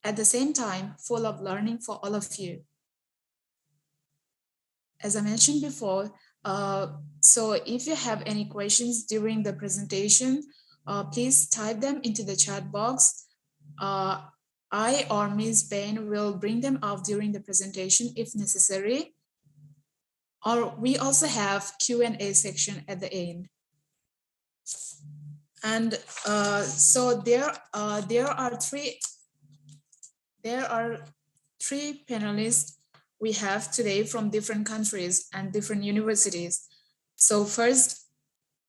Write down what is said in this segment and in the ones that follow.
at the same time full of learning for all of you. As I mentioned before, so if you have any questions during the presentation, please type them into the chat box. I or Ms. Bain will bring them up during the presentation if necessary. Or we also have Q&A section at the end. And so there are three panelists we have today from different countries and different universities. So first,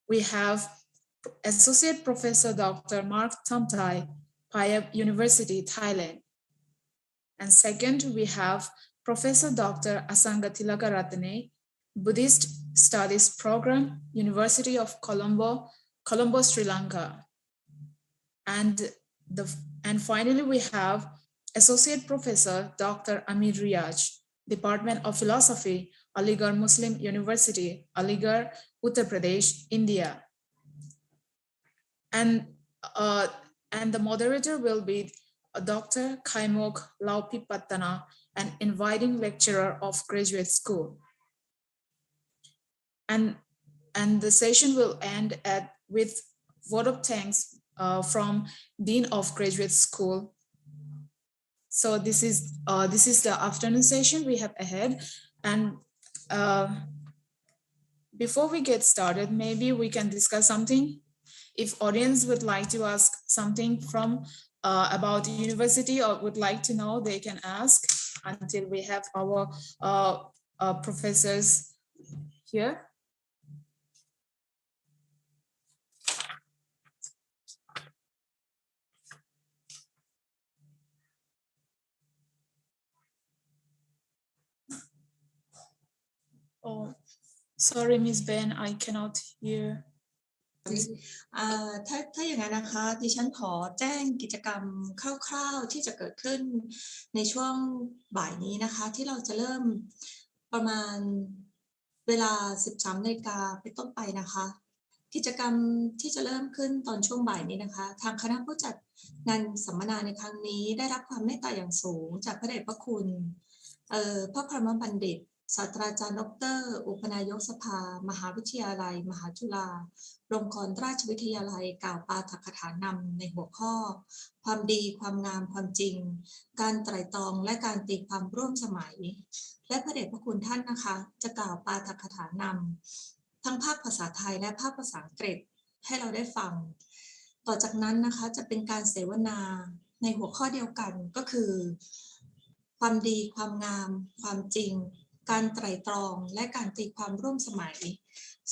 we have Associate Professor Dr. Mark Tamtai, Payap University, Thailand. And second, we have Professor Dr. Asanga Tilakaratne, Buddhist Studies Program, University of Colombo, Sri Lanka. And finally, we have Associate Professor Dr. Amir Riaj, Department of Philosophy, Aligarh Muslim University, Aligarh, Uttar Pradesh, India. And the moderator will be Dr. Khaimok Laupipattana, an inviting lecturer of graduate school. And the session will end with vote of thanks from Dean of Graduate School. So this is the afternoon session we have ahead. And before we get started, maybe we can discuss something. If audience would like to ask something from about the university or would like to know, they can ask until we have our professors here. Oh, sorry, Ms. Ben, I cannot hear. ถ้าอย่างนั้นนะคะดิฉันขอแจ้งกิจกรรมคร่าวๆที่จะเกิดขึ้นในช่วงบ่ายนี้นะคะที่เราจะเริ่มประมาณเวลา 13 นาฬิกาเป็นต้นไปนะคะกิจกรรมที่จะเริ่มขึ้นตอนช่วงบ่ายนี้นะคะทางคณะผู้จัดงานสัมมนาในครั้งนี้ได้รับความเมตตาอย่างสูงจากพระเดชพระคุณพระพรหมบัณฑิตศาสตราจารย์ดร.อุปนายกสภามหาวิทยาลัยมหาจุฬาลงกรณราชวิทยาลัยกล่าวปาฐกถานำในหัวข้อความดีความงามความจริงการไตร่ตรองและการตีความร่วมสมัยและพระเดชพระคุณท่านนะคะจะกล่าวปาฐกถานำทั้งภาคภาษาไทยและภาคภาษาอังกฤษให้เราได้ฟังต่อจากนั้นนะคะจะเป็นการเสวนาในหัวข้อเดียวกันก็คือความดีความงามความจริงการไตร่ตรองและการตีความร่วมสมัย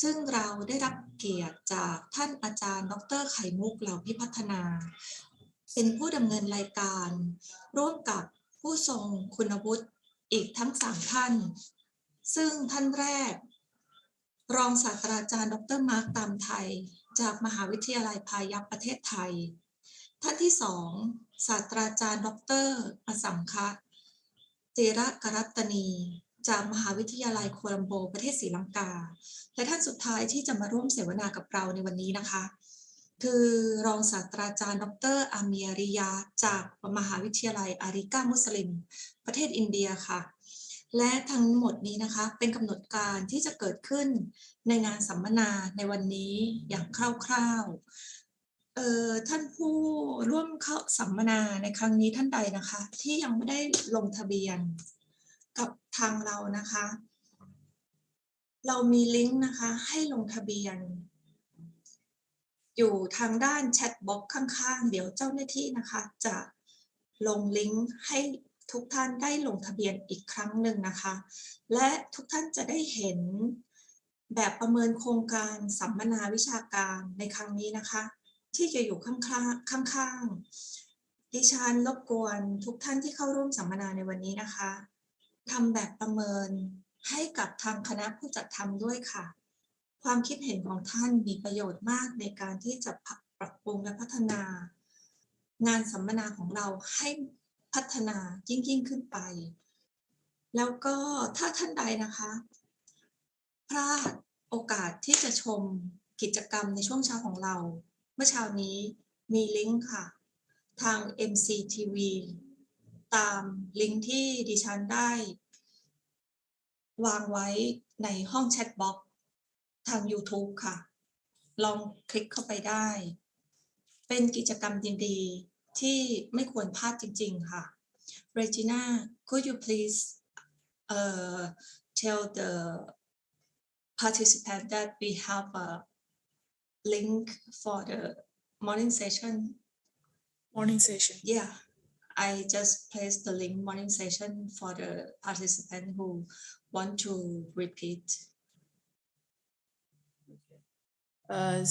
ซึ่งเราได้รับเกียรติจากท่านอาจารย์ดร.ไข่มุกเหล่าพิพัฒนาเป็นผู้ดำเนินรายการร่วมกับผู้ทรงคุณวุฒิอีกทั้ง3ท่านซึ่งท่านแรกรองศาสตราจารย์ดร.มาร์คตามไทยจากมหาวิทยาลัยพายัพประเทศไทยท่านที่2ศาสตราจารย์ดร.อสังคะติระกรัตนีจากมหาวิทยาลัยโคลัมโบประเทศศรีลังกาและท่านสุดท้ายที่จะมาร่วมเสวนากับเราในวันนี้นะคะคือรองศาสตราจารย์ดร.อามีริยาจากมหาวิทยาลัยอาริกามุสลิมประเทศอินเดียค่ะและทั้งหมดนี้นะคะเป็นกำหนดการที่จะเกิดขึ้นในงานสัมมนาในวันนี้อย่างคร่าวๆท่านผู้ร่วมเข้าสัมมนาในครั้งนี้ท่านใดนะคะที่ยังไม่ได้ลงทะเบียนกับทางเรานะคะเรามีลิงก์นะคะให้ลงทะเบียนอยู่ทางด้านแชทบ็อกซ์ข้างๆเดี๋ยวเจ้าหน้าที่นะคะจะลงลิงก์ให้ทุกท่านได้ลงทะเบียนอีกครั้งหนึ่งนะคะและทุกท่านจะได้เห็นแบบประเมินโครงการสัมมนาวิชาการในครั้งนี้นะคะที่จะอยู่ข้างๆดิฉันรบกวนทุกท่านที่เข้าร่วมสัมมนาในวันนี้นะคะทำแบบประเมินให้กับทางคณะผู้จัดทำด้วยค่ะความคิดเห็นของท่านมีประโยชน์มากในการที่จะปรับปรุงและพัฒนางานสัมมนาของเราให้พัฒนายิ่งขึ้นไปแล้วก็ถ้าท่านใดนะคะพลาดโอกาสที่จะชมกิจกรรมในช่วงเช้าของเราเมื่อเช้านี้มีลิงก์ค่ะทาง Mcu Tv ตามลิงก์ที่ดิฉันได้วางไว้ในห้องแชทบ็อกซ์ทาง YouTube ค่ะลองคลิกเข้าไปได้เป็นกิจกรรมดีๆที่ไม่ควรพลาดจริงๆค่ะ Regina could you please tell the participant that we have a link for the morning session? Yeah, I just placed the link morning session for the participant who want to repeat.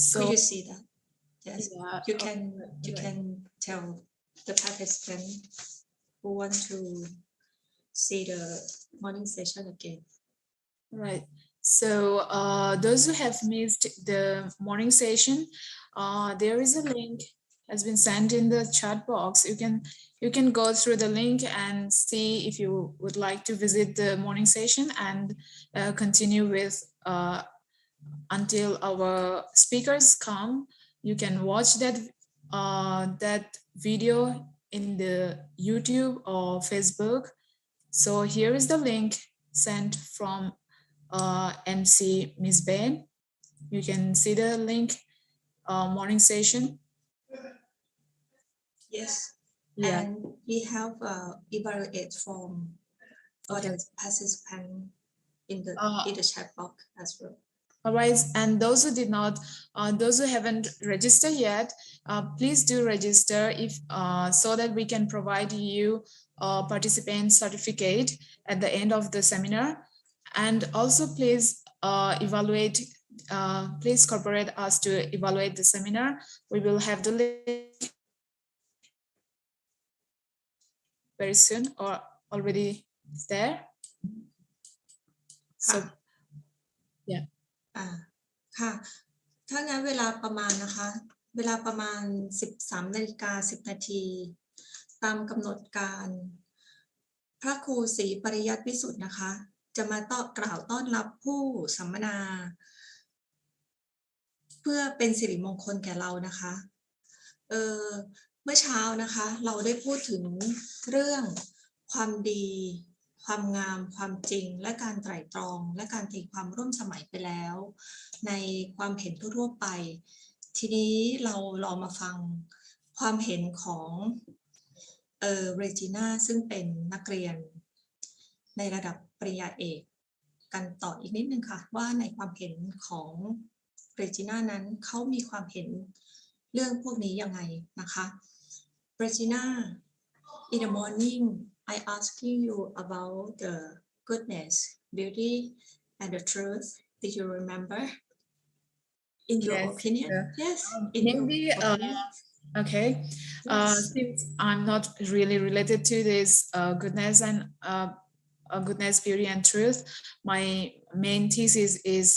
So could you see that? Yes, yeah, you can tell the participant who want to see the morning session again. Right. So those who have missed the morning session, there is a link has been sent in the chat box. You can go through the link and see if you would like to visit the morning session and continue with until our speakers come. You can watch that video in the YouTube or Facebook. So here is the link sent from MC Miss Ben. You can see the link morning session. Yes. Yeah. And we have evaluate form for Okay. the participant in the chat box as well. All right, and those who did not, those who haven't registered yet, please do register if so that we can provide you a participant certificate at the end of the seminar. And also please please cooperate us to evaluate the seminar. We will have the link very soon or already there. So, yeah. ค่ะ ถ้างั้นเวลาประมาณนะคะ เวลาประมาณ 13:10 นาที ตามกำหนดการ พระครูศรีปริยัติวิสุทธ์นะคะ จะมากล่าวต้อนรับผู้สัมมนา เพื่อเป็นสิริมงคลแก่เรานะคะเมื่อเช้านะคะเราได้พูดถึงเรื่องความดีความงามความจริงและการไตร่ตรองและการตีความร่วมสมัยไปแล้วในความเห็นทั่วไปทีนี้เราลองมาฟังความเห็นของเรจิน่าซึ่งเป็นนักเรียนในระดับปริญญาเอกกันต่ออีกนิดนึงค่ะว่าในความเห็นของเรจิน่านั้นเขามีความเห็นเรื่องพวกนี้ยังไงนะคะ Regina in the morning I asking you about the goodness beauty and the truth did you remember in your opinion yes in maybe your opinion? Okay since I'm not really related to this goodness and goodness beauty and truth my main thesis is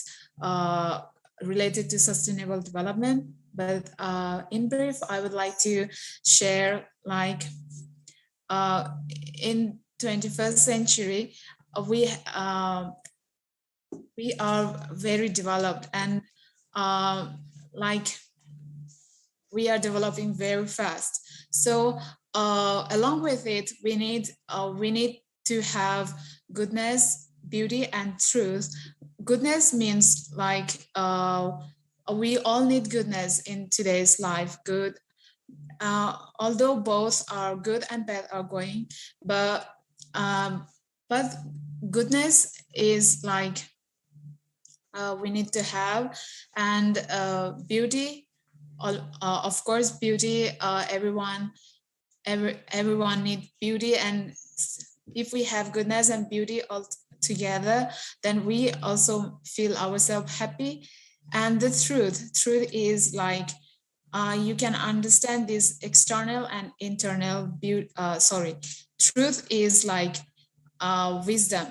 related to sustainable development. But in brief, I would like to share like in 21st century, we are very developed and like we are developing very fast. So along with it, we need to have goodness, beauty, and truth. Goodness means like we all need goodness in today's life. Good, although both are good and bad are going, but goodness is like we need to have, and beauty. Of course, beauty. Everyone needs beauty, and if we have goodness and beauty all together, then we also feel ourselves happy. And the truth is like you can understand this external and internal beauty. Truth is like wisdom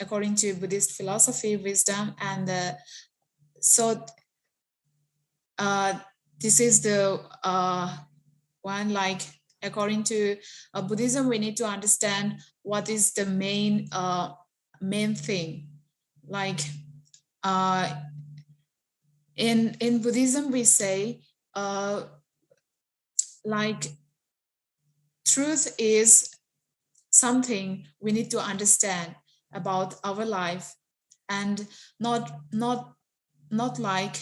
according to Buddhist philosophy, wisdom, and so this is the one like according to Buddhism, we need to understand what is the main thing. Like in Buddhism, we say like truth is something we need to understand about our life, and not like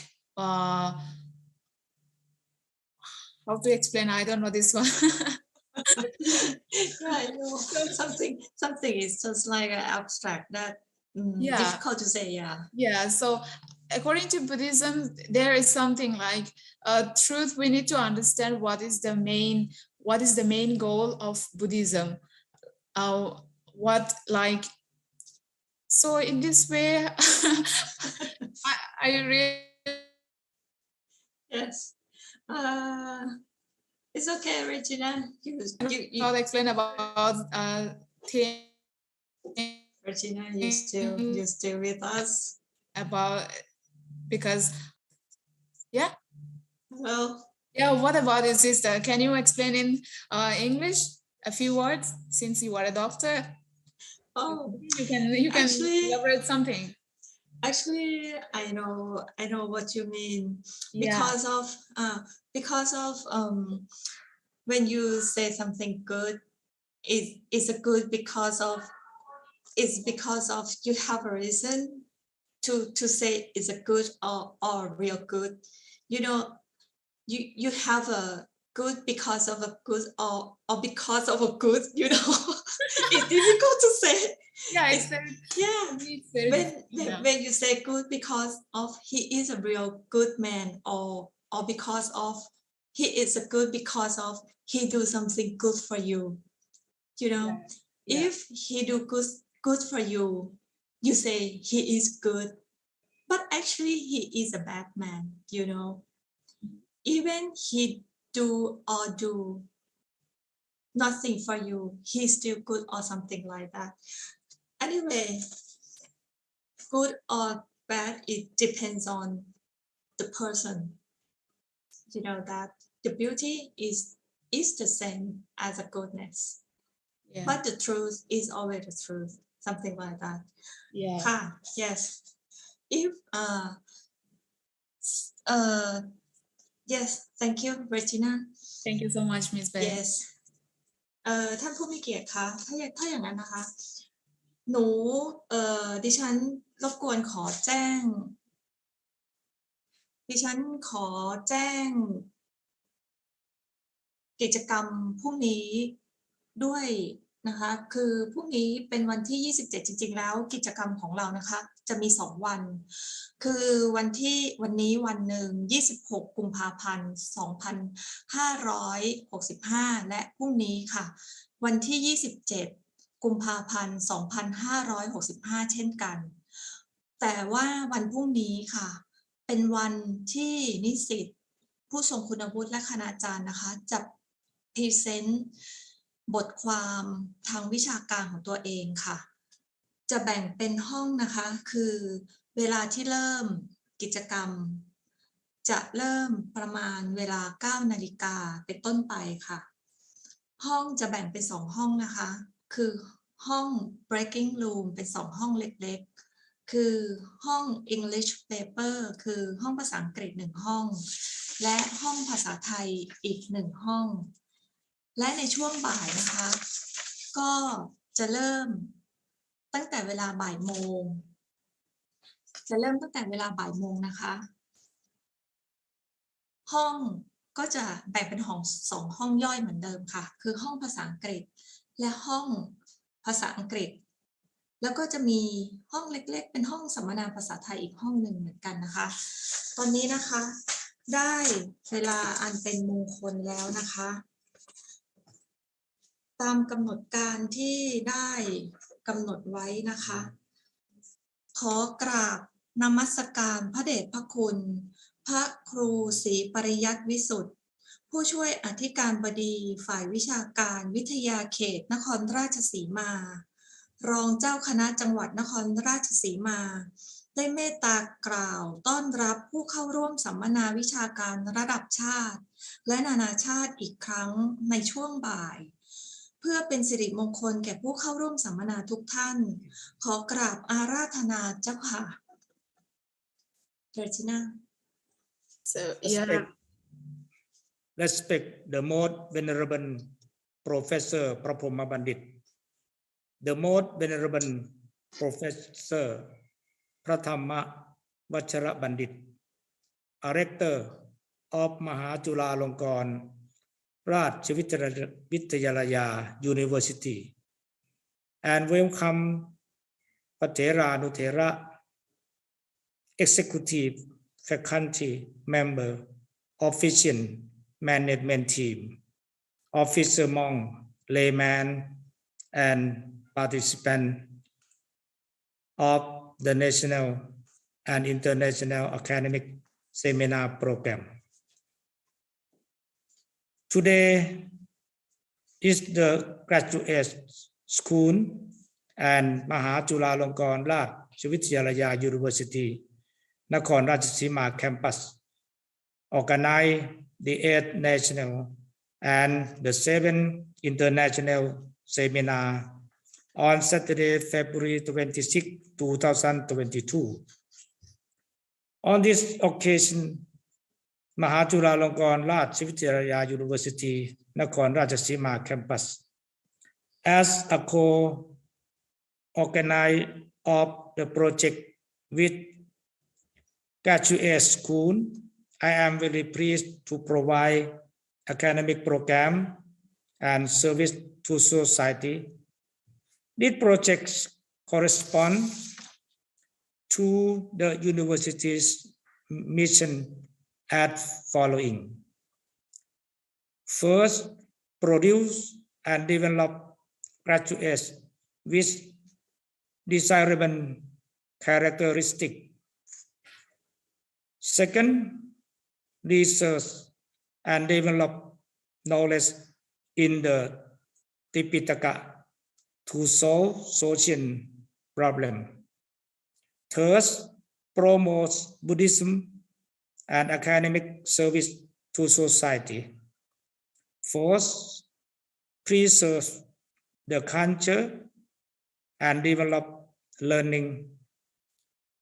how to explain, I don't know this one. Yeah, I know. Something is just like an abstract that Yeah. difficult to say. Yeah, so according to Buddhism, there is something like truth. We need to understand what is the main goal of Buddhism. What, like, so in this way, I really. Yes. It's okay, Regina. You I'll explain about Regina, you still with us? About, because yeah. Well, yeah. What about it, sister? Can you explain in English a few words, since you are a doctor? Oh, you can actually elaborate something. Actually, I know what you mean. Because of when you say something good, it's a good because of you have a reason to say it's a good or real good. You know, you have a good because of a good or because of a good. You know, it's difficult to say. Yeah, it's when you say good because of he is a real good man, or because of he is a good because of he do something good for you. You know, if he do good for you, you say he is good, but actually he is a bad man. You know, even he do nothing for you, he's still good or something like that. Anyway, good or bad, it depends on the person. You know that the beauty is the same as a goodness, but the truth is always the truth, something like that. Yes. If yes, thank you, Regina. Thank you so much, Miss Bay. Yes. ท่านผู้มีเกียรติคะถ้าอย่างนั้นนะคะหนูดิฉันรบกวนขอแจ้งกิจกรรมพรุ่งนี้ด้วยนะคะคือพรุ่งนี้เป็นวันที่27จริงๆแล้วกิจกรรมของเรานะคะจะมี2วันคือวันนี้วันหนึ่ง26กุมภาพันธ์2565และพรุ่งนี้ค่ะวันที่27กุมภาพันธ์2565เช่นกันแต่ว่าวันพรุ่งนี้ค่ะเป็นวันที่นิสิตผู้ทรงคุณวุฒิและคณาจารย์นะคะจะพรีเซนต์บทความทางวิชาการของตัวเองค่ะจะแบ่งเป็นห้องนะคะคือเวลาที่เริ่มกิจกรรมจะเริ่มประมาณเวลา 9 นาฬิกาเป็นต้นไปค่ะห้องจะแบ่งเป็น2ห้องนะคะคือห้อง breaking room เป็น2ห้องเล็กๆคือห้อง English paper คือห้องภาษาอังกฤษ1ห้องและห้องภาษาไทยอีก1ห้องและในช่วงบ่ายนะคะก็จะเริ่มตั้งแต่เวลาบ่ายโมงนะคะห้องก็จะแบ่งเป็น2ห้องย่อยเหมือนเดิมค่ะคือห้องภาษาอังกฤษและห้องภาษาอังกฤษแล้วก็จะมีห้องเล็กๆเป็นห้องสัมมนาภาษาไทยอีกห้องหนึ่งเหมือนกันนะคะตอนนี้นะคะได้เวลาอันเป็นมงคลแล้วนะคะตามกำหนดการที่ได้กำหนดไว้นะคะขอกราบนมัสการพระเดชพระคุณพระครูศรีปริยัติวิสุทธิ์ผู้ช่วยอธิการบดีฝ่ายวิชาการวิทยาเขตนครราชสีมารองเจ้าคณะจังหวัดนครราชสีมาได้เมตตากล่าวต้อนรับผู้เข้าร่วมสัมมนาวิชาการระดับชาติและนานาชาติอีกครั้งในช่วงบ่ายเพื่อเป็นสิริมงคลแก่ผู้เข้าร่วมสัมมนาทุกท่านขอกราบอาราธนาเจ้าค่ะRegina. So Respect the most venerable Professor พระพรหมบัณฑิต the most venerable Professor พระธรรมวัชรบัณฑิต a rector of มหาจุฬาลงกรณราชวิทยาลัย University and welcome พระเถรานุเถระ Executive Faculty Member Official Management Team Officer Monk Layman and participant of the national and international academic seminar program. Today is the graduate school and มหาจุฬาลงกรณราชวิทยาลัย University นครราชสีมา Campus organize the 8th national and the 7th international seminar on Saturday, February 26, 2022. On this occasion, มหาจุฬาลงกรณราชวิทยาลัย University นครราชสีมา Campus as a co-organizer of the project with graduate school, I am very pleased to provide academic program and service to society. These projects correspond to the university's mission as following. First, produce and develop graduates with desirable characteristics. Second, research and develop knowledge in the Tipitaka to solve social problems. Third, promote Buddhism and academic service to society. Fourth, preserve the culture and develop learning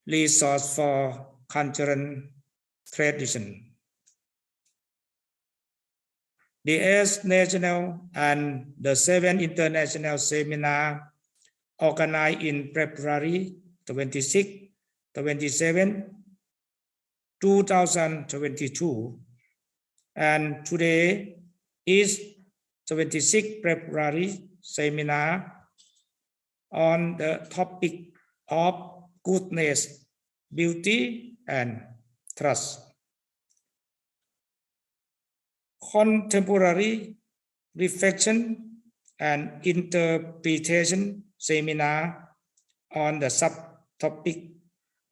resource for cultural tradition. The 8th national and the 7th international seminar organized in February 26, 27, 2022, and today is 26 February seminar on the topic of goodness, beauty, and trust. Contemporary reflection and interpretation seminar on the subtopic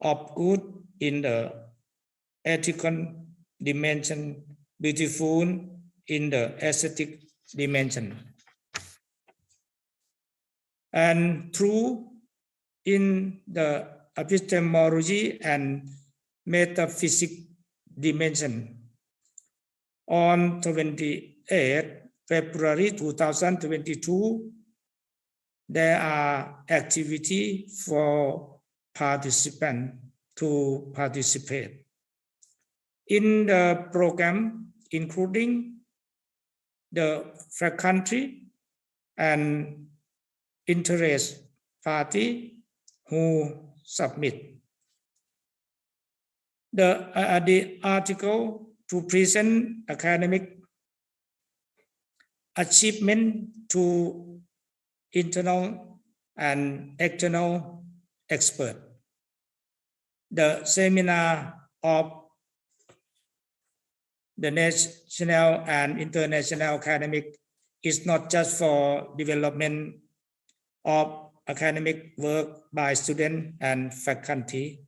of good in the ethical dimension, beautiful in the aesthetic dimension, and true in the epistemology and metaphysics dimension. On 28 February 2022, there are activities for participants to participate in the program, including the faculty and interest party who submit. The article to present academic achievement to internal and external experts. The seminar of the national and international academic is not just for development of academic work by students and faculty,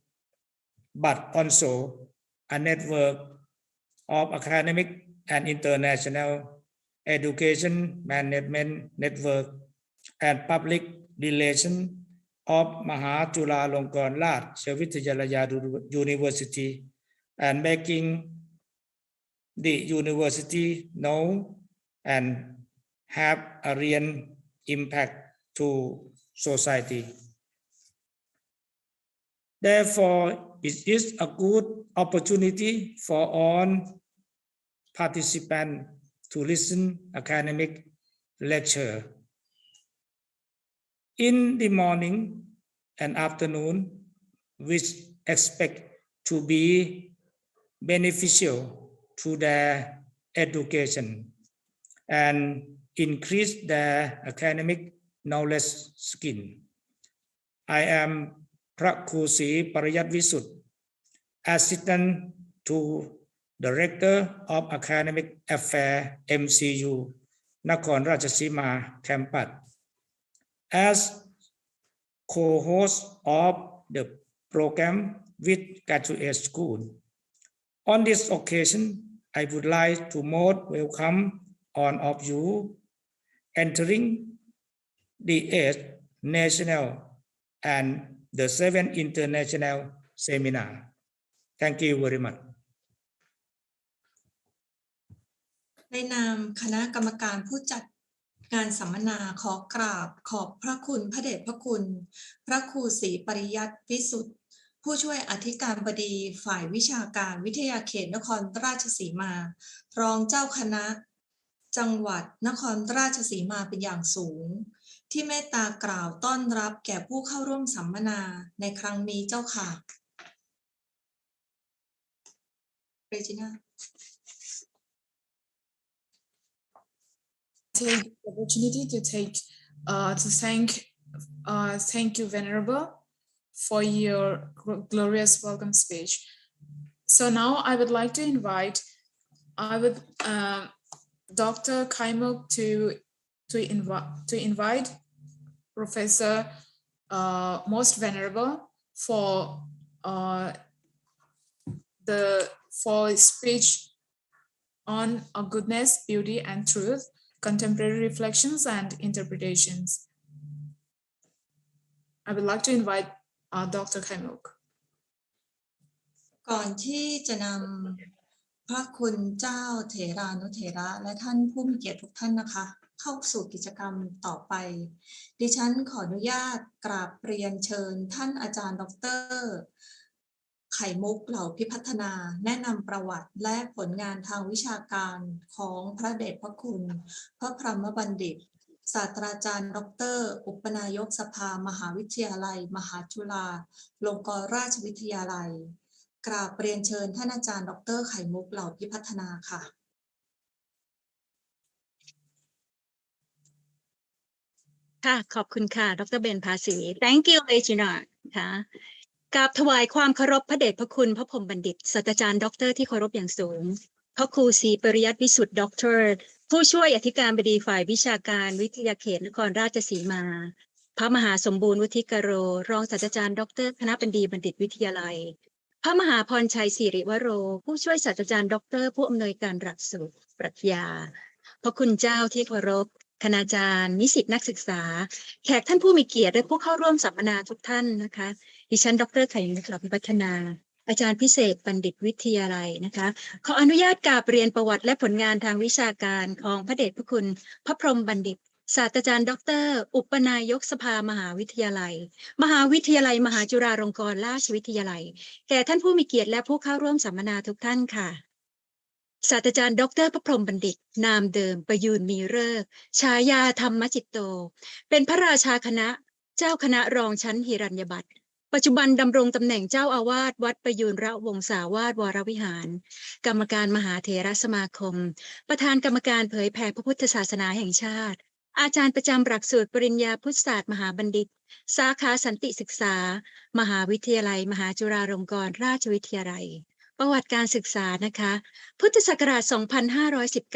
but also a network of academic and international education management network and public relations of มหาจุฬาลงกรณราชวิทยาลัย University and making the university know and have a real impact to society. Therefore, it is a good opportunity for all participants to listen academic lecture. in the morning and afternoon, which expect to be beneficial to their education and increase their academic knowledge skill. I am พระครูศรีปริยัติวิสุทธิ์ Assistant to Director of Academic Affairs MCU นครราชสีมา Campus. As co-host of the program with Graduate School. On this occasion, I would like to most welcome all of you entering the 8th National and the 7th International Seminar. Thank you very much. ในนามคณะกรรมการผู้จัดงานสัมมนาขอกราบขอบพระคุณพระเดชพระคุณพระครูศรีปริยัติวิสุทธิ์ผู้ช่วยอธิการบดีฝ่ายวิชาการวิทยาเขตนครราชสีมารองเจ้าคณะจังหวัดนครราชสีมาเป็นอย่างสูงที่เมตตากล่าวต้อนรับแก่ผู้เข้าร่วมสัมมนาในครั้งนี้เจ้าค่ะเรจิน่าTake the opportunity to thank you, Venerable, for your glorious welcome speech. So now I would like to invite Dr. Kaimuk to invite Professor Most Venerable for speech on Goodnes, Beauty and Truth, Contemporary Reflections and Interpretations. I would like to invite Dr. Kaimuk. ก่อนที่จะนำพระคุณเจ้าเถรานุเถระและท่านผู้มีเกียรติทุกท่านนะคะเข้าสู่กิจกรรมต่อไปดิฉันขออนุญาตกราบเรียนเชิญท่านอาจารย์ดร.ไข่มุกเหล่าพิพัฒนาแนะนำประวัติและผลงานทางวิชาการของพระเดชพระคุณพระพรหมบัณฑิตศาสตราจารย์ดร.อุปนายกสภามหาวิทยาลัยมหาจุฬาลงกรณราชวิทยาลัยกราบเรียนเชิญท่านอาจารย์ดร.ไข่มุกเหล่าพิพัฒนาค่ะค่ะขอบคุณค่ะดร.เบญภาษี Thank you Regina ค่ะกราบถวายความเคารพพระเดชพระคุณพระพรหมบัณฑิตศาสตราจารย์ด็อกเตอร์ที่เคารพอย่างสูงพระครูศรีปริยัติวิสุทธิ์ด็อกเตอร์ผู้ช่วยอธิการบดีฝ่ายวิชาการวิทยาเขตนครราชสีมาพระมหาสมบูรณ์วุฒิกโรรองศาสตราจารย์ด็อกเตอร์คณะบดีบัณฑิตวิทยาลัยพระมหาพรชัยศิริวโรผู้ช่วยศาสตราจารย์ด็อกเตอร์ผู้อำนวยการหลักสูตรปรัชญาพระคุณเจ้าที่เคารพคณาจารย์นิสิตนักศึกษาแขกท่านผู้มีเกียรติและผู้เข้าร่วมสัมมนาทุกท่านนะคะดิฉันดร.ไข่มุกเหล่าพิพัฒนาอาจารย์พิเศษบัณฑิตวิทยาลัยนะคะขออนุญาตกราบเรียนประวัติและผลงานทางวิชาการของพระเดชพระคุณพระพรหมบัณฑิตศาสตราจารย์ดร.อุปนายกสภามหาวิทยาลัยมหาวิทยาลัยมหาจุฬาลงกรณราชวิทยาลัยแก่ท่านผู้มีเกียรติและผู้เข้าร่วมสัมมนาทุกท่านค่ะศาสตราจารย์ดร.พระพรหมบัณฑิตนามเดิมประยูรมีฤกษ์ฉายาธรรมจิตโตเป็นพระราชาคณะเจ้าคณะรองชั้นหิรัญญบัตรปัจจุบันดำรงตำแหน่งเจ้าอาวาสวัดประยูรวงศาวาสวรวิหารกรรมการมหาเถรสมาคมประธานกรรมการเผยแผ่พระพุทธศาสนาแห่งชาติอาจารย์ประจำหลักสูตรปริญญาพุทธศาสตร์มหาบัณฑิตสาขาสันติศึกษามหาวิทยาลัยมหาจุฬาลงกรณราชวิทยาลัยประวัติการศึกษานะคะพุทธศักราช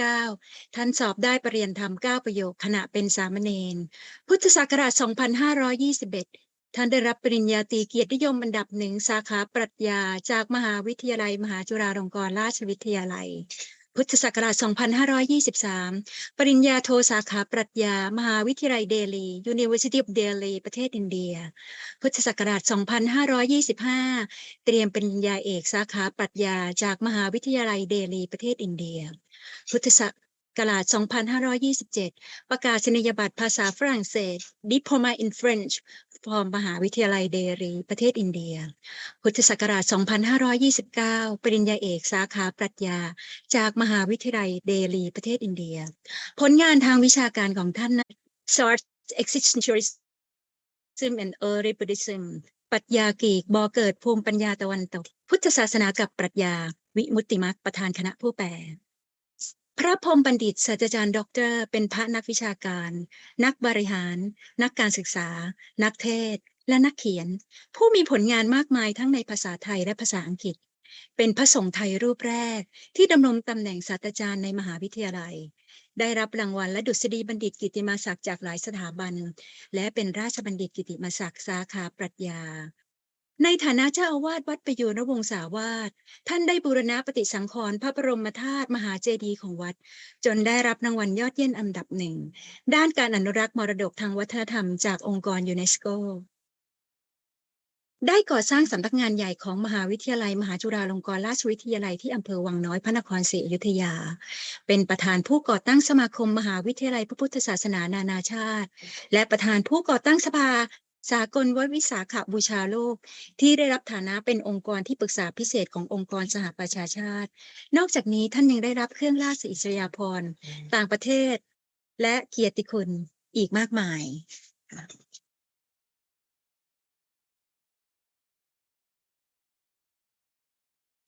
2519 ท่านสอบได้ปรริญญาธรรม 9 ประโยคขณะเป็นสามเณรพุทธศักราช 2521 ท่านได้รับปริญญาตรีเกียรตินิยมอันดับ 1 สาขาปรัชญาจากมหาวิทยาลัยมหาจุฬาลงกรณราชวิทยาลัยพุทธศักราช 2523 ปริญญาโทสาขาปรัชญามหาวิทยาลัยเดลี University of Delhi ประเทศอินเดียพุทธศักราช 2525 เตรียมปริญญาเอกสาขาปรัชญาจากมหาวิทยาลัยเดลีประเทศอินเดียพุทธศักราช 2527 ประกาศนียบัตรภาษาฝรั่งเศส Diploma in French ฟอร์มมหาวิทยาลัยเดลีประเทศอินเดียพุทธศักราช 2529 ปริญญาเอกสาขาปรัชญาจากมหาวิทยาลัยเดลีประเทศอินเดียผลงานทางวิชาการของท่าน Existentialist and Early Buddhism ปรัชญากรีกบ่อเกิดภูมิปัญญาตะวันตกพุทธศาสนากับปรัชญาวิมุตติมรรคประธานคณะผู้แปลพระพรหมบัณฑิตศาสตราจารย์ด็อกเตอร์เป็นพระนักวิชาการนักบริหารนักการศึกษานักเทศน์และนักเขียนผู้มีผลงานมากมายทั้งในภาษาไทยและภาษาอังกฤษเป็นพระสงฆ์ไทยรูปแรกที่ดำรงตำแหน่งศาสตราจารย์ในมหาวิทยาลัยได้รับรางวัลและดุษฎีบัณฑิตกิตติมศักดิ์จากหลายสถาบันและเป็นราชบัณฑิตกิตติมศักดิ์สาขาปรัชญาในฐานะเจ้าอาวาสวัดประยูรวงศาวาสท่านได้บูรณะปฏิสังขรณ์พระบรมธาตุมหาเจดีย์ของวัดจนได้รับรางวัลยอดเยี่ยมอันดับหนึ่งด้านการอนุรักษ์มรดกทางวัฒนธรรมจากองค์กรยูเนสโกได้ก่อสร้างสำนักงานใหญ่ของมหาวิทยาลัยมหาจุฬาลงกรณราชวิทยาลัยที่อำเภอวังน้อยพระนครศรีอยุธยาเป็นประธานผู้ก่อตั้งสมาคมมหาวิทยาลัยพระพุทธศาสนานานาชาติและประธานผู้ก่อตั้งสภาสากลวิสาขบูชาโลกที่ได้รับฐานะเป็นองค์กรที่ปรึกษาพิเศษขององค์กรสหประชาชาตินอกจากนี้ท่านยังได้รับเครื่องราชอิสริยาภรณ์ต่างประเทศและเกียรติคุณอีกมากมาย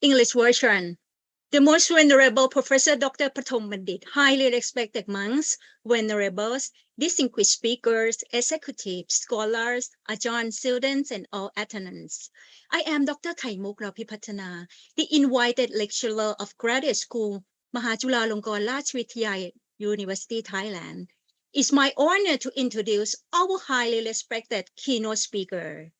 English version. The most venerable Professor Dr. Pathom Bandit, highly respected monks, venerables, distinguished speakers, executives, scholars, adjunct students, and all attendants. I am Dr. Khaimuk Rapipatana, the invited lecturer of Graduate School, Mahachulalongkorn Rachvidyalaya, University, Thailand. It's my honor to introduce our highly respected keynote speaker.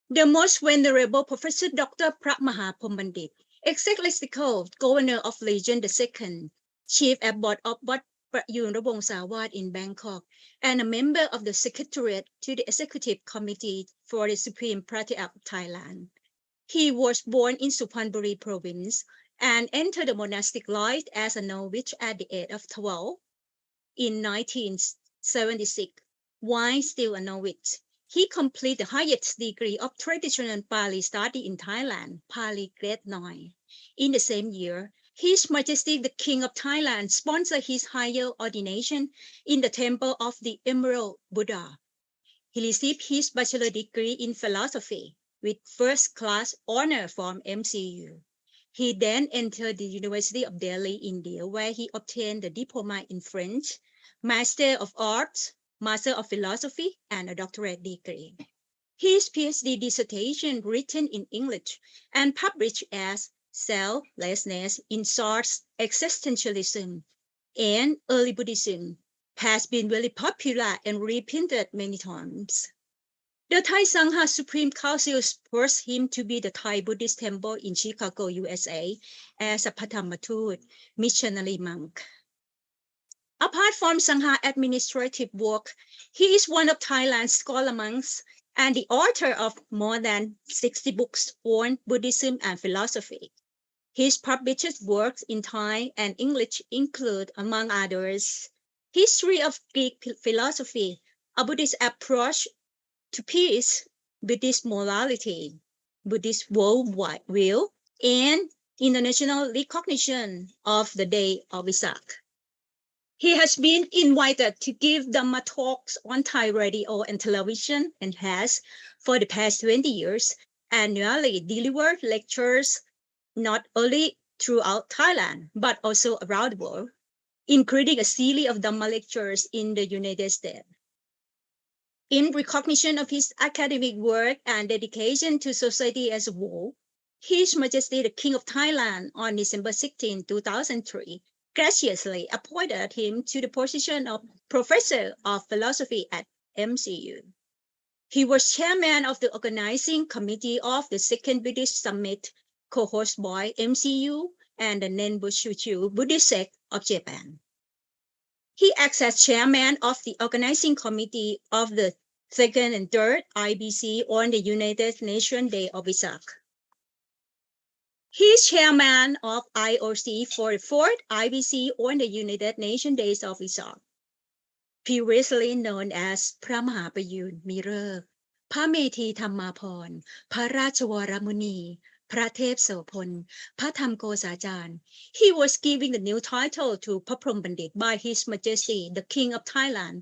The most venerable Professor Dr. Pramahapom Bandit, Ecclesiastical Governor of Legion II, Chief Abbot of Wat Prayun Rawong Sawat in Bangkok, and a member of the Secretariat to the Executive Committee for the Supreme Patriarch of Thailand. He was born in Suphanburi Province and entered the monastic life as a novice at the age of 12 in 1976, while still a novice. He completed the highest degree of traditional Pali study in Thailand, Pali Grade 9. In the same year, His Majesty the King of Thailand sponsored his higher ordination in the Temple of the Emerald Buddha. He received his bachelor degree in philosophy with first-class honor from MCU. He then entered the University of Delhi, India, where he obtained the diploma in French, Master of Arts, Master of Philosophy, and a doctorate degree. His PhD dissertation, written in English and published as Selflessness in Source Existentialism and Early Buddhism, has been very popular and reprinted many times. The Thai Sangha Supreme Council forced him to be the Thai Buddhist Temple in Chicago, USA, as a Pathamatud missionary monk. Apart from Sangha administrative work, he is one of Thailand's scholar monks and the author of more than 60 books on Buddhism and philosophy. His published works in Thai and English include, among others, History of Greek Philosophy, A Buddhist Approach to Peace, Buddhist Morality, Buddhist Worldwide View, and International Recognition of the Day of Vesak. He has been invited to give Dhamma talks on Thai radio and television and has, for the past 20 years, annually delivered lectures not only throughout Thailand, but also around the world, including a series of Dhamma lectures in the United States. In recognition of his academic work and dedication to society as a whole, His Majesty the King of Thailand on December 16, 2003, graciously appointed him to the position of Professor of Philosophy at MCU. He was chairman of the organizing committee of the Second Buddhist Summit, co-hosted by MCU and the Nenbushuchu Buddhist sect of Japan. He acts as chairman of the organizing committee of the second and third IBC on the United Nations Day of Vesak. He is chairman of IOC for the fourth IBC on the United Nations Days of Vesak, previously known as พระมหาประยูรมีฤกษ์พระเมธีธรรมาภรณ์พระราชวรมุนี พระเทพโสพลพระธรรมโกษาจารย์ He was given the new title to พระพรหมบัณฑิต by His Majesty the King of Thailand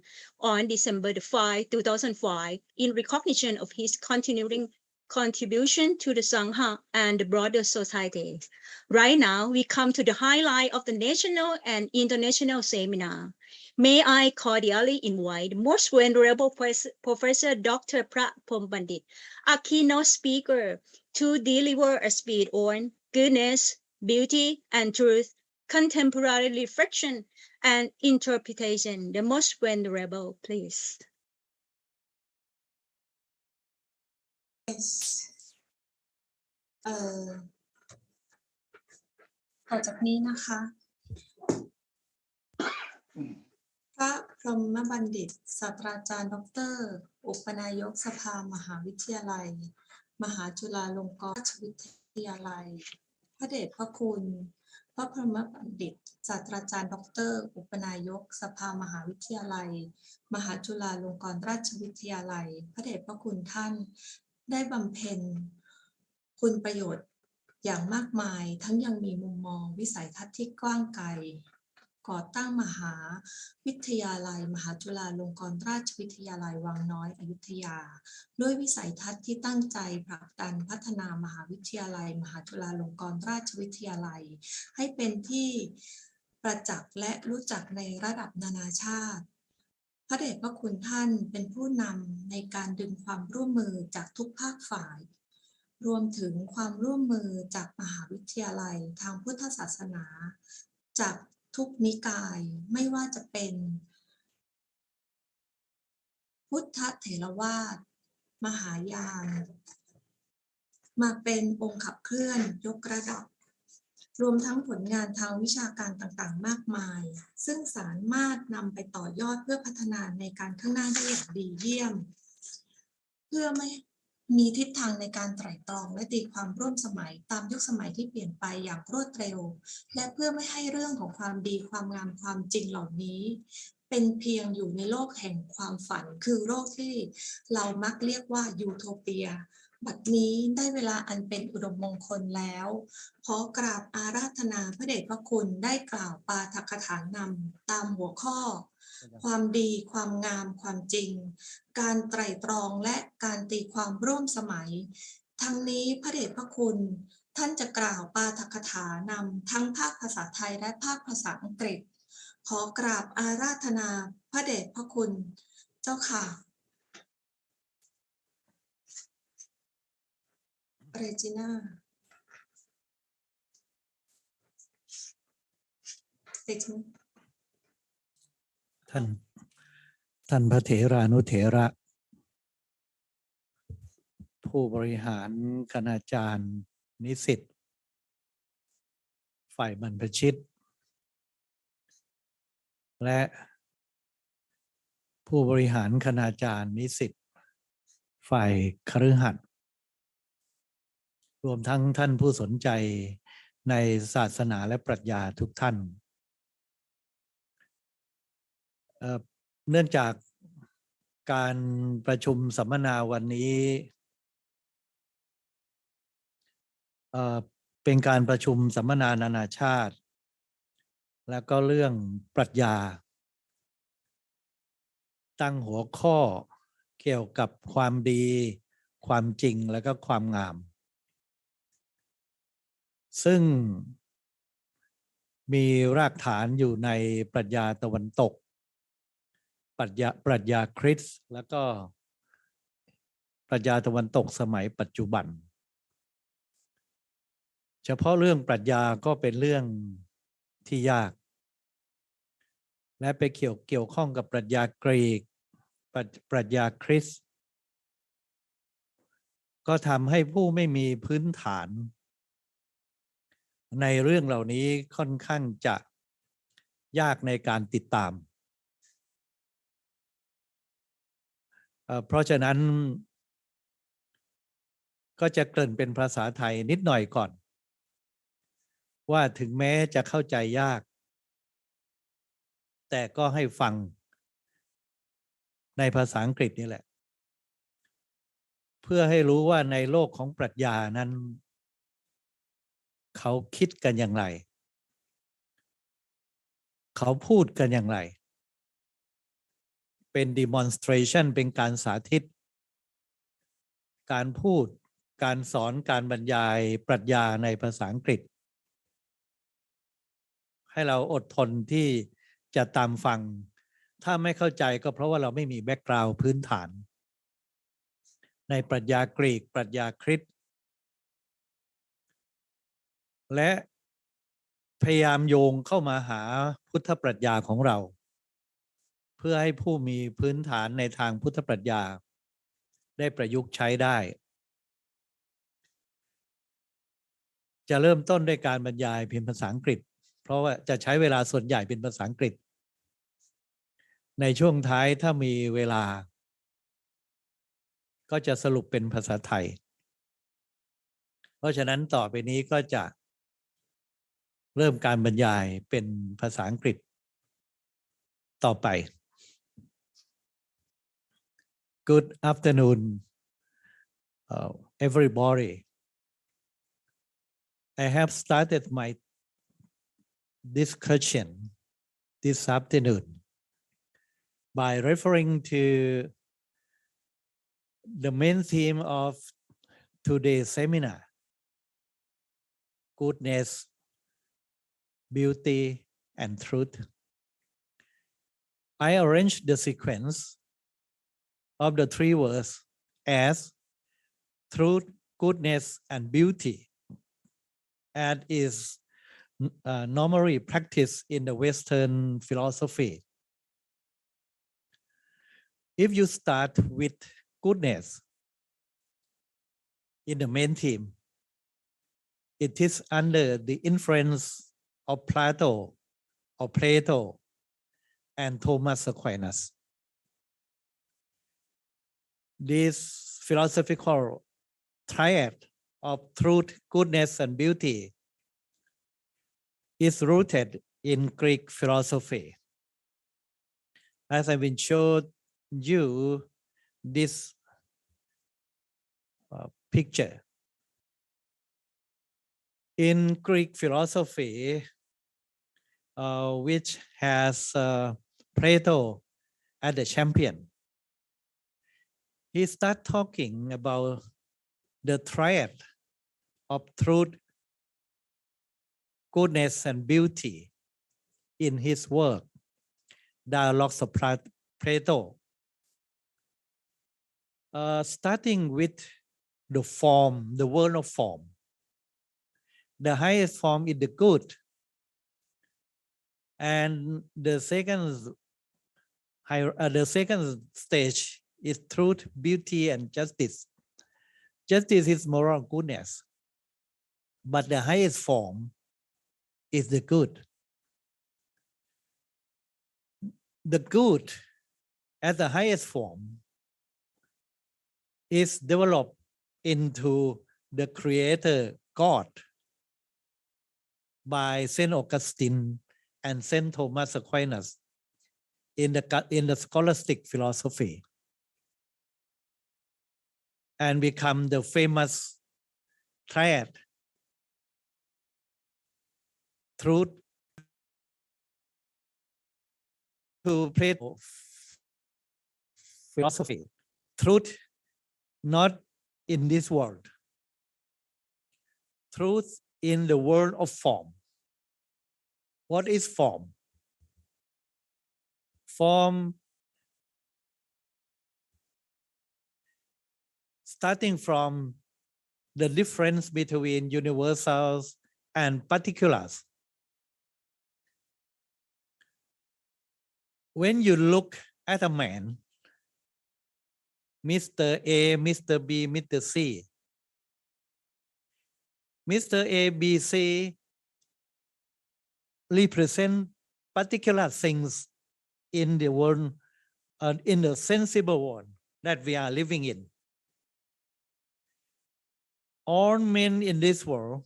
on December 5, 2005 in recognition of his continuing contribution to the Sangha and the broader society. Right now, we come to the highlight of the national and international seminar. May I cordially invite the most venerable Professor Dr. Prapom Bandit, a keynote speaker, to deliver a speech on Goodness, Beauty and Truth, Contemporary Reflection and Interpretation. The most venerable, please. Yes. ต่อจากนี้นะคะพระพรหมบัณฑิตศาสตราจารย์ดร.อุปนายกสภามหาวิทยาลัยมหาจุฬาลงกรณราชวิทยาลัยพระเดชพระคุณพระพรหมบัณฑิตศาสตราจารย์ดร.อุปนายกสภามหาวิทยาลัยมหาจุฬาลงกรณราชวิทยาลัยพระเดชพระคุณท่านได้บำเพ็ญคุณประโยชน์อย่างมากมายทั้งยังมีมุมมองวิสัยทัศน์ที่กว้างไกลก่อตั้งมหาวิทยาลัยมหาจุฬาลงกรณราชวิทยาลัยวังน้อยอยุธยาด้วยวิสัยทัศน์ที่ตั้งใจผลักดันพัฒนามหาวิทยาลัยมหาจุฬาลงกรณราชวิทยาลัยให้เป็นที่ประจักษ์และรู้จักในระดับนานาชาติพระเดชพระคุณท่านเป็นผู้นำในการดึงความร่วมมือจากทุกภาคฝ่ายรวมถึงความร่วมมือจากมหาวิทยาลัยทางพุทธศาสนาจากทุกนิกายไม่ว่าจะเป็นพุทธเถรวาทมหายานมาเป็นองค์ขับเคลื่อนยกระดับรวมทั้งผลงานทางวิชาการต่างๆมากมายซึ่งสามารถนำไปต่อยอดเพื่อพัฒนาในการข้างหน้าได้อย่างดีเยี่ยมเพื่อไม่มีทิศทางในการไตร่ตรองและตีความร่วมสมัยตามยุคสมัยที่เปลี่ยนไปอย่างรวดเร็วและเพื่อไม่ให้เรื่องของความดีความงามความจริงเหล่านี้เป็นเพียงอยู่ในโลกแห่งความฝันคือโลกที่เรามักเรียกว่ายูโทเปียบัดนี้ได้เวลาอันเป็นอุดมมงคลแล้วขอกราบอาราธนาพระเดชพระคุณได้กล่าวปาฐกถานำตามหัวข้อความดีความงามความจริงการไตร่ตรองและการตีความร่วมสมัยทั้งนี้พระเดชพระคุณท่านจะกล่าวปาฐกถานำทั้งภาคภาษาไทยและภาคภาษาอังกฤษขอกราบอาราธนาพระเดชพระคุณเจ้าค่ะเรจิน่าท่านพระเถรานุเถระผู้บริหารคณาจารย์นิสิตฝ่ายบรรพชิตและผู้บริหารคณาจารย์นิสิตฝ่ายคฤหัสถ์รวมทั้งท่านผู้สนใจในศาสนาและปรัชญาทุกท่านเนื่องจากการประชุมสัมมนาวันนี้เป็นการประชุมสัมมนานานาชาติแล้วก็เรื่องปรัชญาตั้งหัวข้อเกี่ยวกับความดีความจริงและก็ความงามซึ่งมีรากฐานอยู่ในปรัชญาตะวันตกปรัชญาคริสต์แล้วก็ปรัชญาตะวันตกสมัยปัจจุบันเฉพาะเรื่องปรัชญาก็เป็นเรื่องที่ยากและไปเกี่ยวข้องกับปรัชญากรีกปรัชญาคริสต์ก็ทำให้ผู้ไม่มีพื้นฐานในเรื่องเหล่านี้ค่อนข้างจะยากในการติดตามเพราะฉะนั้นก็จะเกริ่นเป็นภาษาไทยนิดหน่อยก่อนว่าถึงแม้จะเข้าใจยากแต่ก็ให้ฟังในภาษาอังกฤษนี่แหละเพื่อให้รู้ว่าในโลกของปรัชญานั้น เขาคิดกันอย่างไรเขาพูดกันอย่างไรเป็น demonstration เป็นการสาธิตการพูดการสอนการบรรยายปรัชญาในภาษาอังกฤษให้เราอดทนที่จะตามฟังถ้าไม่เข้าใจก็เพราะว่าเราไม่มีแบ็กกราวด์พื้นฐานในปรัชญากรีกปรัชญาคริสต์และพยายามโยงเข้ามาหาพุทธปรัชญาของเราเพื่อให้ผู้มีพื้นฐานในทางพุทธปรัชญาได้ประยุกต์ใช้ได้จะเริ่มต้นด้วยการบรรยายเพียงภาษาอังกฤษเพราะว่าจะใช้เวลาส่วนใหญ่เป็นภาษาอังกฤษในช่วงท้ายถ้ามีเวลาก็จะสรุปเป็นภาษาไทยเพราะฉะนั้นต่อไปนี้ก็จะเริ่มการบรรยายเป็นภาษาอังกฤษต่อไป Good afternoon everybody. I have started my discussion this afternoon by referring to the main theme of today's seminar, Goodness, Beauty and Truth. I arranged the sequence of the three words as truth, goodness, and beauty, and is normally practiced in the Western philosophy. If you start with goodness in the main theme, it is under the influence of Plato and Thomas Aquinas. This philosophical triad of truth, goodness, and beauty is rooted in Greek philosophy. As I will show you this picture. In Greek philosophy, which has Plato as the champion, he started talking about the triad of truth, goodness, and beauty in his work, Dialogues of Plato. Starting with the form, the world of form. The highest form is the good, and the second stage is truth, beauty, and justice. Justice is moral goodness, but the highest form is the good. The good as the highest form is developed into the Creator God by Saint Augustine and Saint Thomas Aquinas in the scholastic philosophy, and become the famous triad, truth, to Plato philosophy, truth not in this world, truth in the world of form. What is form? Form, starting from the difference between universals and particulars. When you look at a man, Mr. A, Mr. B, Mr. C, Mr. A, B, C represent particular things in the world, in the sensible world that we are living in. All men in this world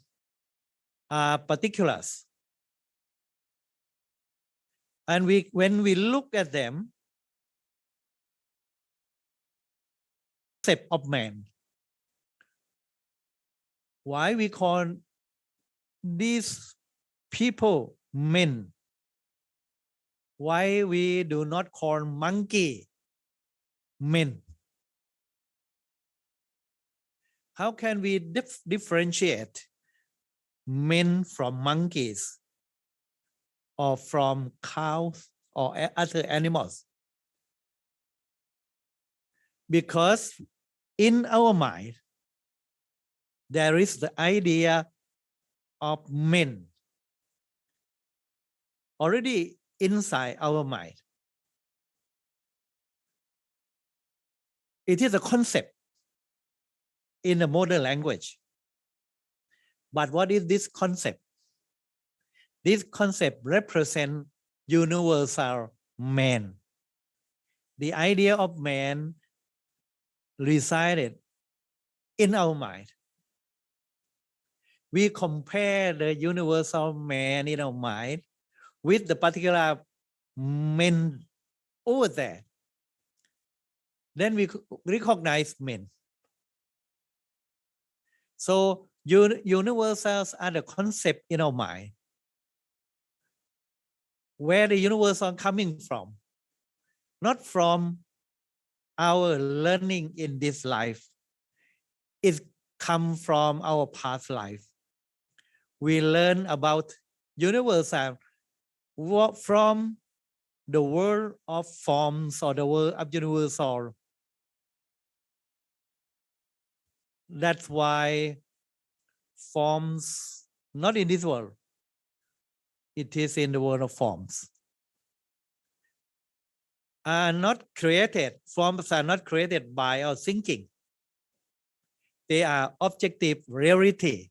are particulars. And when we look at them, concept of man. Why we call these people men, why we do not call monkey men? How can we differentiate men from monkeys or from cows or other animals? Because in our mind, there is the idea of men already inside our mind. It is a concept in the modern language. But what is this concept? This concept represents universal man. The idea of man resided in our mind. We compare the universal man in our mind with the particular men over there. Then we recognize men. So universals are the concept in our mind. Where the universal coming from? Not from our learning in this life. It comes from our past life. We learn about universal from the world of forms or the world of universal. That's why forms, not in this world, it is in the world of forms, are not created. Forms are not created by our thinking. They are objective reality.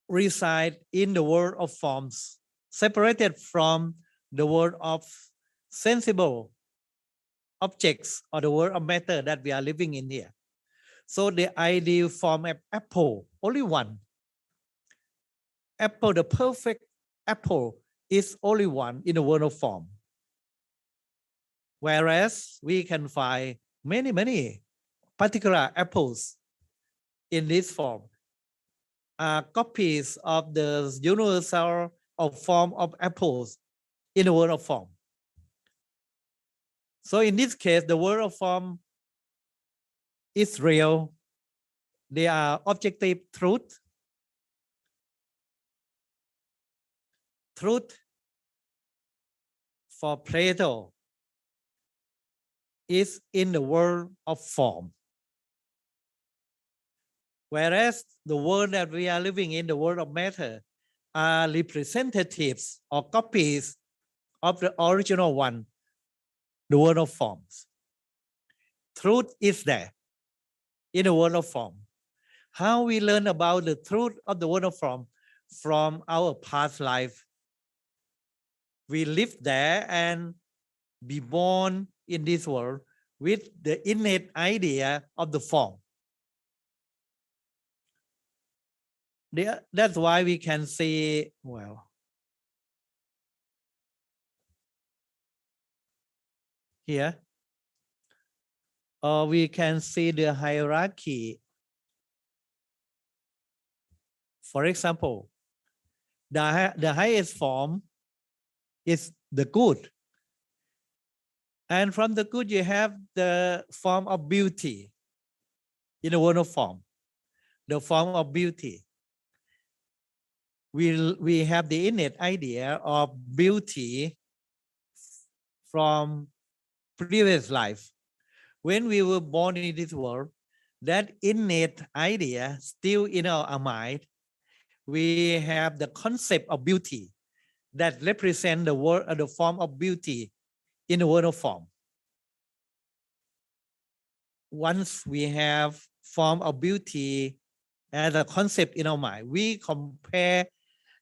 Reside in the world of forms, separated from the world of sensible objects or the world of matter that we are living in here. So the ideal form of apple, only one. Apple, the perfect apple is only one in the world of form. Whereas we can find many particular apples in this form are copies of the universal or form of apples in the world of form. So in this case, the world of form is real. They are objective truth. Truth for Plato is in the world of form. Whereas the world that we are living in, the world of matter, are representatives or copies of the original one, the world of forms. Truth is there in the world of form. How we learn about the truth of the world of form? From our past life. We live there and be born in this world with the innate idea of the form. That's why we can say, well, here, we can see the hierarchy. For example, the highest form is the good. And from the good, you have the form of beauty in the world of form, the form of beauty. We have the innate idea of beauty from previous life. When we were born in this world, that innate idea still in our mind, we have the concept of beauty that represent the world the form of beauty in the world of form. Once we have form of beauty as a concept in our mind, we compare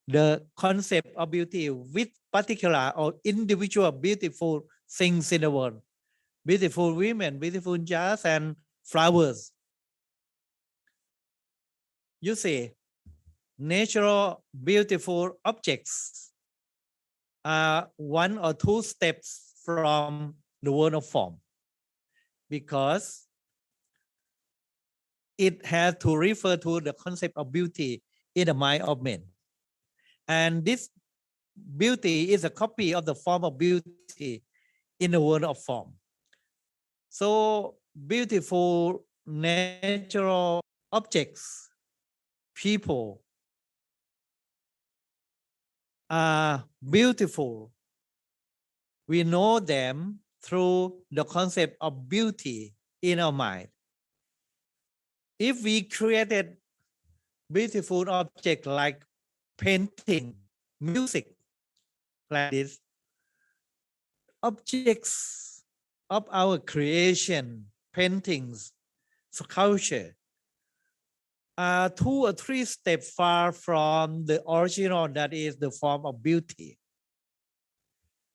the concept of beauty with particular or individual beautiful things in the world. Beautiful women, beautiful jazz and flowers. You see, natural beautiful objects are one or two steps from the world of form, because it has to refer to the concept of beauty in the mind of men. And this beauty is a copy of the form of beauty in the world of form. So beautiful natural objects, people are beautiful. We know them through the concept of beauty in our mind. If we created beautiful objects like painting, music, like this, objects of our creation, paintings, sculpture, are 2 or 3 steps far from the original, that is the form of beauty.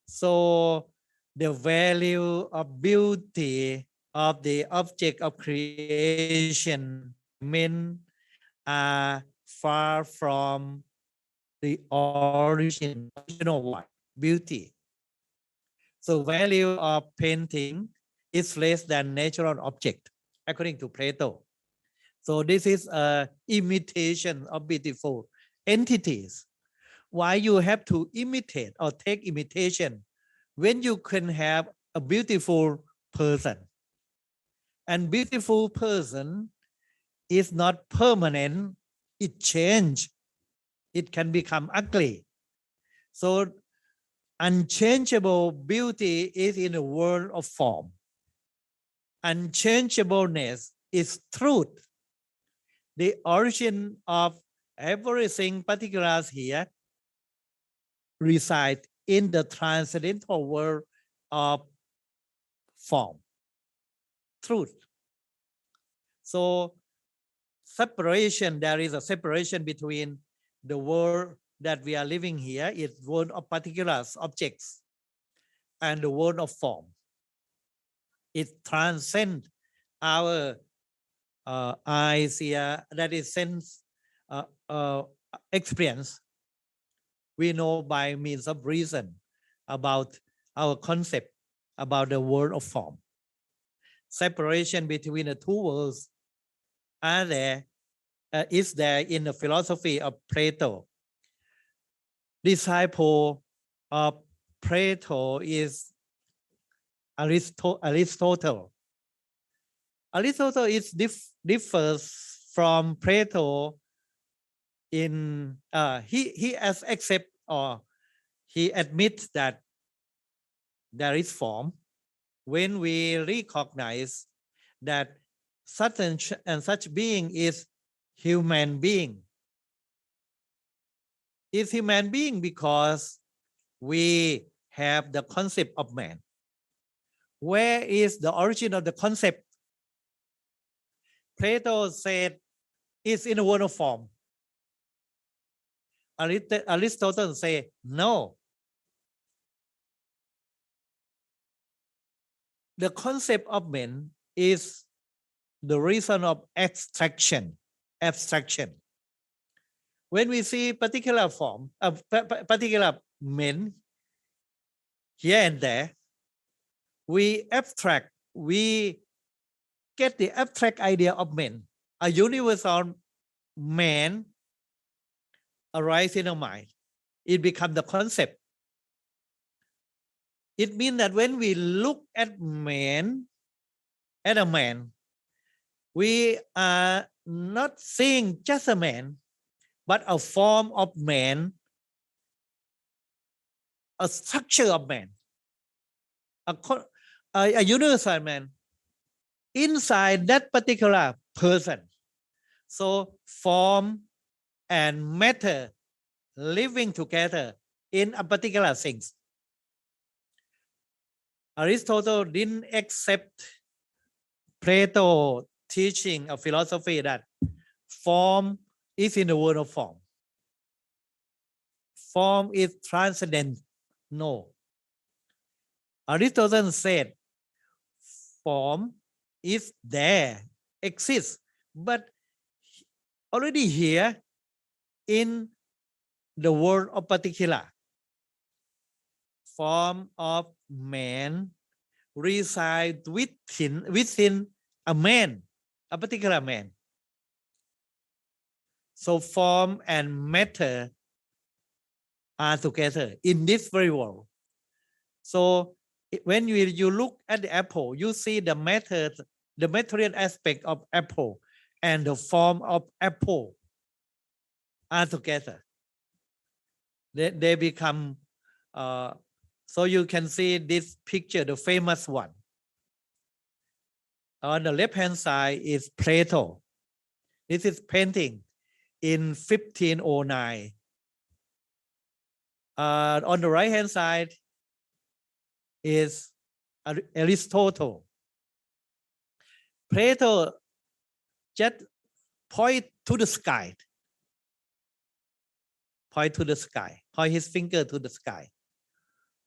So the value of beauty of the object of creation men are far from the original one, beauty. So value of painting is less than natural object, according to Plato. So this is a imitation of beautiful entities. Why you have to imitate or take imitation when you can have a beautiful person? And beautiful person is not permanent, it change. It can become ugly. So unchangeable beauty is in the world of form. Unchangeableness is truth. The origin of everything particular here reside in the transcendental world of form, truth. So separation, there is a separation between the world that we are living here, is world of particulars, objects, and the world of form. It transcends our eyes here, that is sense experience. We know by means of reason about our concept about the world of form. Separation between the 2 worlds is there in the philosophy of Plato. Disciple of Plato is Aristotle. Aristotle differs from Plato in he has accept or he admits that there is form when we recognize that such and such being is human being. Is human being because we have the concept of man. Where is the origin of the concept? Plato said it's in the world of form. Aristotle said no. The concept of man is the reason of abstraction. When we see particular form, particular men here and there, we abstract, we get the abstract idea of men. A universal man arises in our mind. It becomes the concept. It means that when we look at man, at a man, we are not seeing just a man, but a form of man, a structure of man, a universal man inside that particular person. So form and matter living together in a particular things. Aristotle didn't accept Plato teaching a philosophy that form is in the world of form. Form is transcendent. No. Aristotle said form is there, exists, but already here in the world of particular. Form of man resides within a man, a particular man. So form and matter are together in this very world. So when you look at the apple, you see the matter, the material aspect of apple and the form of apple are together. They become, so you can see this picture, the famous one. On the left-hand side is Plato. This is painting in 1509. On the right-hand side is Aristotle. Plato just point to the sky. Point to the sky. Point his finger to the sky.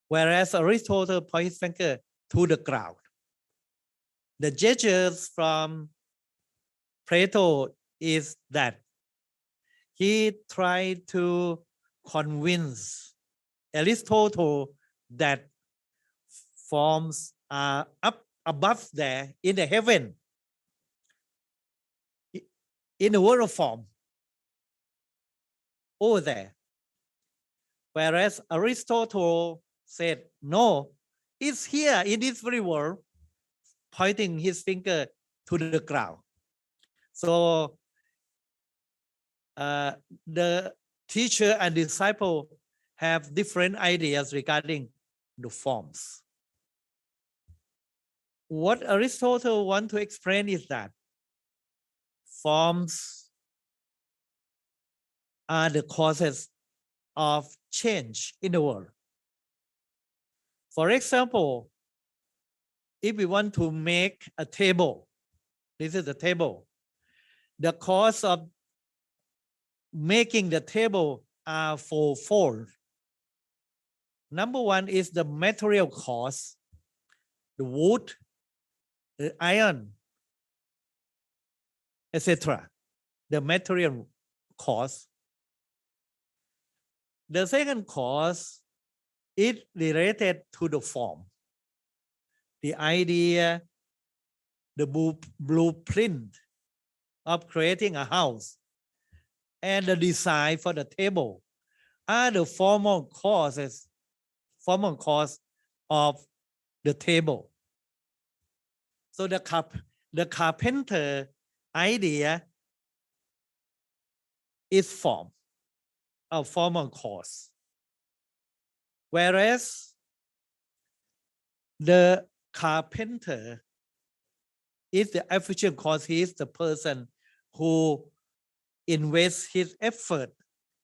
Whereas Aristotle point his finger to the ground. The gestures from Plato is that he tried to convince Aristotle that forms are up above there in the heaven, in the world of form, over there. Whereas Aristotle said, no, it's here in this very world, pointing his finger to the ground. So the teacher and disciple have different ideas regarding the forms. What Aristotle wants to explain is that forms are the causes of change in the world. For example, if we want to make a table, this is the table, the cause of making the table are fourfold. Number one is the material cause, the wood, the iron, etc. The material cause. The second cause is related to the form, the idea, the blueprint of creating a house, and the design for the table are the formal cause of the table. So the carpenter idea is form, a formal cause. Whereas the carpenter is the efficient cause. He is the person who invests his effort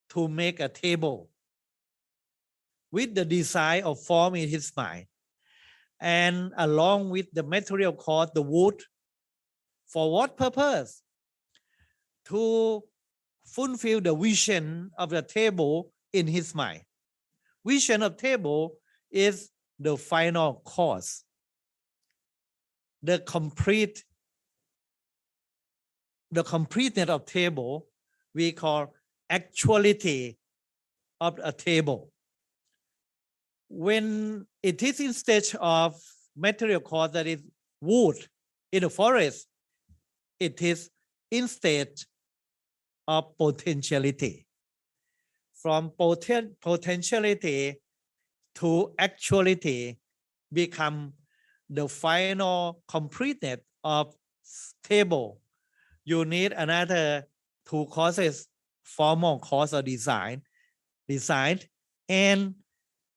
to make a table with the design of form in his mind, and along with the material cause, the wood. For what purpose? To fulfill the vision of the table in his mind. Vision of table is the final cause. The completeness of table we call actuality of a table. When it is in stage of material cause, that is wood in the forest, it is in state of potentiality. From potentiality to actuality become the final completeness of table. You need another two causes, formal cause or design, and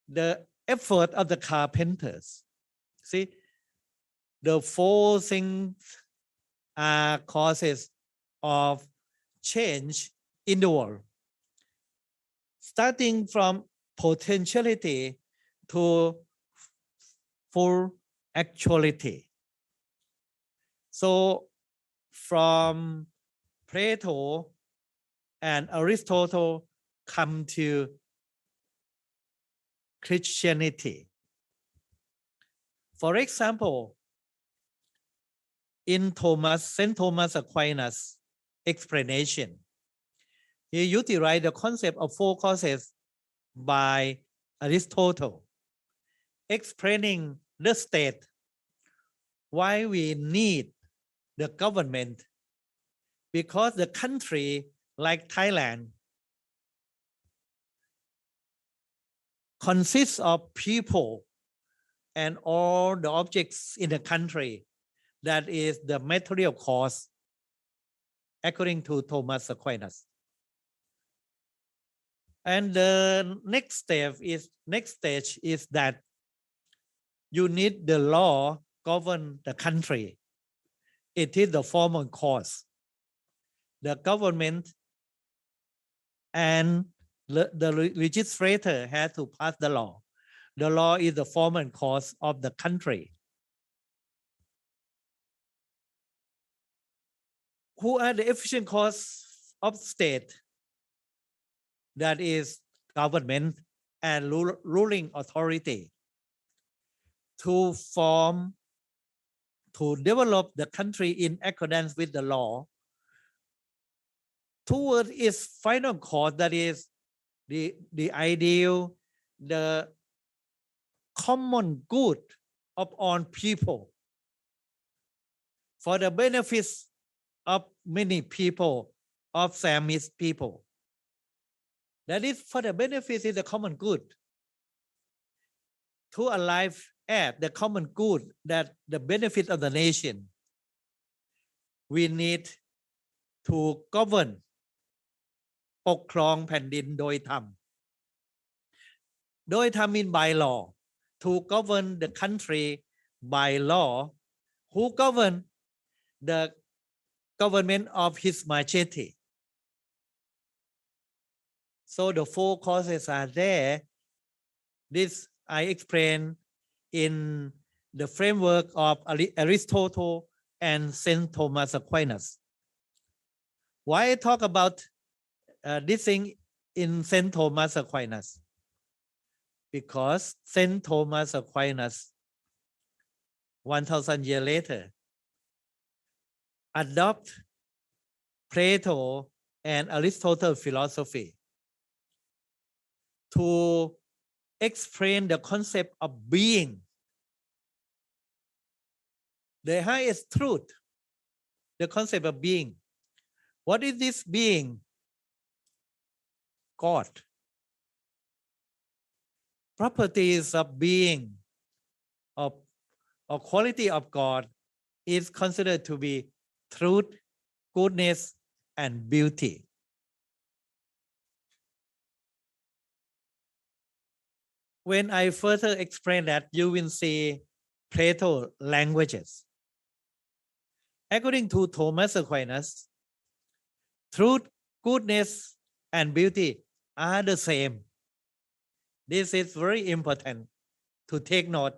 the effort of the carpenters. See, the four things are causes of change in the world. Starting from potentiality to full actuality. So from Plato and Aristotle come to Christianity. For example, in St. Thomas Aquinas' explanation, he utilized the concept of four causes by Aristotle, explaining the state, why we need the government, because the country like Thailand, consists of people and all the objects in the country that is the material cause, according to Thomas Aquinas. And the next stage is that you need the law govern the country. It is the formal cause. The government and the legislator has to pass the law. The law is the formal cause of the country. Who are the efficient cause of state? That is government and ruling authority to develop the country in accordance with the law toward its final cause, that is the ideal, the common good of all people, for the benefits of many people, of Samist people. That is for the benefits of the common good. To arrive at the common good, that the benefit of the nation, we need to govern ปกครองแผ่นดินโดยธรรม โดยธรรม mean by law. To govern the country by law. Who govern? The government of His Majesty. So the four causes are there. This I explain in the framework of Aristotle and Saint Thomas Aquinas. Why I talk about this thing in Saint Thomas Aquinas? Because Saint Thomas Aquinas, 1,000 years later, adopt Plato and Aristotle philosophy to explain the concept of being, the highest truth, the concept of being. What is this being? God. Properties of being, or quality of God, is considered to be truth, goodness, and beauty. When I further explain that, you will see Plato languages. According to Thomas Aquinas, truth, goodness, and beauty are the same. This is very important to take note.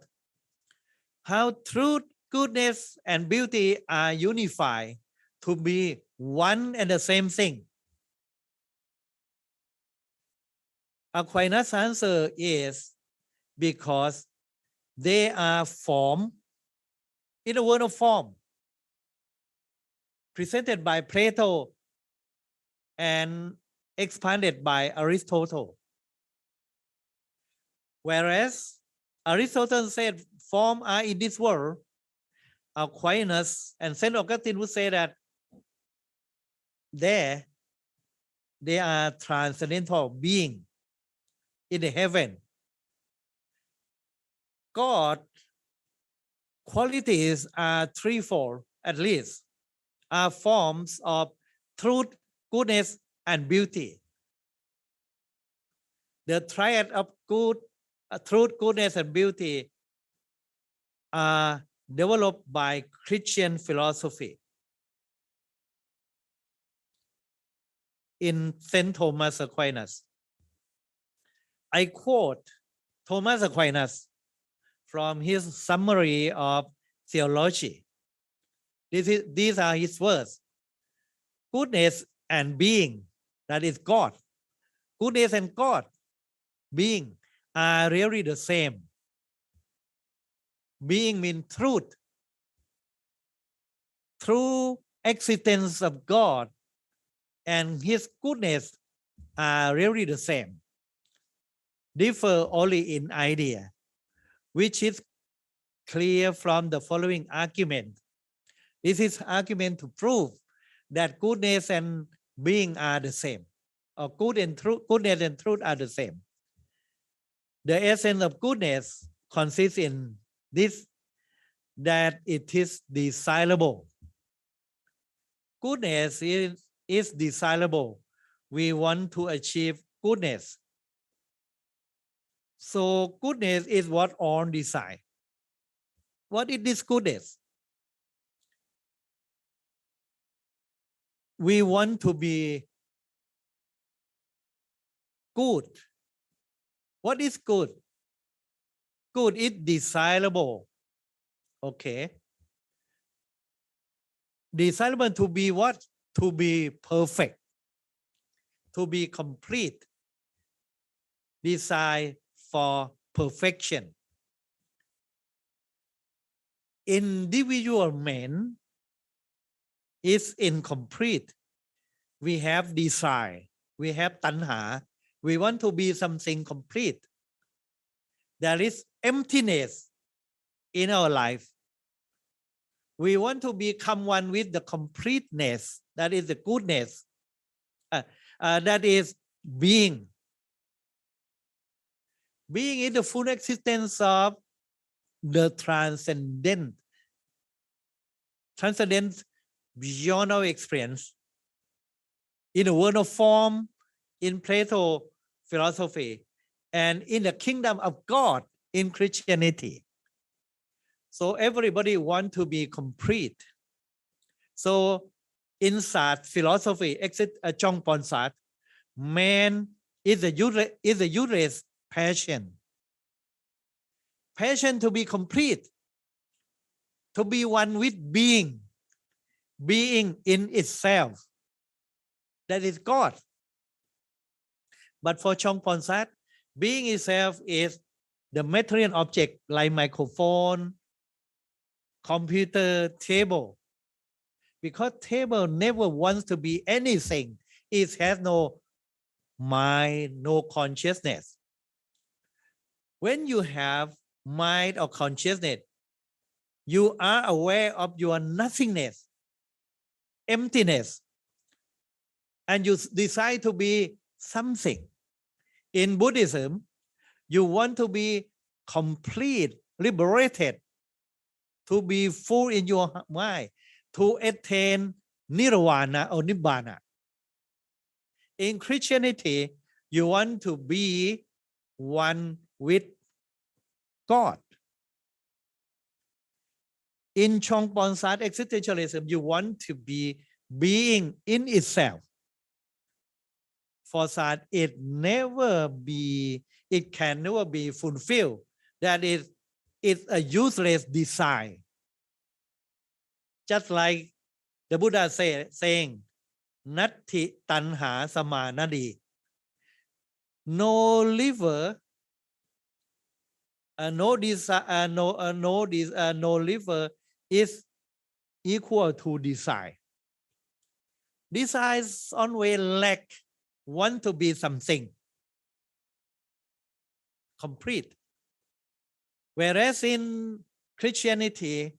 How truth, goodness, and beauty are unified to be one and the same thing. Aquinas' answer is because they are form, in the word of form, presented by Plato and expanded by Aristotle. Whereas Aristotle said form are in this world, Aquinas and Saint Augustine would say that they are transcendental being in the heaven. God qualities are threefold at least, are forms of truth, goodness, and beauty. The triad of truth, goodness, and beauty are developed by Christian philosophy. In Saint Thomas Aquinas, I quote Thomas Aquinas from his summary of theology. These are his words. Goodness and being, that is God. Goodness and God, being, are really the same. Being means truth. True existence of God and His goodness are really the same. Differ only in idea, which is clear from the following argument. This is argument to prove that goodness and being are the same, or goodness and truth are the same. The essence of goodness consists in this, that it is desirable. Goodness is desirable. We want to achieve goodness. So goodness is what all desire. What is this goodness? We want to be good. What is good? Good is desirable. Okay. Desirable to be what? To be perfect. To be complete. Desire for perfection. Individual man is incomplete. We have desire. We have tanha. We want to be something complete. There is emptiness in our life. We want to become one with the completeness. That is the goodness. That is being. Being is the full existence of the transcendent beyond our experience. In the world of form, in Plato philosophy, and in the kingdom of God in Christianity. So everybody wants to be complete. So in Sat philosophy, Chong Pon Sat, man is the useless passion. Passion to be complete, to be one with being in itself. That is God. But for Chong Pon Sat, being itself is the material object like microphone, computer, table. Because table never wants to be anything. It has no mind, no consciousness. When you have mind or consciousness, you are aware of your nothingness, emptiness, and you decide to be something. In Buddhism, you want to be complete, liberated, to be full in your mind, to attain nirvana or nibbana. In Christianity, you want to be one with God. In Chong Pon Sat existentialism, you want to be being in itself. For Sat, it can never be fulfilled. That is, it's a useless desire. Just like the Buddha saying, Natti tanha samanadi. No liver, no liver is equal to desire. Desires always lack, want to be something complete. Whereas in Christianity,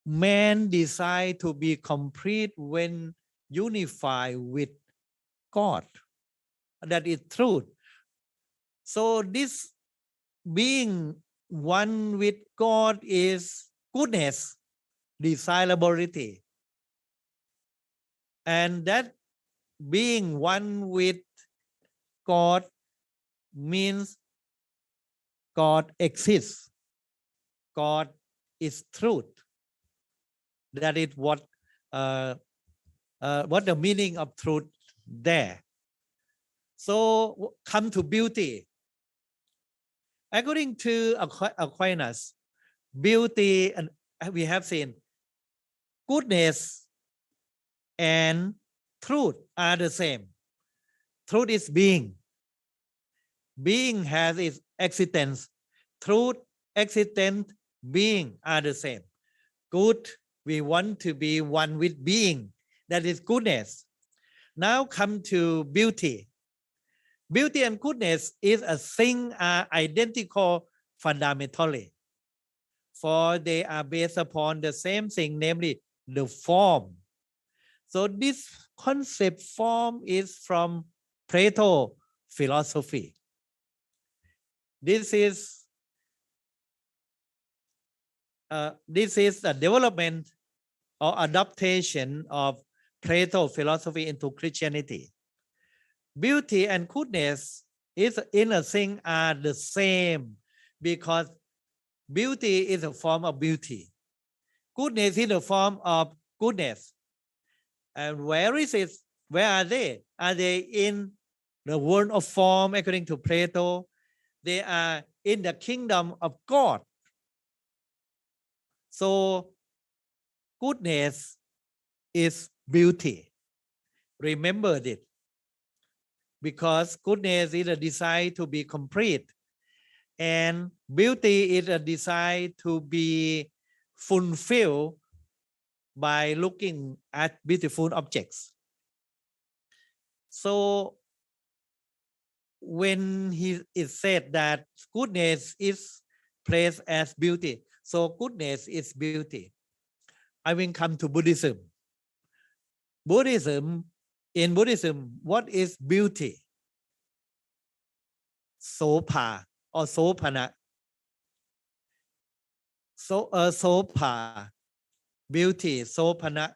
man desires to be complete when unified with God. That is truth. So this being one with God is goodness, desirability. And that being one with God means God exists. God is truth. That is what the meaning of truth there. So come to beauty. According to Aquinas, beauty, and we have seen goodness and truth are the same. Truth is being. Being has its existence. Truth, existence, being are the same. Good, we want to be one with being. That is goodness. Now come to beauty. Beauty and goodness is a thing are identical fundamentally. For they are based upon the same thing, namely the form. So this concept form is from Plato philosophy. This is a development or adaptation of Plato philosophy into Christianity. Beauty and goodness is in a sense are the same because beauty is a form of beauty. Goodness is a form of goodness. And where is it? Where are they? Are they in the world of form according to Plato? They are in the kingdom of God. So goodness is beauty. Remember it. Because goodness is a desire to be complete. And beauty is a desire to be fulfilled by looking at beautiful objects. So when it said that goodness is placed as beauty, so goodness is beauty. I will come to Buddhism. In Buddhism, what is beauty? Sopa or sopana. So sopa, beauty, sopana,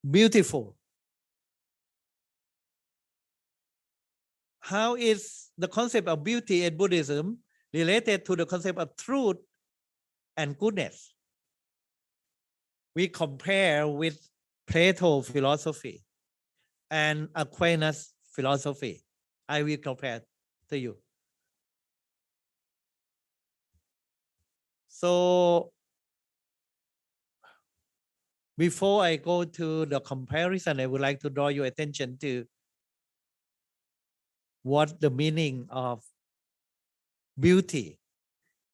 beautiful. How is the concept of beauty in Buddhism related to the concept of truth and goodness? We compare with Plato philosophy and Aquinas philosophy. I will compare to you. So before I go to the comparison, I would like to draw your attention to what the meaning of beauty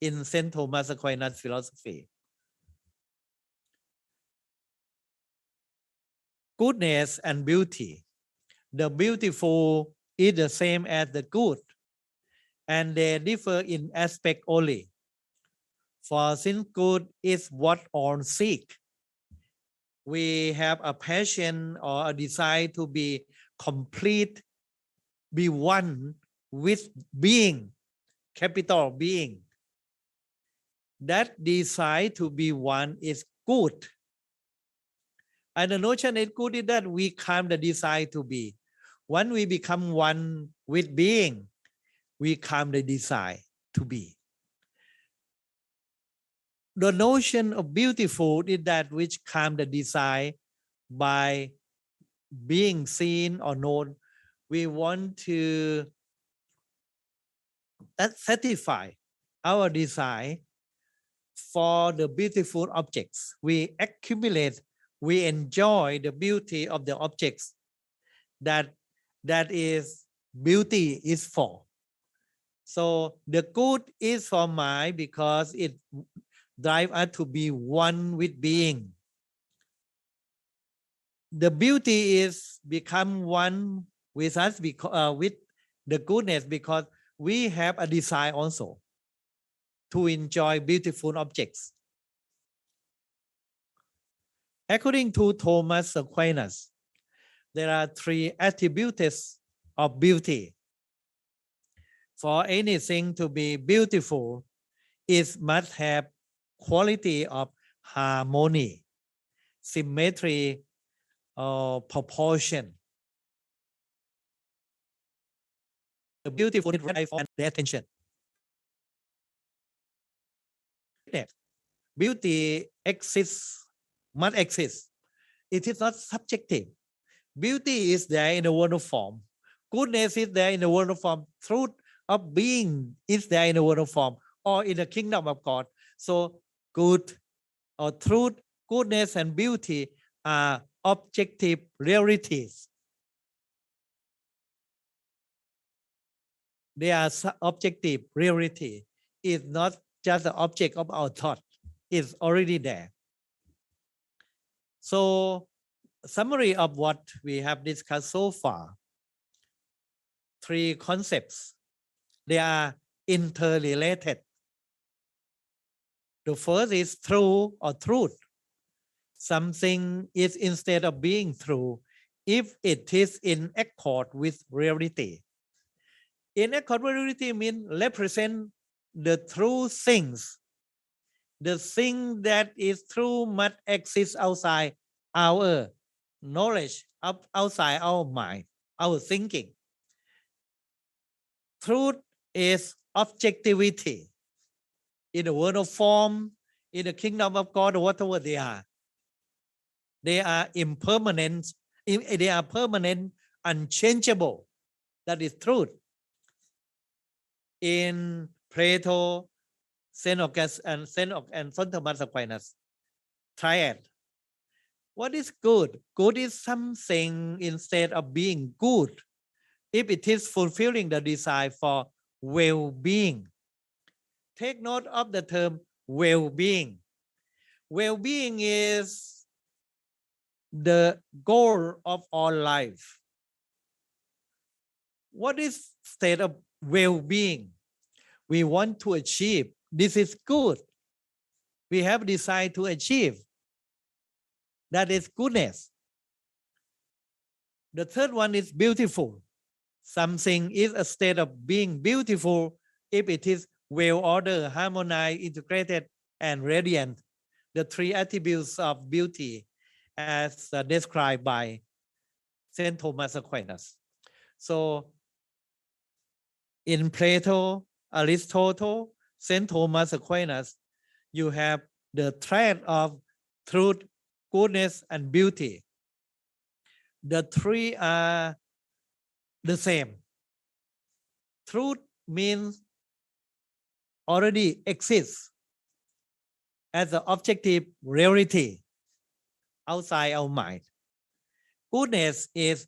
in St. Thomas Aquinas philosophy. Goodness and beauty. The beautiful is the same as the good, and they differ in aspect only. For since good is what all seek, we have a passion or a desire to be complete, be one with being, capital being. That desire to be one is good. And the notion is good is that we calm the desire to be. When we become one with being, we calm the desire to be. The notion of beautiful is that which calm the desire by being seen or known. We want to satisfy our desire for the beautiful objects. We accumulate, we enjoy the beauty of the objects that is beauty is for. So the good is for mind because it drives us to be one with being. The beauty is become one with us because with the goodness because we have a desire also to enjoy beautiful objects. According to Thomas Aquinas, there are three attributes of beauty. For anything to be beautiful, it must have quality of harmony, symmetry, or proportion. The beautiful is right for the attention. Beauty exists, must exist. It is not subjective. Beauty is there in the world of form. Goodness is there in the world of form. Truth of being is there in the world of form or in the kingdom of God. So good or truth, goodness, and beauty are objective realities. They are objective reality. It's not just the object of our thought. It's already there. So summary of what we have discussed so far. Three concepts. They are interrelated. The first is true or truth. something is instead of being true if it is in accord with reality. In accord with reality means represent the true things. The thing that is true must exist outside our knowledge, outside our mind, our thinking. Truth is objectivity. In the world of form, in the kingdom of God, or whatever they are impermanent, they are permanent, unchangeable. That is truth. In Plato, Saint Augustine and Saint Thomas Aquinas, Triad. What is good? Good is something instead of being good, if it is fulfilling the desire for well-being. Take note of the term well-being. Well-being is the goal of all life. What is state of well-being? We want to achieve. This is good. We have desire to achieve. That is goodness. The third one is beautiful. Something is a state of being beautiful if it is well-ordered, harmonized, integrated, and radiant. The three attributes of beauty as described by Saint Thomas Aquinas. So in Plato, Aristotle, Saint Thomas Aquinas, you have the thread of truth, goodness, and beauty. The three are the same. Truth means already exists as an objective reality outside our mind. Goodness is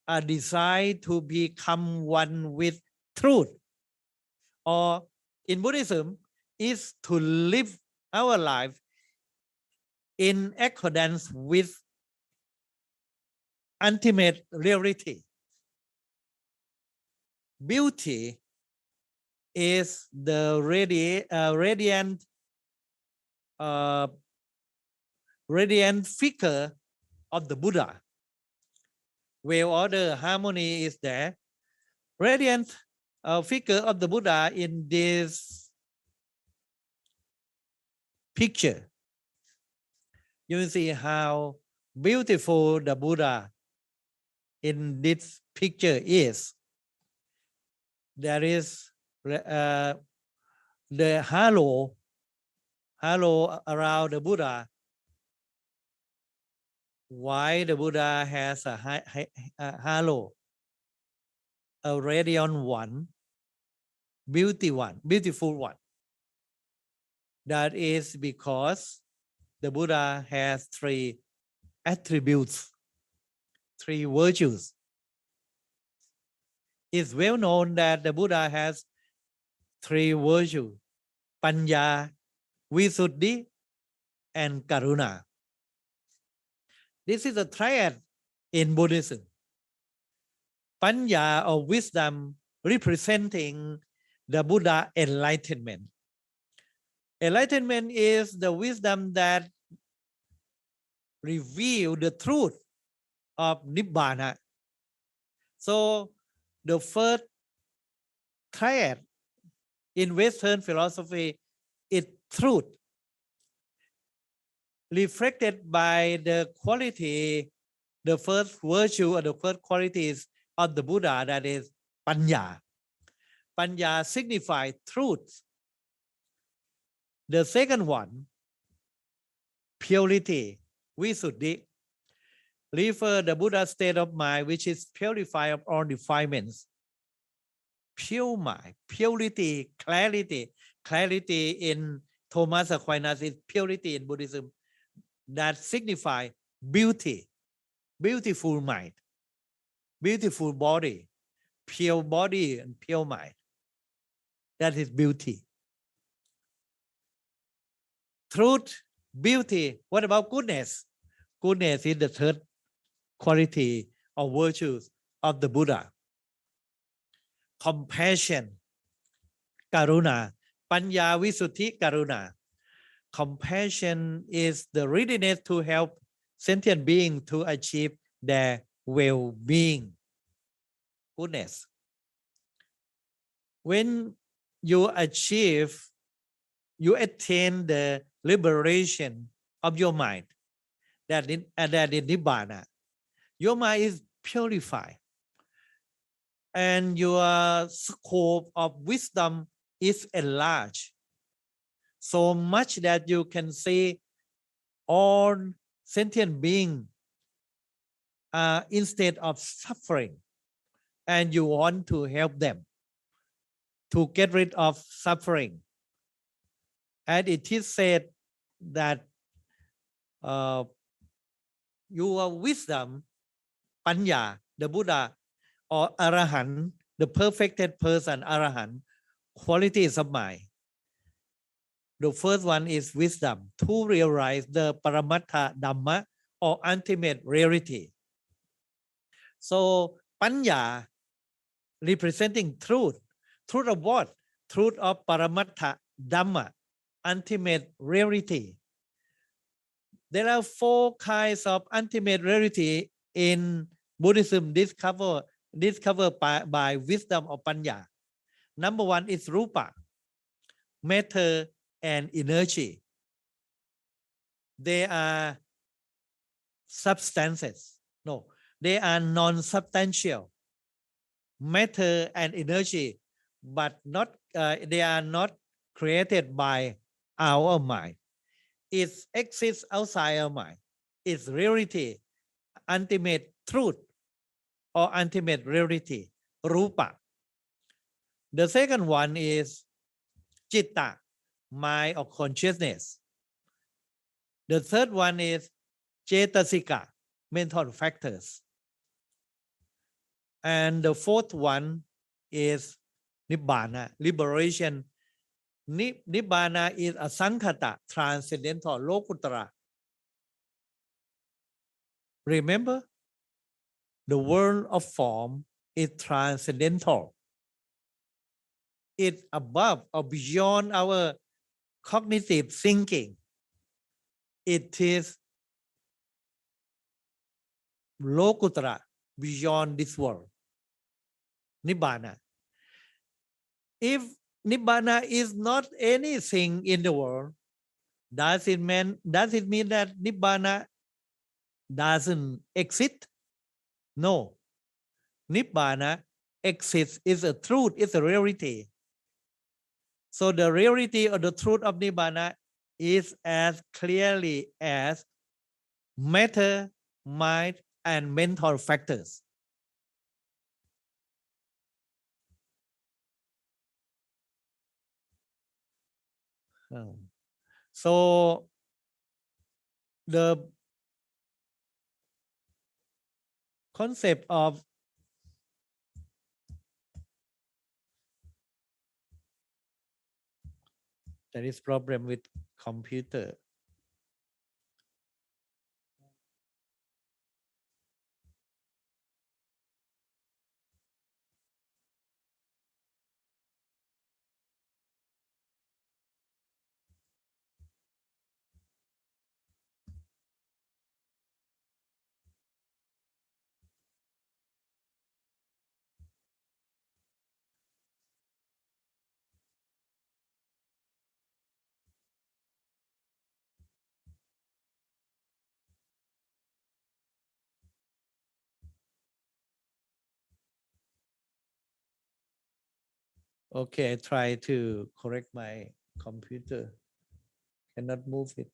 a desire to become one with truth, or in Buddhism is to live our life in accordance with ultimate reality. Beauty is the radiant figure of the Buddha. Well-ordered harmony is there. Radiant figure of the Buddha in this picture. You will see how beautiful the Buddha in this picture is. There is the halo around the Buddha. Why the Buddha has a halo, a radiant one, beautiful one? That is because the Buddha has three attributes, three virtues. It's well known that the Buddha has three virtues: Panya, Visuddhi, and Karuna. This is a triad in Buddhism. Panya, or wisdom, representing the Buddha enlightenment. Enlightenment is the wisdom that reveals the truth of Nibbana. So the first triad in Western philosophy is truth, reflected by the quality, the first virtue or the first qualities of the Buddha, that is Panya. Panya signifies truth. The second one, purity, Visuddhi, refer the Buddha's state of mind, which is purified of all defilements. Pure mind, purity, clarity. Clarity in Thomas Aquinas is purity in Buddhism. That signify beauty, beautiful mind, beautiful body, pure body and pure mind. That is beauty. Truth, beauty. What about goodness? Goodness is the third quality or virtues of the Buddha. Compassion, Karuna, Panya, Visuddhi, Karuna. Compassion is the readiness to help sentient beings to achieve their well-being. Goodness. When you attain the liberation of your mind, that is Nibbana. Your mind is purified, and your scope of wisdom is enlarged so much that you can see all sentient beings instead of suffering, and you want to help them to get rid of suffering. And it is said that your wisdom, Panya, the Buddha, or Arahant, the perfected person, Arahant, qualities of mind. The first one is wisdom, to realize the Paramattha Dhamma, or ultimate reality. So, Panya, representing truth. Truth of what? Truth of Paramattha Dhamma, ultimate reality. There are 4 kinds of ultimate reality in Buddhism discovered by wisdom of Panya. Number 1 is Rupa, matter and energy. They are substances. No, they are non-substantial. Matter and energy, but not they are not created by our mind. It exists outside our mind. It's reality, ultimate truth, or ultimate reality, rupa. The second one is citta, mind or consciousness. The third one is cetasika, mental factors. And the fourth one is nibbana, liberation. Nibbana is a sankhata, transcendental, lokuttara. Remember, the world of form is transcendental. It's above or beyond our cognitive thinking. It is lokuttara, beyond this world. Nibbana. If Nibbana is not anything in the world, does it mean that Nibbana doesn't exist? No. Nibbana exists, is a truth, is a reality. So the reality or the truth of Nibbana is as clearly as matter, mind, and mental factors. So the concept of there is problem with computer. Okay, I try to correct my computer. Cannot move it.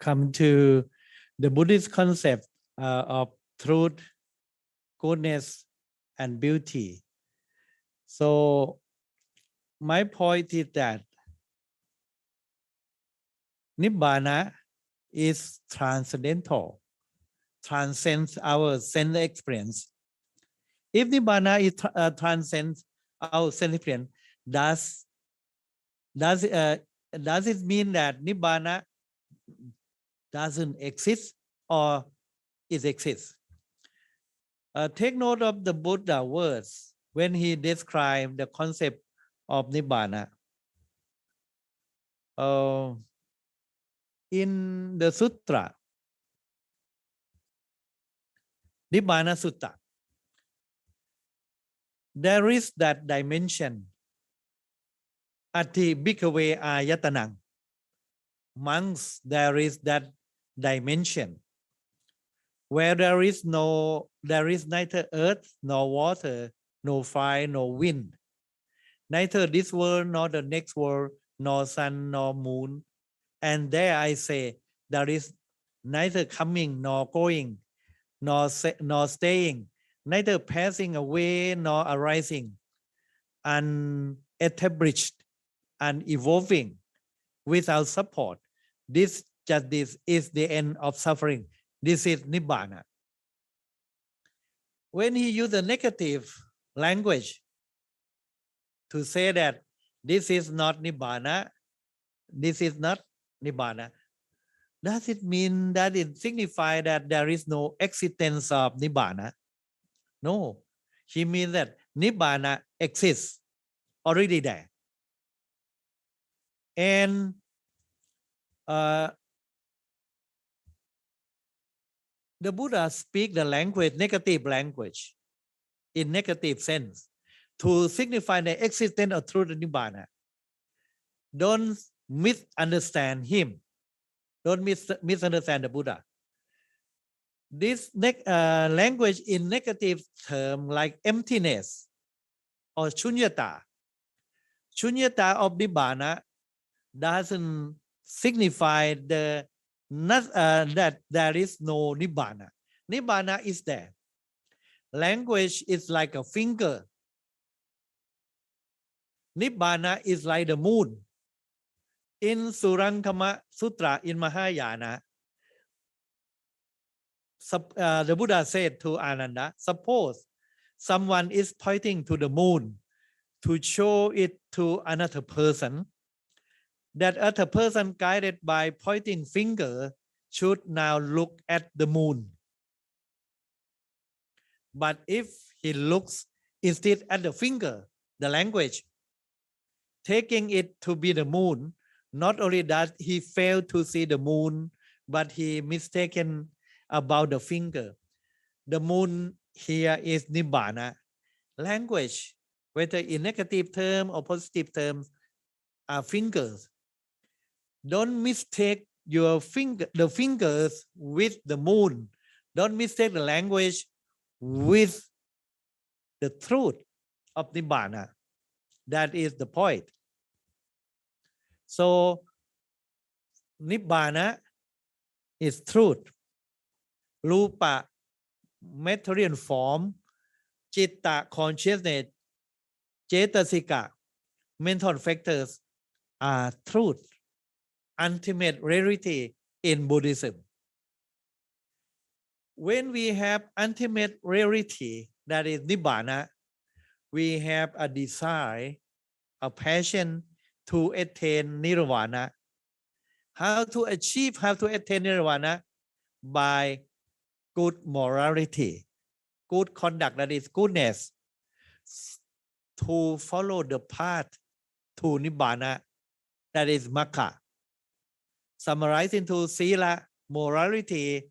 come to the Buddhist concept of truth, goodness, and beauty. So my point is that Nibbana is transcendental, transcends our sense experience. If Nibbana is transcends our sense experience, does it mean that Nibbana doesn't exist or it exists? Take note of the Buddha words when he described the concept of Nibbana. In the sutra, Nibbana Sutta, there is that dimension, Ati Bhikkhave Ayatanang. Monks, there is that dimension where there is neither earth nor water, no fire nor wind, neither this world nor the next world, nor sun nor moon. And there I say, there is neither coming nor going, nor staying, neither passing away nor arising, unestablished and evolving without support. This is the end of suffering. This is Nibbana. When he used a negative language to say that this is not Nibbana, this is not Nibbana, does it mean that it signifies that there is no existence of Nibbana? No. He means that Nibbana exists already there. And the Buddha speak the language, negative language, in negative sense, to signify the existence of truth and Nibbana. Don't misunderstand him. Don't misunderstand the Buddha. This language in negative term like emptiness or shunyata. Shunyata of Nibbana doesn't signify that there is no Nibbana. Nibbana is there. Language is like a finger. Nibbana is like the moon. In Surankama Sutra in Mahayana, the Buddha said to Ananda, suppose someone is pointing to the moon to show it to another person, that other person guided by pointing finger should now look at the moon. But if he looks instead at the finger, the language, taking it to be the moon, not only that he failed to see the moon, but he mistaken about the finger. The moon here is Nibbana. Language, whether in negative term or positive terms, are fingers. Don't mistake your the fingers with the moon. Don't mistake the language with the truth of Nibbana. That is the point. So Nibbana is truth. Rupa, material form. Chitta, consciousness. Cetasika, mental factors are truth. Ultimate reality in Buddhism. When we have ultimate reality, that is Nibbana, we have a desire, a passion to attain Nirvana. How to attain Nirvana? By good morality, good conduct, that is goodness, to follow the path to Nibbana, that is Magga. Summarize into Sila, morality,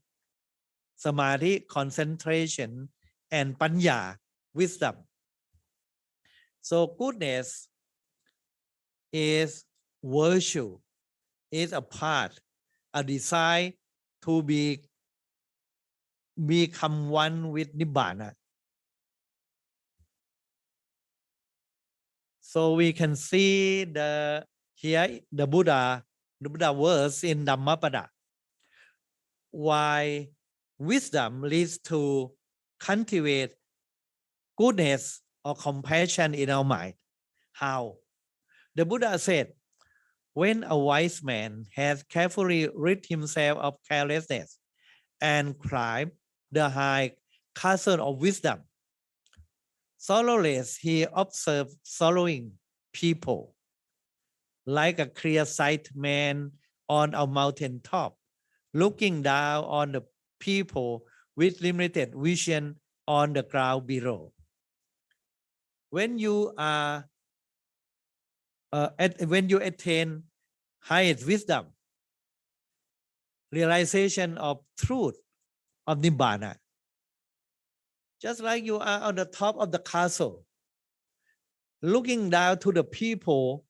Samadhi, concentration, and Panya, wisdom. So goodness is virtue, is a path, a desire to become one with Nibbana. So we can see here the Buddha words in Dhammapada. why wisdom leads to cultivate goodness or compassion in our mind. How? The Buddha said, when a wise man has carefully rid himself of carelessness and climbed the high castle of wisdom, sorrowless he observed sorrowing people, like a clear-sighted man on a mountain top, looking down on the people with limited vision on the ground below. When you are when you attain highest wisdom, realization of truth of Nibbana, just like you are on the top of the castle, looking down to the people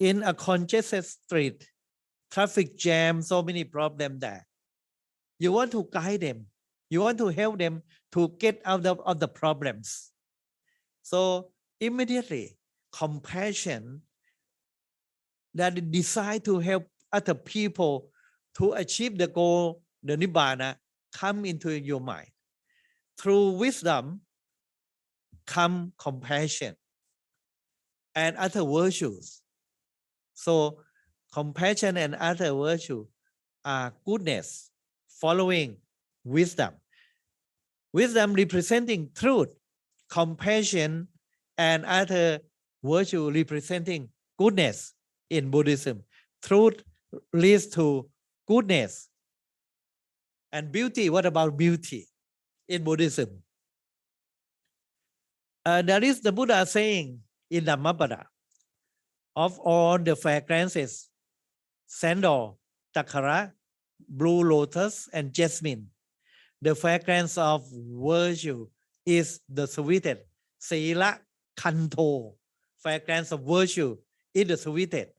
in a congested street, traffic jam, so many problems there. You want to guide them. You want to help them to get out of the problems. So immediately, compassion that decide to help other people to achieve the goal, the Nibbana, come into your mind. Through wisdom come compassion and other virtues. So compassion and other virtues are goodness following wisdom. Wisdom representing truth, compassion and other virtue representing goodness in Buddhism. Truth leads to goodness. And beauty, what about beauty in Buddhism? There is the Buddha saying in Dhammapada, of all the fragrances, sandal, takara, blue lotus, and jasmine, the fragrance of virtue is the sweetest. Sila kanto, fragrance of virtue is the sweetest.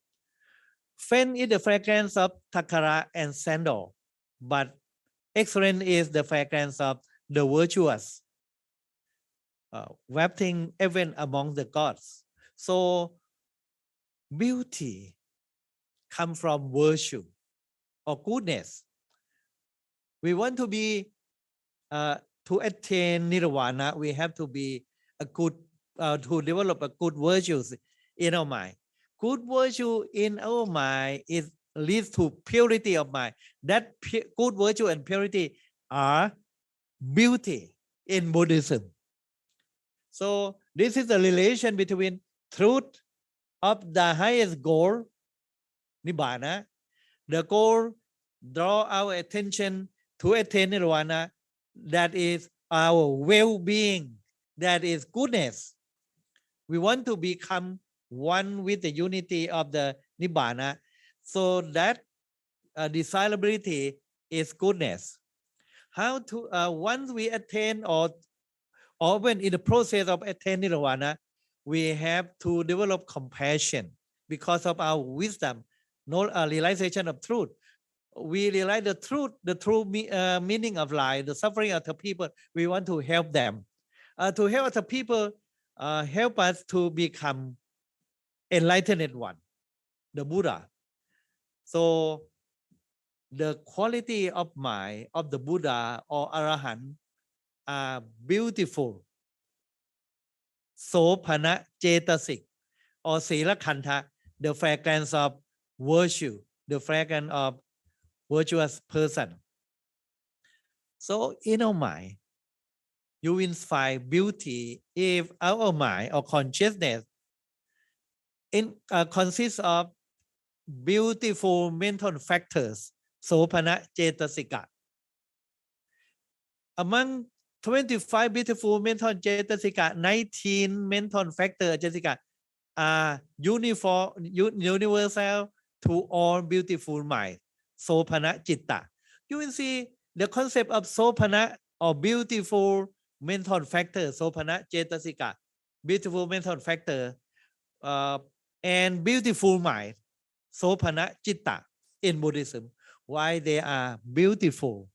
Faint is the fragrance of takara and sandal, but excellent is the fragrance of the virtuous, wafting even among the gods. So beauty comes from virtue or goodness. We want to be to attain nirvana, we have to be a good to develop a good virtues in our mind. Good virtue in our mind is leads to purity of mind. That good virtue and purity are beauty in Buddhism. So this is the relation between truth of the highest goal, Nibbana. The goal draw our attention to attain nirvana, that is our well-being, that is goodness. We want to become one with the unity of the Nibbana, so that desirability is goodness. How to once we attain or when in the process of attaining nirvana, we have to develop compassion because of our wisdom, no realization of truth. We realize the truth, the true meaning of life, the suffering of the people. We want to help them. To help other people, help us to become enlightened one, the Buddha. So the quality of mind of the Buddha or Arahant are beautiful. Sopana Cetasik or Sila Kanta, the fragrance of virtue, the fragrance of virtuous person. So in our mind, you will find beauty if our mind or consciousness consists of beautiful mental factors, Sopana Cetasika. Among 25 beautiful mental Cetasika, 19 mental factors Cetasika are universal to all beautiful minds, Sopana Citta. You will see the concept of Sopana or beautiful mental factor, Sopana Cetasika, beautiful mental factor, and beautiful mind, Sopana Citta in Buddhism. Why they are beautiful?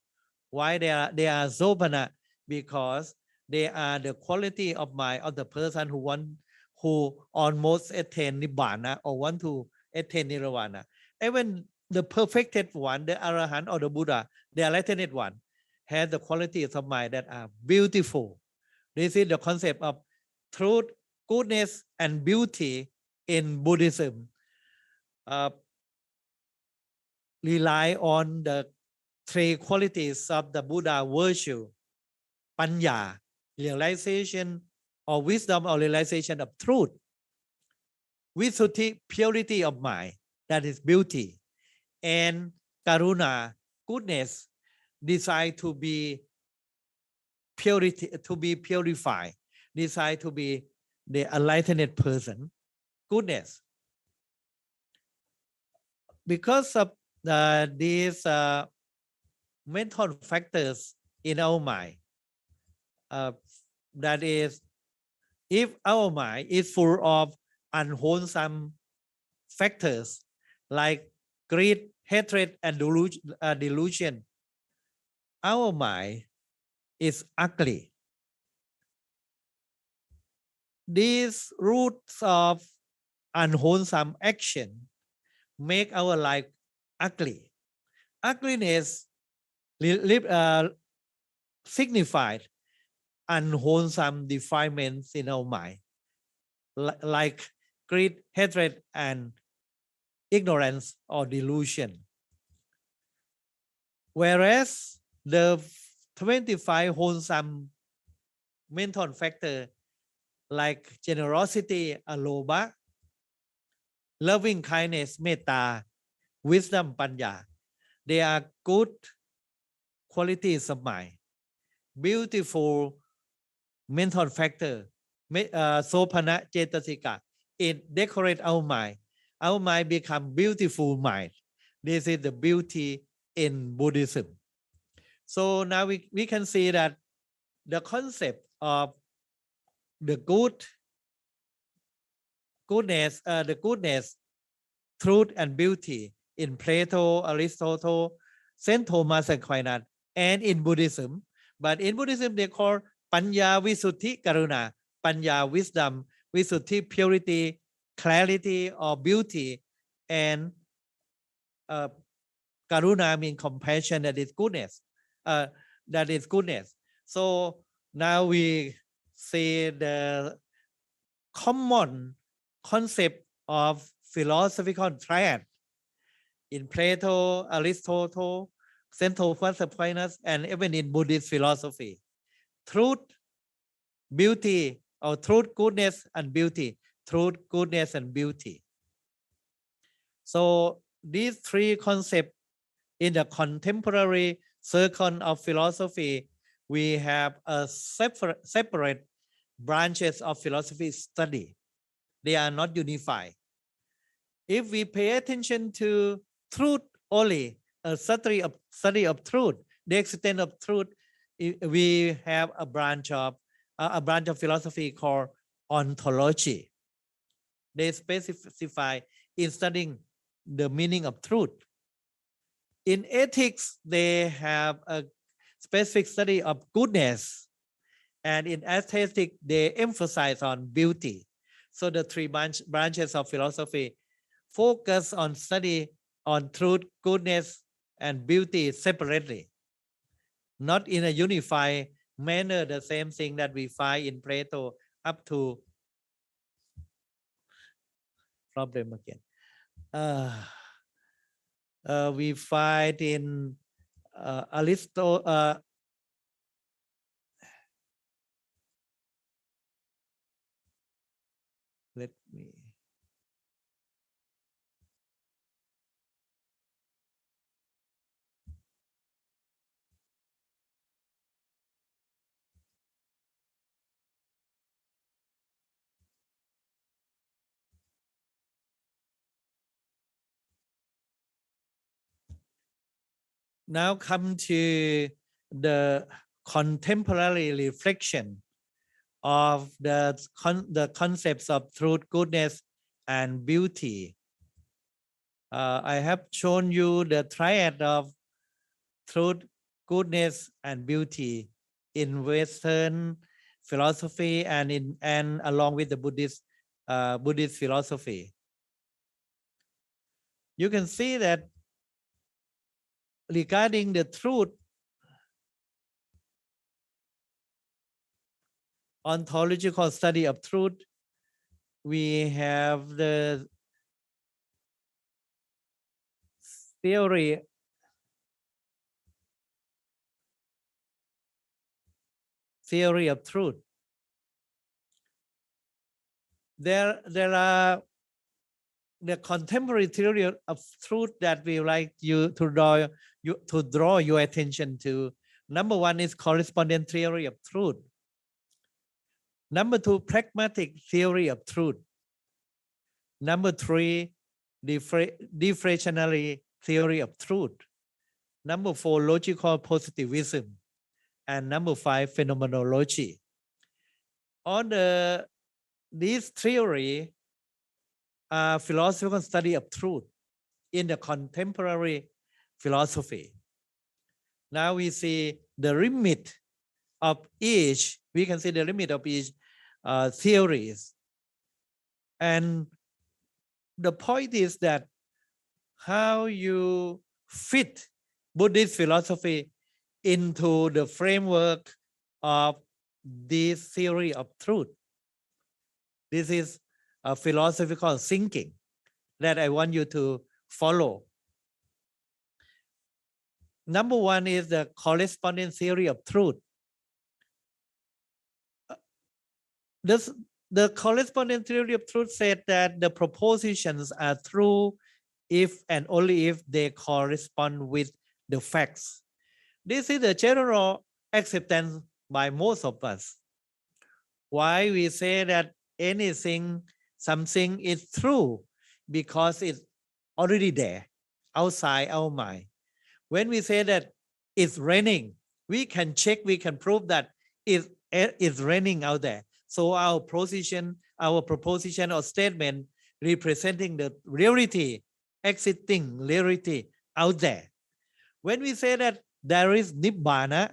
Why they are Sopana? Because they are the quality of mind of the person who almost attain Nibbana or want to attain Nirvana. Even the perfected one, the Arahant or the Buddha, the enlightened one, has the qualities of mind that are beautiful. This is the concept of truth, goodness, and beauty in Buddhism. Rely on the three qualities of the Buddha virtue: Panya, realization or wisdom or realization of truth; Visuddhi, purity of mind, that is beauty; and Karuna, goodness, desire to be purity, to be purified, desire to be the enlightened person, goodness. Because of these mental factors in our mind, that is, if our mind is full of unwholesome factors like greed, hatred, and delusion, our mind is ugly. These roots of unwholesome action make our life ugly. Ugliness signified unwholesome defilements in our mind, like greed, hatred, and ignorance or delusion. Whereas the 25 wholesome mental factors like generosity, alobha, loving kindness, metta, wisdom, panya, they are good qualities of mind, beautiful mental factor, sopana, cetasika. It decorates our mind. Our mind become beautiful mind. This is the beauty in Buddhism. So now we can see that the concept of the goodness, truth, and beauty in Plato, Aristotle, Saint Thomas Aquinas, and in Buddhism. But in Buddhism, they call Panya, Visuddhi, Karuna. Panya, wisdom; Visuddhi, purity, clarity, or beauty; and Karuna means compassion, that is goodness. That is goodness. So now we see the common concept of philosophical triad in Plato, Aristotle, Saint Thomas Aquinas, and even in Buddhist philosophy. Truth, beauty, or truth, goodness, and beauty. Truth, goodness, and beauty. So these three concepts in the contemporary circle of philosophy, we have a separate branches of philosophy study. They are not unified. If we pay attention to truth only, a study of truth, the extent of truth, we have a branch of philosophy called ontology. They specify in studying the meaning of truth. In ethics, they have a specific study of goodness, and in aesthetic, they emphasize on beauty. So the three branches of philosophy focus on study on truth, goodness, and beauty separately, not in a unified manner, the same thing that we find in Plato up to problem again. We find in Aristotle. Let me. Now come to the contemporary reflection of the concepts of truth, goodness, and beauty. I have shown you the triad of truth, goodness, and beauty in Western philosophy and along with the Buddhist philosophy. You can see that regarding the truth, ontological study of truth, we have the theory of truth. There are the contemporary theory of truth that we like you to draw your attention to. Number one is correspondent theory of truth. Number two, pragmatic theory of truth. Number three, deflationary theory of truth. Number four, logical positivism. And number five, phenomenology. On these theory are philosophical study of truth in the contemporary philosophy. Now we see the limit of each, we can see the limit of each theories. And the point is that how you fit Buddhist philosophy into the framework of this theory of truth. This is a philosophical thinking that I want you to follow. Number one is the correspondent theory of truth. The correspondent theory of truth said that the propositions are true if and only if they correspond with the facts. This is the general acceptance by most of us. Why we say that something is true? Because it's already there, outside our mind. When we say that it's raining, we can check, we can prove that it's raining out there. So our proposition or statement representing the reality, existing reality out there. When we say that there is Nibbana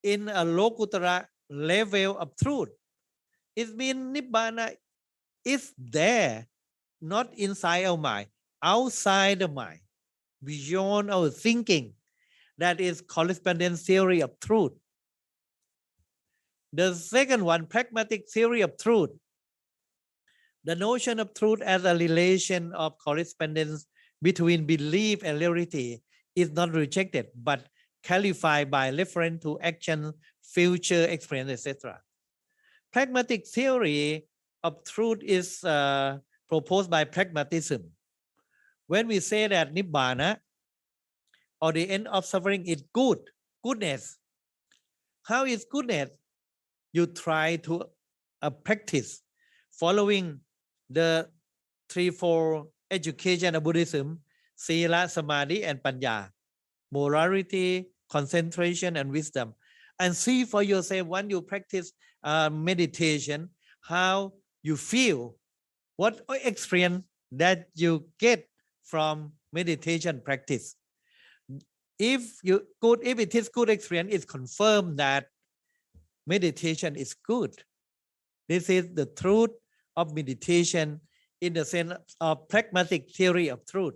in a Lokuttara level of truth, it means Nibbana is there, not inside our mind, outside the mind, beyond our thinking. That is correspondent theory of truth. The second one, pragmatic theory of truth. The notion of truth as a relation of correspondence between belief and reality is not rejected, but qualified by reference to action, future experience, etc. Pragmatic theory of truth is proposed by pragmatism. When we say that Nibbana or the end of suffering is goodness. How is goodness? You try to practice following the threefold education of Buddhism, Sila, Samadhi, and Panya, morality, concentration, and wisdom. And see for yourself when you practice meditation, how you feel, what experience that you get from meditation practice. If it is good experience, it's confirmed that meditation is good. This is the truth of meditation in the sense of pragmatic theory of truth.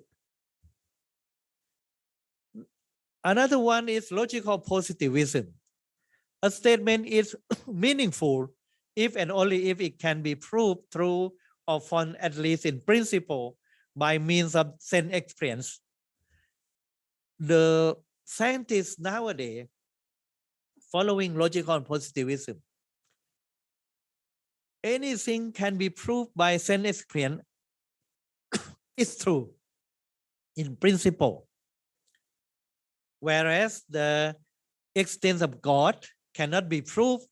Another one is logical positivism. A statement is meaningful if and only if it can be proved true or found at least in principle by means of sense experience. The scientists nowadays following logical positivism, anything can be proved by sense experience is true in principle, whereas the existence of God cannot be proved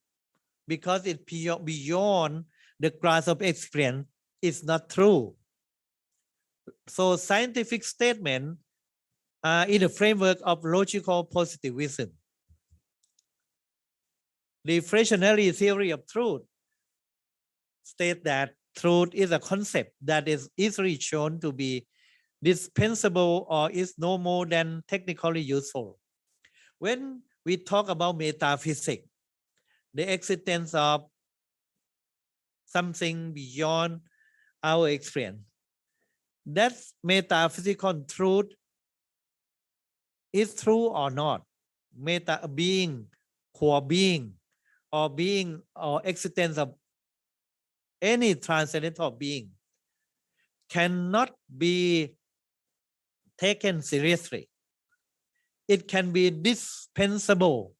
because it's beyond the grasp of experience. Is not true. So scientific statement in the framework of logical positivism. The Inflationary theory of truth states that truth is a concept that is easily shown to be dispensable or is no more than technically useful. When we talk about metaphysics, the existence of something beyond our experience, that metaphysical truth is true or not. Meta being, core being, or being or existence of any transcendental being cannot be taken seriously. It can be dispensable.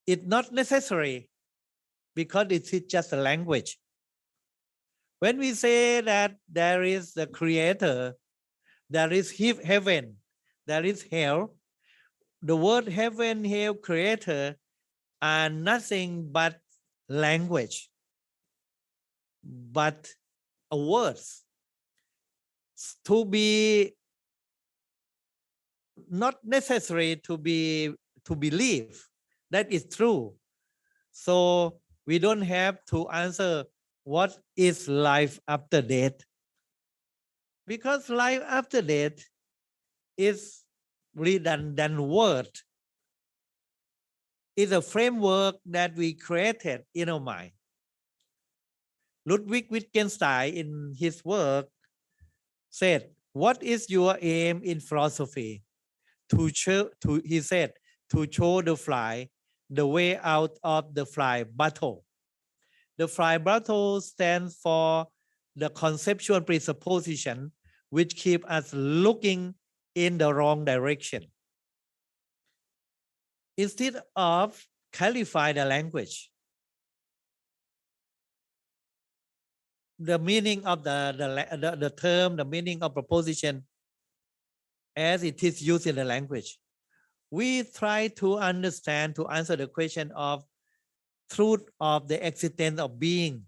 It's not necessary because it is just a language. When we say that there is the creator, there is heaven, there is hell, the word heaven, hell, creator are nothing but language, but words to be not necessary to believe that is true. So we don't have to answer what is life after death, because life after death is redundant word. It's a framework that we created in our mind. Ludwig Wittgenstein in his work said, what is your aim in philosophy? He said, to show the fly the way out of the fly battle. The fly battle stands for the conceptual presupposition which keep us looking in the wrong direction. Instead of clarify the language, the meaning of the term, the meaning of proposition as it is used in the language, we try to understand, to answer the question of truth of the existence of being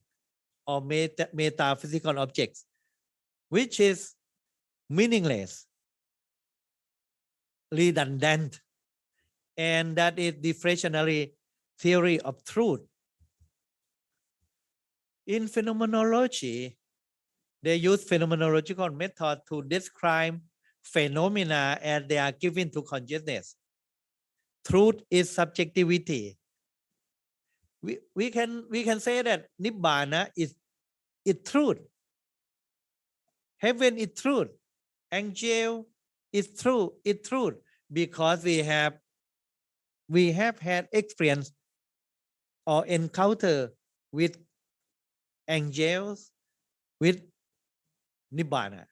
or metaphysical objects, which is meaningless, redundant, and that is deflationary theory of truth. In phenomenology, they use phenomenological method to describe phenomena as they are given to consciousness. Truth is subjectivity. We can say that Nibbana is truth. Heaven is truth. Angel is true. It's truth because we have had experience or encounter with angels, with Nibbana.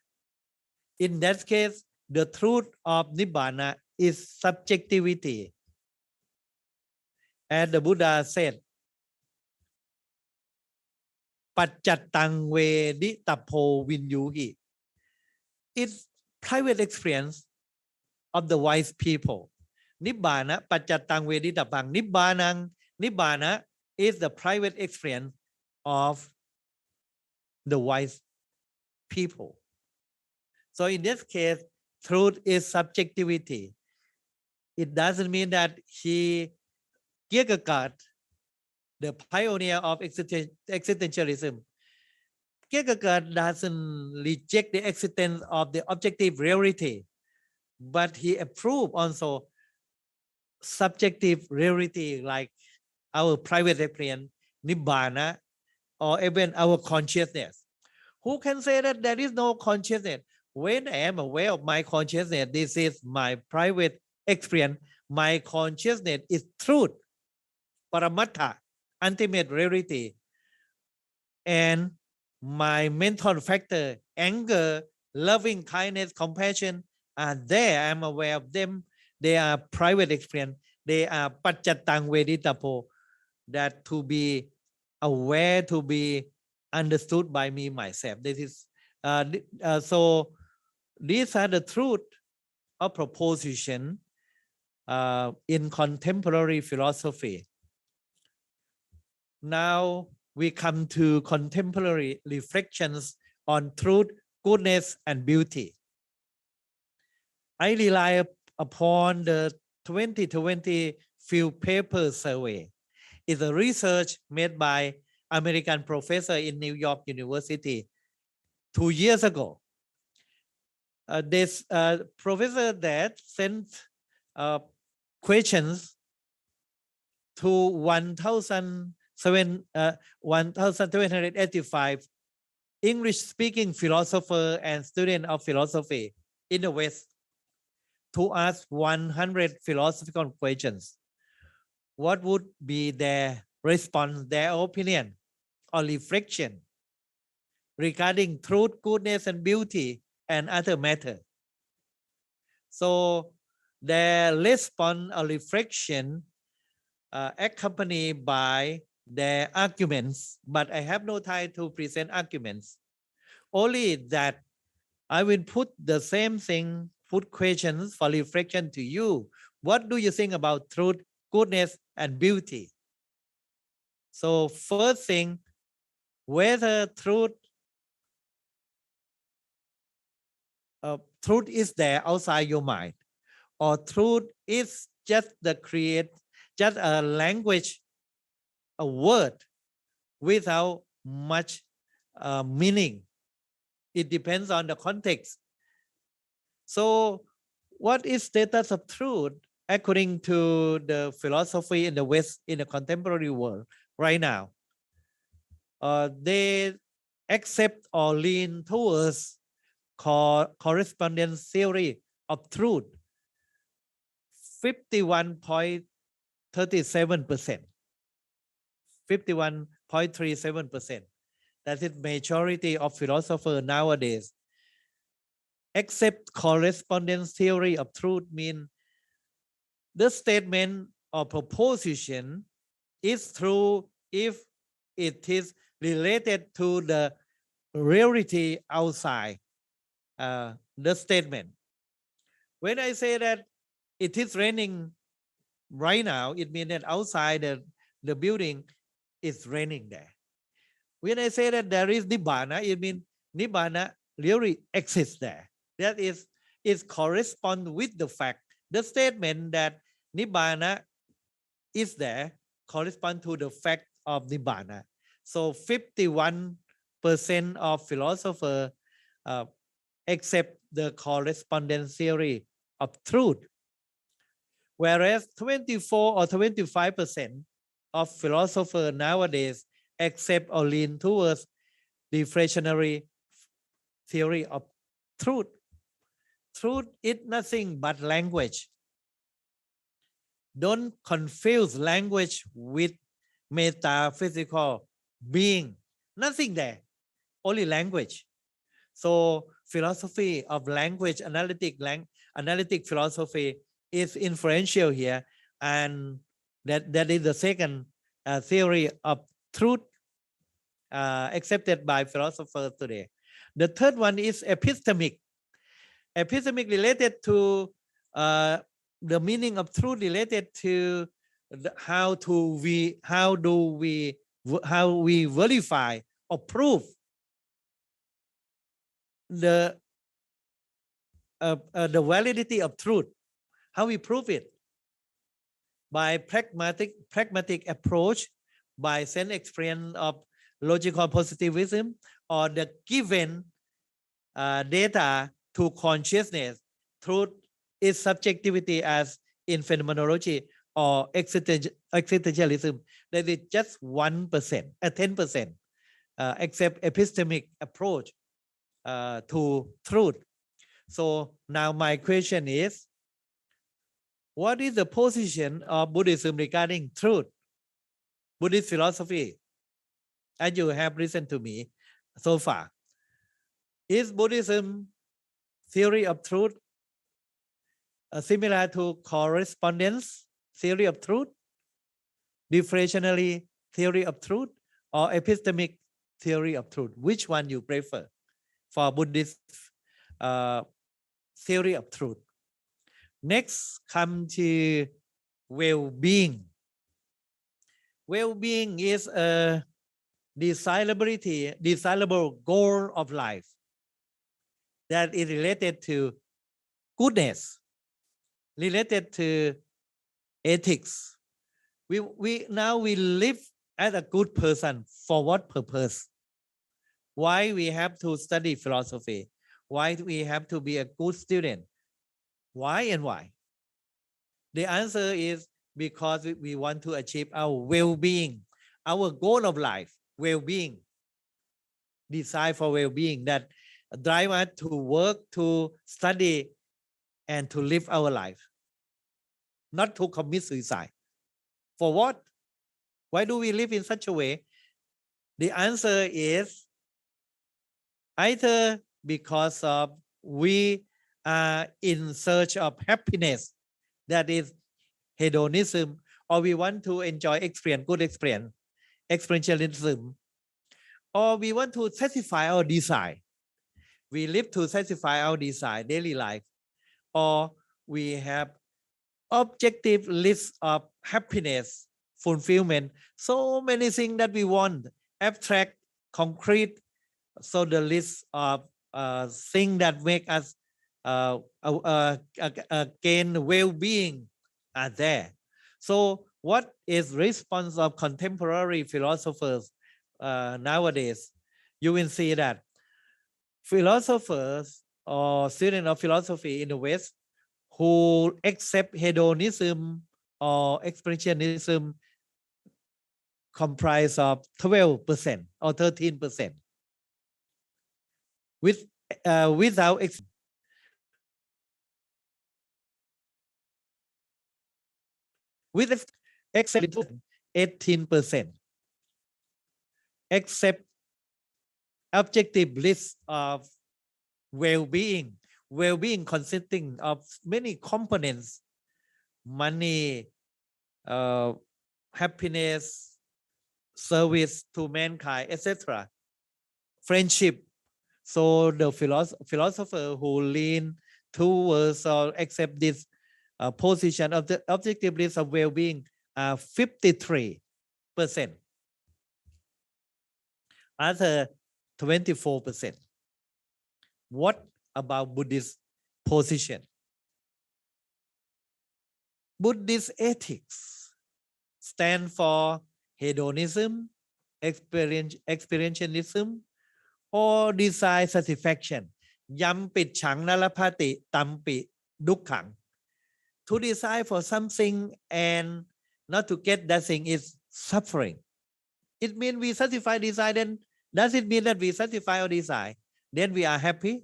In that case, the truth of Nibbana is subjectivity. As the Buddha said, Paccattang veditapo vinyuhi. It's private experience of the wise people. Nibbana, Paccattang veditapang. Nibbana is the private experience of the wise people. So in this case, truth is subjectivity. It doesn't mean that Kierkegaard, the pioneer of existentialism, Kierkegaard doesn't reject the existence of the objective reality, but he approved also subjective reality like our private experience, Nibbana, or even our consciousness. Who can say that there is no consciousness? When I am aware of my consciousness, this is my private experience. My consciousness is truth, paramattha, ultimate reality. And my mental factor, anger, loving kindness, compassion are there. I'm aware of them. They are private experience. They are paccattang veditapo, that to be aware, to be understood by me myself. This is so these are the truth of proposition in contemporary philosophy. Now we come to contemporary reflections on truth, goodness, and beauty. I rely upon the 2020 field paper survey. It's a research made by American professor in New York University 2 years ago. This professor that sent questions to 1,785 English-speaking philosophers and students of philosophy in the West to ask 100 philosophical questions, what would be their response, their opinion or reflection regarding truth, goodness, and beauty and other matters? So their response or reflection accompanied by their arguments, but I have no time to present arguments. Only that I will put the same thing, put questions for reflection to you. What do you think about truth, goodness, and beauty? So first thing, whether truth is there outside your mind, or truth is just just a language, a word without much meaning. It depends on the context. So what is status of truth according to the philosophy in the West, in the contemporary world right now? They accept or lean towards correspondence theory of truth, 51.37%. 51.37%. That is majority of philosophers nowadays accept correspondence theory of truth. Mean the statement or proposition is true if it is related to the reality outside the statement. When I say that it is raining right now, it means that outside the building it's raining there. When I say that there is Nibbana, it means Nibbana really exists there. That is, it corresponds with the fact. The statement that Nibbana is there corresponds to the fact of Nibbana. So 51% of philosophers accept the correspondence theory of truth, whereas 24 or 25% of philosophers nowadays accept or lean towards deflationary theory of truth. Truth is nothing but language. Don't confuse language with metaphysical being. Nothing there, only language. So philosophy of language, analytic philosophy is influential here, and that is the second theory of truth accepted by philosophers today. The third one is epistemic. Epistemic related to the meaning of truth, related to how we verify or prove the validity of truth. How we prove it? By pragmatic approach, by sense experience of logical positivism, or the given data to consciousness. Truth is subjectivity, as in phenomenology or existentialism. That is just 1%, 10%, except epistemic approach to truth. So now my question is, what is the position of Buddhism regarding truth? Buddhist philosophy, as you have listened to me so far. Is Buddhism theory of truth similar to correspondence theory of truth, deflationary theory of truth, or epistemic theory of truth? Which one you prefer for Buddhist theory of truth? Next, come to well-being. Well-being is a desirable goal of life that is related to goodness, related to ethics. We now live as a good person. For what purpose? Why we have to study philosophy? Why we have to be a good student? Why and why? The answer is because we want to achieve our well-being, our goal of life, well-being, desire for well-being that drive us to work, to study and to live our life, not to commit suicide. For what? Why do we live in such a way? The answer is either because of we are in search of happiness, that is hedonism, or we want to enjoy experience, good experience, experientialism, or we want to satisfy our desire. We live to satisfy our desire, daily life, or we have objective list of happiness, fulfillment, so many things that we want, abstract, concrete. So the list of things that make us gain well-being are there. So what is response of contemporary philosophers nowadays? You will see that philosophers or students of philosophy in the West who accept hedonism or experientialism comprise of 12% or 13%. Without except 18%, except objective list of well-being, well-being consisting of many components: money, happiness, service to mankind, etc., friendship. So the philosopher who lean towards or accept this position of the objective list of well-being are 53%. Other 24%. What about Buddhist position? Buddhist ethics stand for hedonism, experientialism, or desire satisfaction. Yam pit chang nalapati tampi dukkang. To desire for something and not to get that thing is suffering. It means we satisfy desire, then does it mean that we satisfy our desire? Then we are happy?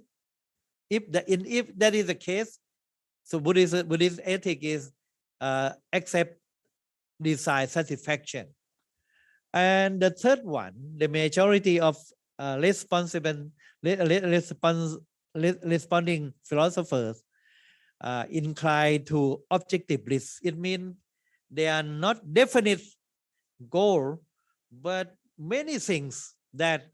If that is the case, so Buddhist ethic is accept desire satisfaction. And the third one, the majority of responding philosophers incline to objectivists. It means they are not definite goal, but many things that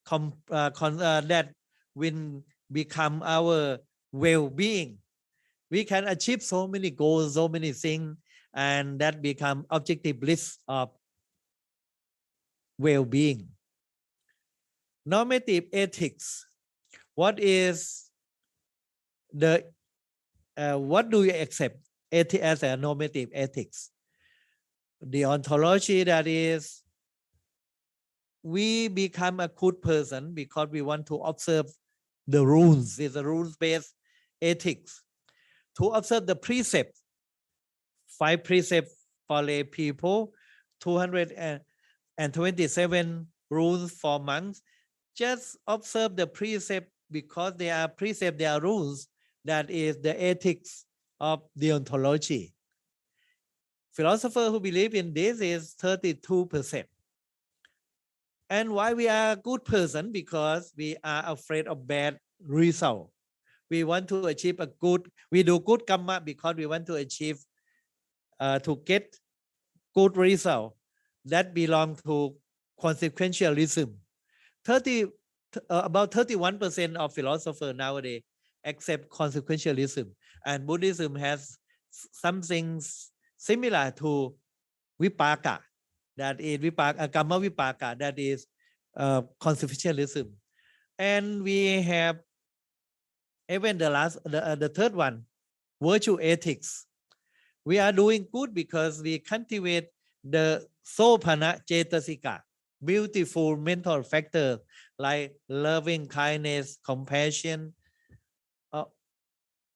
that will become our well-being. We can achieve so many goals, so many things, and that become objective list of well-being. Normative ethics. What is the what do you accept as a normative ethics? The ontology, that is, we become a good person because we want to observe the rules. It's a rules-based ethics. To observe the precepts, 5 precepts for lay people, 227 rules for monks. Just observe the precept because they are precepts, they are rules. That is the ethics of the ontology. Philosophers who believe in this is 32%. And why we are a good person? Because we are afraid of bad result. We want to achieve a good, we do good karma because we want to achieve, to get good result. That belongs to consequentialism. About 31% of philosophers nowadays accept consequentialism. And Buddhism has something similar to vipaka. That is karma vipaka, that is consequentialism. And we have even the third one, virtue ethics. We are doing good because we cultivate the sopana cetasika, beautiful mental factors like loving kindness, compassion,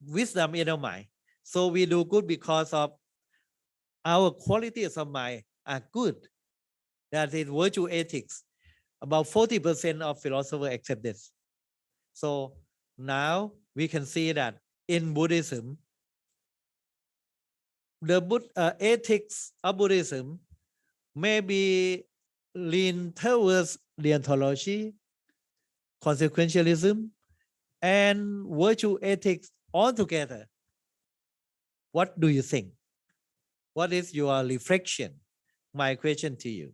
wisdom in our mind. So we do good because of our qualities of mind are good. That is virtue ethics. About 40% of philosophers accept this. So now we can see that in Buddhism, the ethics of Buddhism may be lean towards deontology, consequentialism, and virtue ethics altogether. What do you think? What is your reflection? My question to you.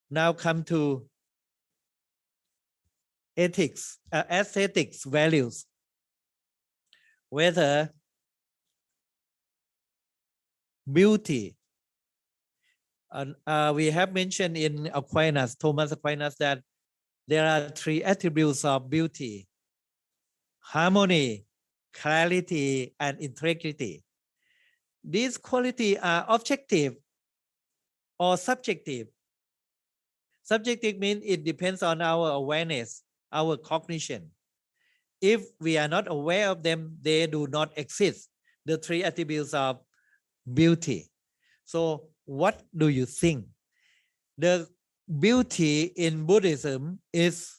Now come to ethics, aesthetics, values. Whether beauty, we have mentioned in Aquinas, Thomas Aquinas, that there are 3 attributes of beauty: harmony, clarity, and integrity. These qualities are objective or subjective. Subjective means it depends on our awareness, our cognition. If we are not aware of them, they do not exist, the 3 attributes of beauty. So what do you think? The beauty in Buddhism is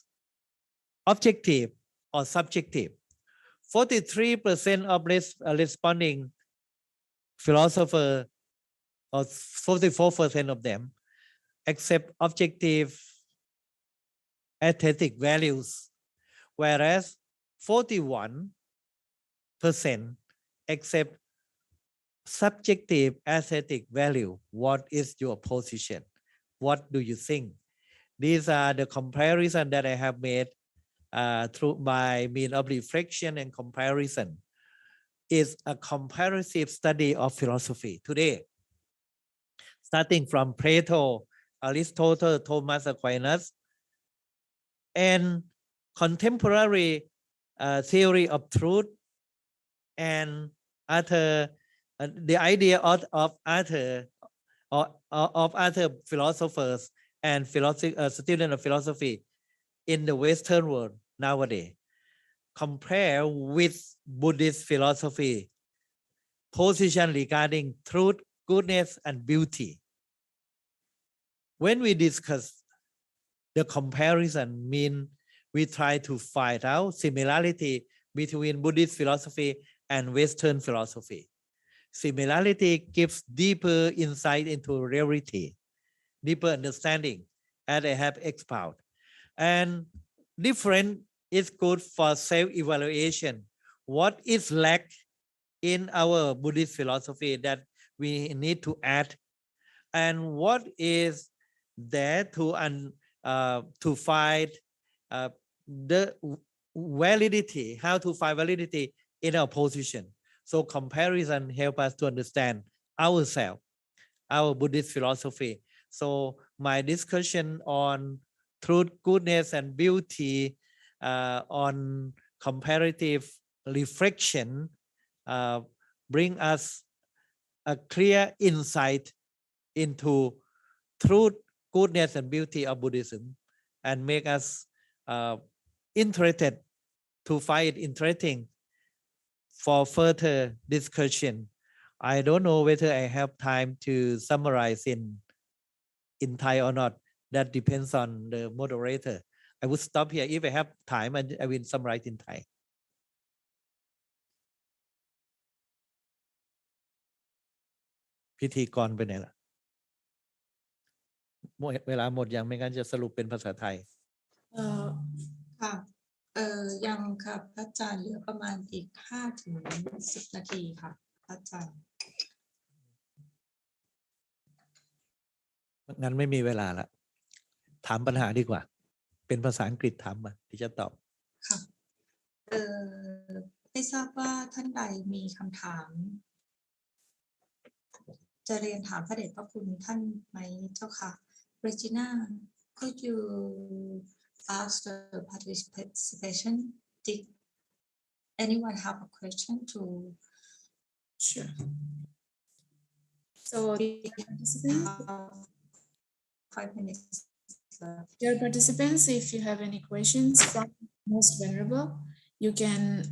objective or subjective. 43% of responding philosophers, or 44% of them, accept objective aesthetic values, whereas 41% accept subjective aesthetic value. What is your position? What do you think? These are the comparison that I have made through by means of reflection and comparison. Is a comparative study of philosophy today, starting from Plato, Aristotle, Thomas Aquinas, and contemporary theory of truth, and other the idea of other philosophers and students of philosophy in the Western world nowadays. Compare with Buddhist philosophy position regarding truth, goodness, and beauty. When we discuss the comparison, mean we try to find out similarity between Buddhist philosophy and Western philosophy. Similarity gives deeper insight into reality, deeper understanding, as I have expounded. And different is good for self-evaluation. What is lack in our Buddhist philosophy that we need to add, and what is there to find the validity, how to find validity in our position. So comparison help us to understand ourselves, our Buddhist philosophy. So my discussion on truth, goodness, and beauty, on comparative reflection, bring us a clear insight into truth, goodness, and beauty of Buddhism, and make us interested to find it interesting for further discussion. I don't know whether I have time to summarize in Thai or not. That depends on the moderator. I will stop here. If I have time, I will summarize in Thai. พิธีกรไปไหนล่ะเวลาหมดยังไม่งั้นจะสรุปเป็นภาษาไทยค่ะยังค่ะพระอาจารย์เหลือประมาณอีก 5-10 นาทีค่ะพระอาจารย์งั้นไม่มีเวลาละถามปัญหาดีกว่าเป็นภาษาอังกฤษถามมาที่จะตอบค่ะไม่ทราบว่าท่านใดมีคำถามจะเรียนถามพระเดชพระคุณท่านไหมเจ้าค่ะ Regina, could you ask the participation? Did anyone have a question to? Sure. So participants, 5 minutes. Dear participants, if you have any questions from Most Venerable, you can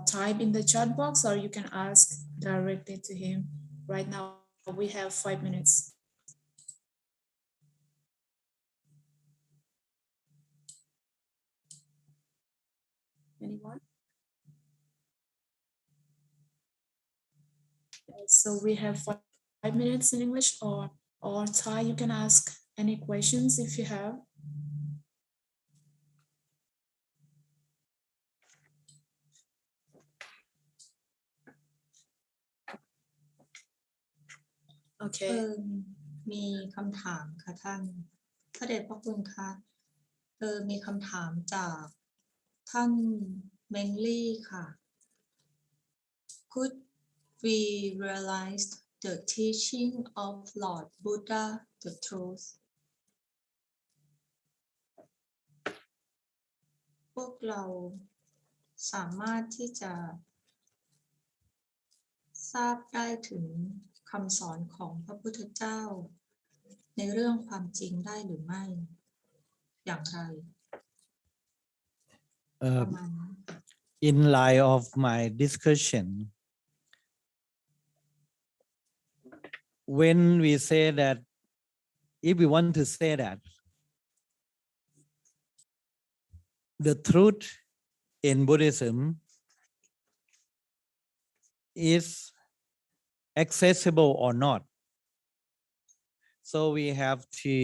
type in the chat box or you can ask directly to him. Right now, we have 5 minutes. Anyone? So we have 5 minutes in English or Thai. You can ask any questions if you have. Okay. มีคำถามค่ะท่านพระเดชพระคุณคะมีคำถามจากท่านเมงลี่ค่ะ Could we realize the teaching of Lord Buddha the truth พวกเราสามารถที่จะทราบได้ถึงคำสอนของพระพุทธเจ้าในเรื่องความจริงได้หรือไม่อย่างไรประมาณนั้น In light of my discussion, when we say that, if we want to say that the truth in Buddhism is accessible or not, so we have to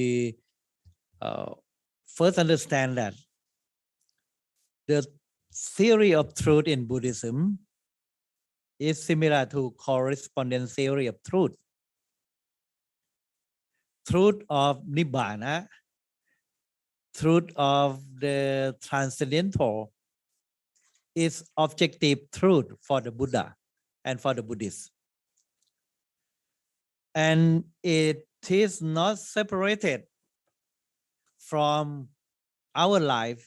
first understand that the theory of truth in Buddhism is similar to correspondence theory of truth. Truth of Nibbana, truth of the transcendental is objective truth for the Buddha and for the Buddhists. And it is not separated from our life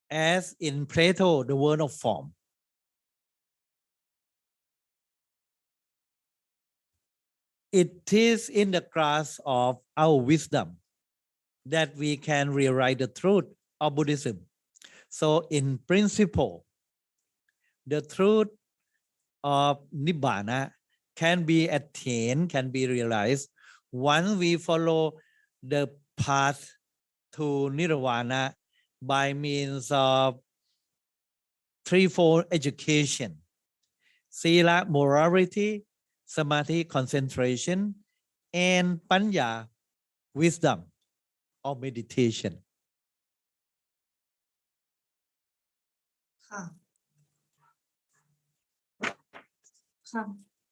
as in Plato, the world of form. It is in the grasp of our wisdom that we can rewrite the truth of Buddhism. So in principle, the truth of Nibbana can be attained, can be realized once we follow the path to Nirvana by means of threefold education: Sila, morality, Samadhi, concentration, and Panya, wisdom or meditation. ค่ะ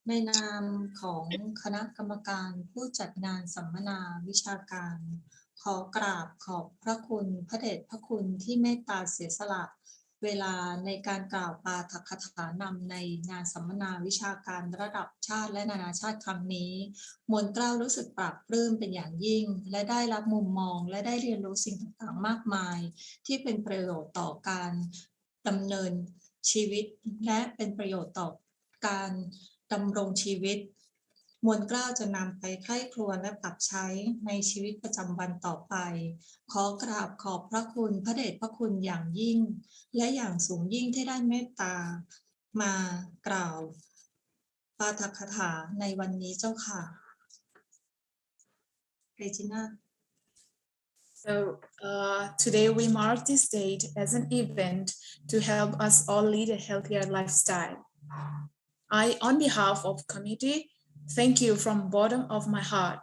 ในนามของคณะกรรมการผู้จัดงานสัมมนาวิชาการขอกราบขอบพระคุณพระเดชพระคุณที่เมตตาเสียสละเวลาในการกล่าวปาฐกถานำในงานสัมมนาวิชาการระดับชาติและนานาชาติครั้งนี้มวลเกล้ารู้สึกปลาบปลื้มเป็นอย่างยิ่งและได้รับมุมมองและได้เรียนรู้สิ่งต่างๆมากมายที่เป็นประโยชน์ต่อการดำเนินชีวิตและเป็นประโยชน์ต่อการดำรงชีวิตมวลเกล้าจะนำไปใคร่ครวญและปรับใช้ในชีวิตประจำวันต่อไปขอกราบขอบพระคุณพระเดชพระคุณอย่างยิ่งและอย่างสูงยิ่งที่ได้เมตตามากล่าวปาฐกถาในวันนี้เจ้าค่ะเรจิน่า So today we mark this date as an event to help us all lead a healthier lifestyle. I, on behalf of the committee, thank you from the bottom of my heart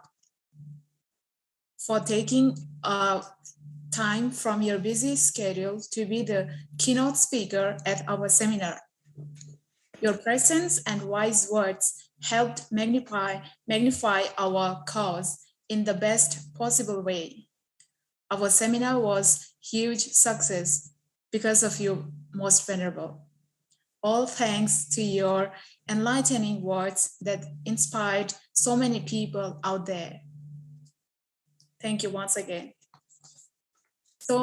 for taking time from your busy schedule to be the keynote speaker at our seminar. Your presence and wise words helped magnify our cause in the best possible way. Our seminar was a huge success because of you, most venerable. All thanks to your enlightening words that inspired so many people out there. Thank you once again. So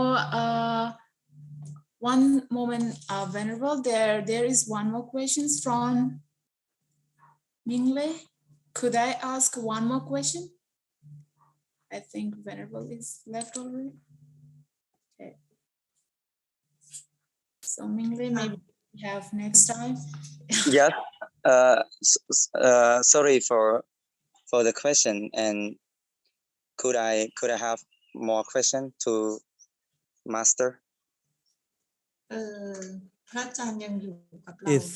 one moment, Venerable, there is one more question from Mingle. Could I ask one more question? I think Venerable is left already. Okay. So Mingle, maybe we have next time. Yes. Sorry for the question, and could I have more question to master? พระอาจารย์ยังอยู่กับเรา is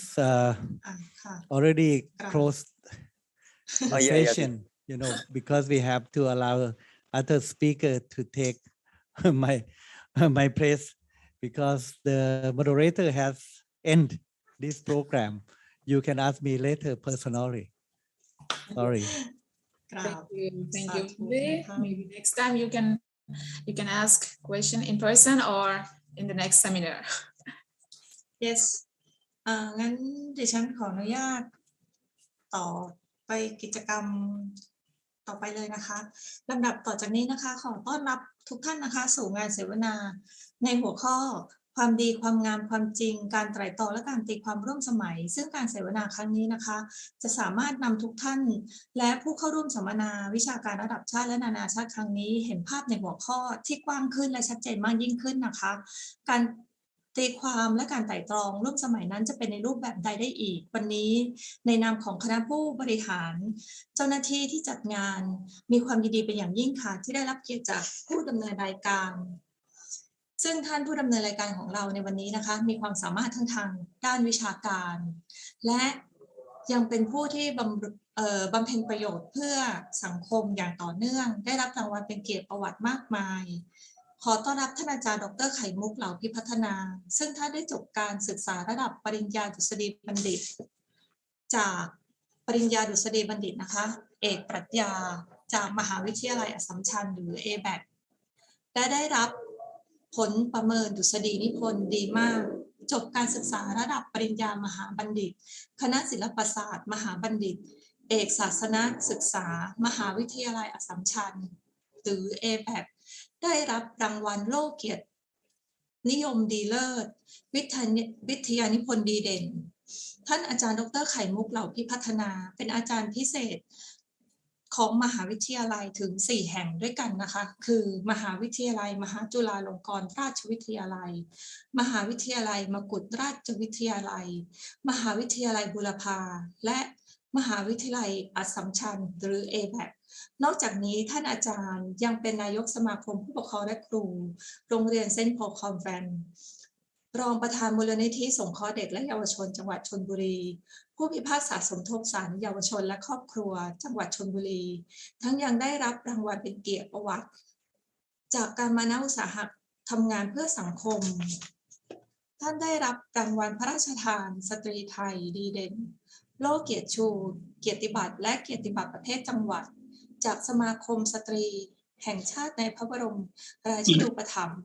ค่ะ already closed the yeah, session, you know, because we have to allow other speaker to take my place because the moderator has end this program. You can ask me later personally. Sorry. Thank you. Thank you. สาธุ Maybe next time you can ask question in person or in the next seminar. Yes งั้นดิฉันขออนุญาตต่อไปกิจกรรมต่อไปเลยนะคะลำดับต่อจากนี้นะคะขอต้อนรับทุกท่านนะคะสู่งานเสวนาในหัวข้อความดีความงามความจริงการไตร่ตรองและการตีความร่วมสมัยซึ่งการเสวนาครั้งนี้นะคะจะสามารถนำทุกท่านและผู้เข้าร่วมสัมมนาวิชาการระดับชาติและนานาชาติครั้งนี้เห็นภาพในหัวข้อที่กว้างขึ้นและชัดเจนมากยิ่งขึ้นนะคะการตีความและการไตร่ตรองร่วมสมัยนั้นจะเป็นในรูปแบบใดได้อีกวันนี้ในนามของคณะผู้บริหารเจ้าหน้าที่ที่จัดงานมีความยินดีเป็นอย่างยิ่งค่ะที่ได้รับเกียรติจากผู้ดำเนินรายการซึ่งท่านผู้ดำเนินรายการของเราในวันนี้นะคะมีความสามารถทั้งทางด้านวิชาการและยังเป็นผู้ที่บำเพ็ญประโยชน์เพื่อสังคมอย่างต่อเนื่องได้รับรางวัลเป็นเกียรติประวัติมากมายขอต้อนรับท่านอาจารย์ดร.ไข่มุกเหล่าพิพัฒนาซึ่งท่านได้จบการศึกษาระดับปริญญาดุษฎีบัณฑิตจากปริญญาดุษฎีบัณฑิตนะคะเอกปรัชญาจากมหาวิทยาลัยอัสสัมชัญหรือ ABAC และได้รับผลประเมินดุษฎีนิพนธ์ดีมากจบการศึกษาระดับปริญญามหาบัณฑิตคณะศิลปศาสตร์มหาบัณฑิตเอกศาสนศึกษามหาวิทยาลัยอัสสัมชัญหรือ ABAC ได้รับรางวัลโล่เกียรตินิยมดีเลิศวิทยานิพนธ์ดีเด่นท่านอาจารย์ดร.ไข่มุกเหล่าพิพัฒนาเป็นอาจารย์พิเศษของมหาวิทยาลัยถึง4แห่งด้วยกันนะคะคือมหาวิทยาลัยมหาจุฬาลงกรณราชวิทยาลัยมหาวิทยาลัยมกุฏราชวิทยาลัยมหาวิทยาลัยบุรพาและมหาวิทยาลัยอัสสัมชัญหรือ ABAC นอกจากนี้ท่านอาจารย์ยังเป็นนายกสมาคมผู้ปกครองและครูโรงเรียนเซนต์พอลคอนแวนต์รองประธานมูลนิธิสงเคราะห์เด็กและเยาวชนจังหวัดชลบุรีผู้พิพากษาสมทบศาลเยาวชนและครอบครัวจังหวัดชลบุรีทั้งยังได้รับรางวัลเป็นเกียรติประวัติจากการมานาอุตสาหะทำงานเพื่อสังคมท่านได้รับรางวัลพระราชทานสตรีไทยดีเด่นโล่เกียรติชูเกียรติบัตรและเกียรติบัตรประเภทจังหวัดจากสมาคมสตรีแห่งชาติในพระบรมราชูปถัมภ์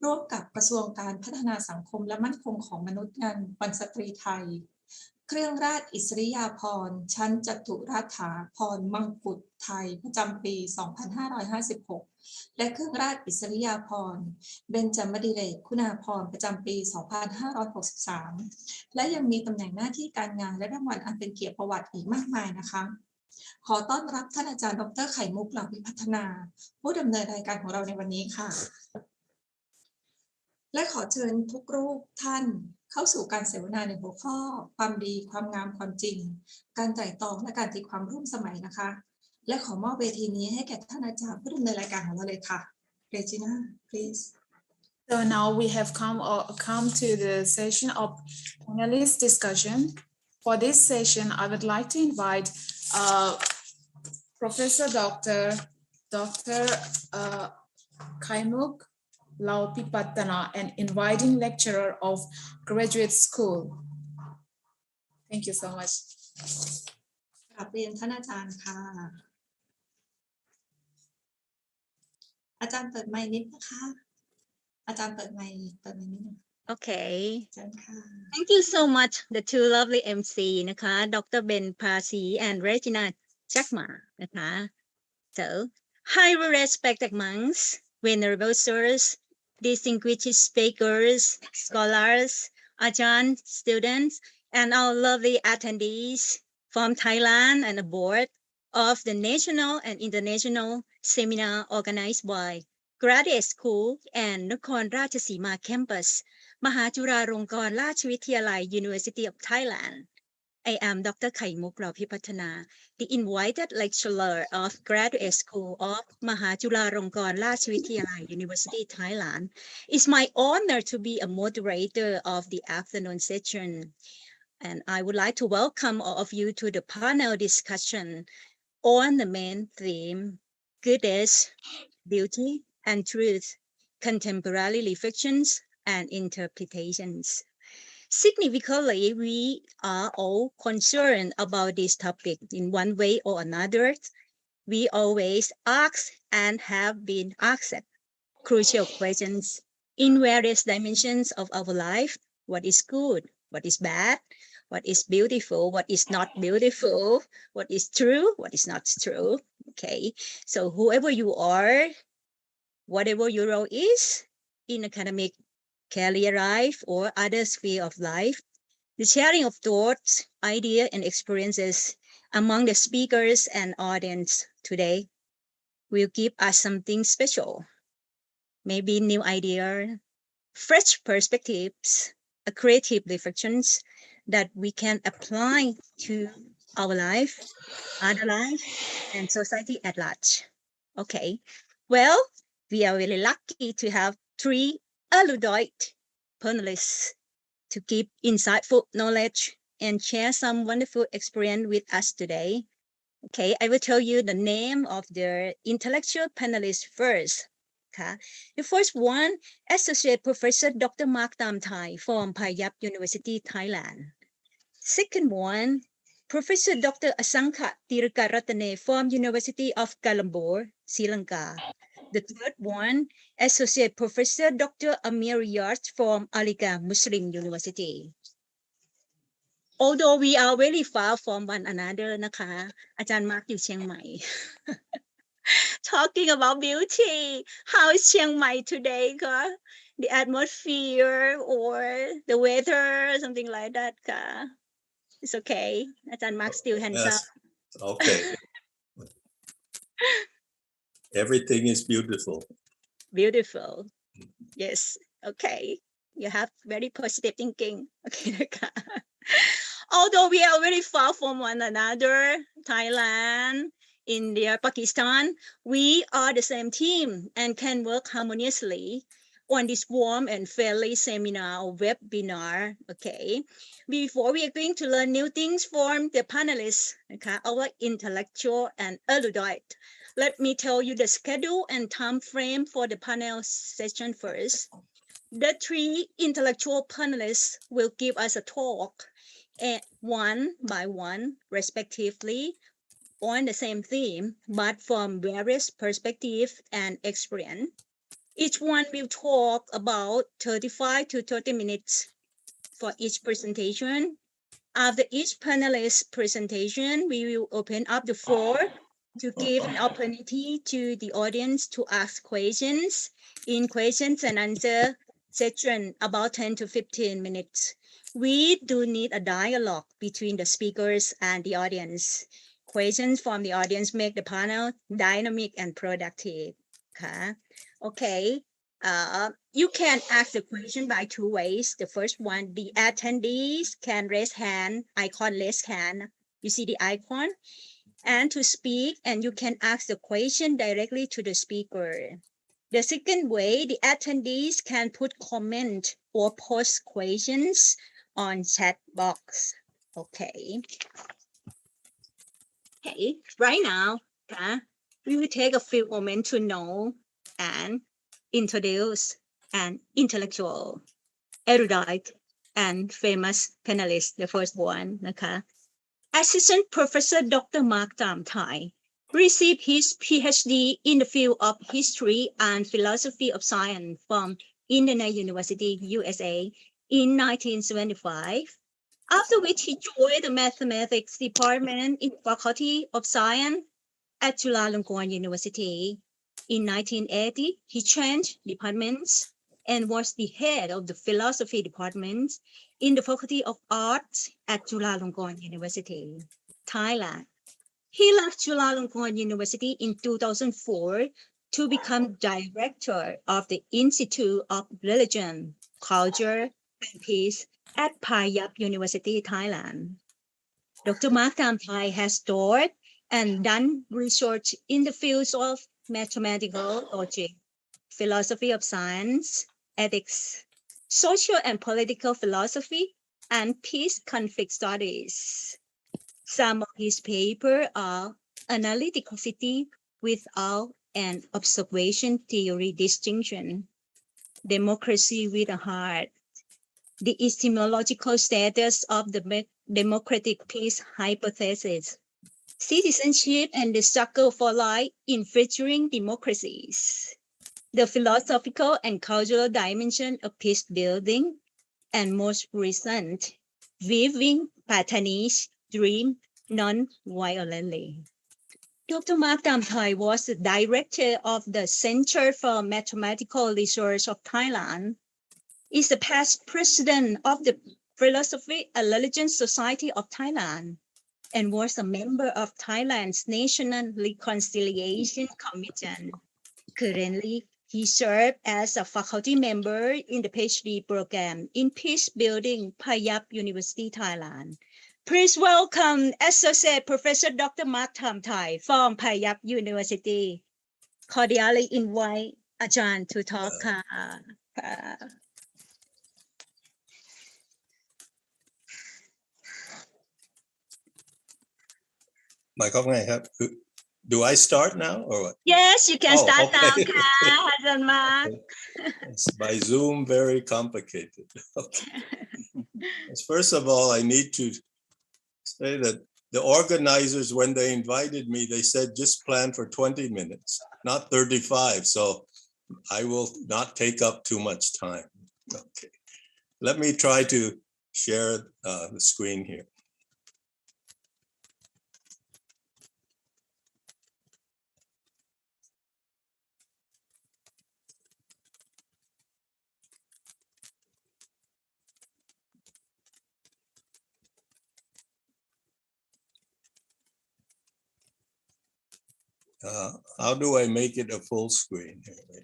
ร่วมกับกระทรวงการพัฒนาสังคมและมั่นคงของมนุษย์งานวันสตรีไทยเครื่องราชอิสริยาภรณ์ชั้นจตุรัฐาภรณ์มงกุฎไทยประจำปี 2556 และเครื่องราชอิสริยาภรณ์เบญจมดิเรกคุณาภรณ์ประจำปี 2563 และยังมีตำแหน่งหน้าที่การงานและรางวัลอันเป็นเกียรติประวัติอีกมากมายนะคะขอต้อนรับท่านอาจารย์ดร.ไข่มุกเหล่าพิพัฒนาผู้ดำเนินรายการของเราในวันนี้ค่ะและขอเชิญทุกรูปท่านเข้าสู่การเสวนาในหัวข้อความดีความงามความจริงการไตร่ตรองและการตีความร่วมสมัยนะคะและขอมอบเวทีนี้ให้แก่ท่านอาจารย์ผู้ดำเนินรายการของเราเลยค่ะ Regina please So now we have come to the session of panelist discussion. For this session, I would like to invite Professor Dr. Kaimuk Laupipatana, an inviting lecturer of graduate school. Thank you so much. กราบเรียนท่านอาจารย์ค่ะอาจารย์เปิดไมค์นิดนะคะอาจารย์เปิดไมค์นิดนึง Okay. อาจารย์ค่ะ Thank you so much, the two lovely MC นะคะ Dr. Ben Pasi and Regina Jackma นะคะ So, highly respected monks, venerable sirs, distinguished speakers, scholars, Ajahn, students, and our lovely attendees from Thailand and aboard of the national and international seminar organized by Graduate School and Nakhon Ratchasima Campus, Mahajuralongkorn Rachvidyalay University of Thailand. I am Dr. Khaimuk Raupipatana, the invited lecturer of Graduate School of Mcu Tv, University, Thailand. It's my honor to be a moderator of the afternoon session. And I would like to welcome all of you to the panel discussion on the main theme, Goodness, Beauty and Truth, Contemporary Reflections and Interpretations. Significantly, we are all concerned about this topic in one way or another. We always ask and have been asked crucial questions in various dimensions of our life. What is good? What is bad? What is beautiful? What is not beautiful? What is true? What is not true? Okay, so whoever you are, whatever your role is in academic, career life, or other sphere of life, the sharing of thoughts, ideas, and experiences among the speakers and audience today will give us something special. Maybe new idea, fresh perspectives, a creative reflections that we can apply to our life, other life, and society at large. Okay, well, we are really lucky to have three erudite panelists to give insightful knowledge and share some wonderful experience with us today. Okay, I will tell you the name of the intellectual panelists first. Okay. The first one, Associate Professor Dr. Mark Tam Thai from Phayap University, Thailand. Second one, Professor Dr. Asankha Tirakaratane from University of Colombo, Sri Lanka. The third one, Associate Professor Dr. Amir Yard from Aligarh Muslim University. Although we are very far from one another นะคะ อาจารย์มาร์คอยู่เชียงใหม่ Talking about beauty, how is Chiang Mai today คะ The atmosphere or the weather, something like that ค่ะ It's okay อาจารย์มาร์ค still handsome. Yes. Okay. Everything is beautiful. Beautiful. Yes. Okay. You have very positive thinking. Okay นะคะ Although we are very far from one another, Thailand, India, Pakistan, we are the same team and can work harmoniously on this warm and friendly seminar or webinar. Okay. Before we are going to learn new things from the panelists, okay, our intellectual and erudite, let me tell you the schedule and time frame for the panel session first. The three intellectual panelists will give us a talk one by one, respectively, on the same theme, but from various perspectives and experience. Each one will talk about 35 to 30 minutes for each presentation. After each panelist's presentation, we will open up the floor to give an opportunity to the audience to ask questions in questions and answer session about 10 to 15 minutes. We do need a dialogue between the speakers and the audience. Questions from the audience make the panel dynamic and productive. Okay. You can ask the question by two ways. The first one, the attendees can raise hand, icon raise hand. You see the icon? And to speak, and you can ask the question directly to the speaker. The second way, the attendees can put comment or post questions on chat box. Okay. Okay, right now, we will take a few moments to know and introduce an intellectual, erudite, and famous panelist. The first one, Assistant Professor Dr. Mark Tam Thai received his PhD in the field of history and philosophy of science from Indiana University, USA in 1975, after which he joined the mathematics department in the Faculty of Science at Chulalongkorn University. In 1980, he changed departments and was the head of the philosophy department in the Faculty of Arts at Chulalongkorn University, Thailand. He left Chulalongkorn University in 2004 to become director of the Institute of Religion, Culture, and Peace at Phayap University, Thailand. Dr. Mark Tamthai has taught and done research in the fields of mathematical logic, philosophy of science, ethics, social and political philosophy, and peace conflict studies. Some of his papers are analyticity without an observation theory distinction, democracy with a heart, the epistemological status of the democratic peace hypothesis, citizenship and the struggle for life in featuring democracies, the philosophical and cultural dimension of peace building, and most recent, weaving Patani's dream non-violently. Dr. Mark Tamthai was the director of the Center for Mathematical Research of Thailand, is the past president of the Philosophy and Religion Society of Thailand, and was a member of Thailand's National Reconciliation Commission. Currently, he served as a faculty member in the PhD program in Peace Building, Payap University, Thailand. Please welcome Associate Professor Dr. Mark Tamthai from Payap University. Cordially invite Ajahn to talk. หมายความไงครับ Do I start now or what? Yes, you can start okay. now, Ajahn Mark. It's by Zoom, very complicated. Okay. First of all, I need to say that the organizers, when they invited me, they said just plan for 20 minutes, not 35. So I will not take up too much time. Okay. Let me try to share the screen here. How do I make it a full screen here?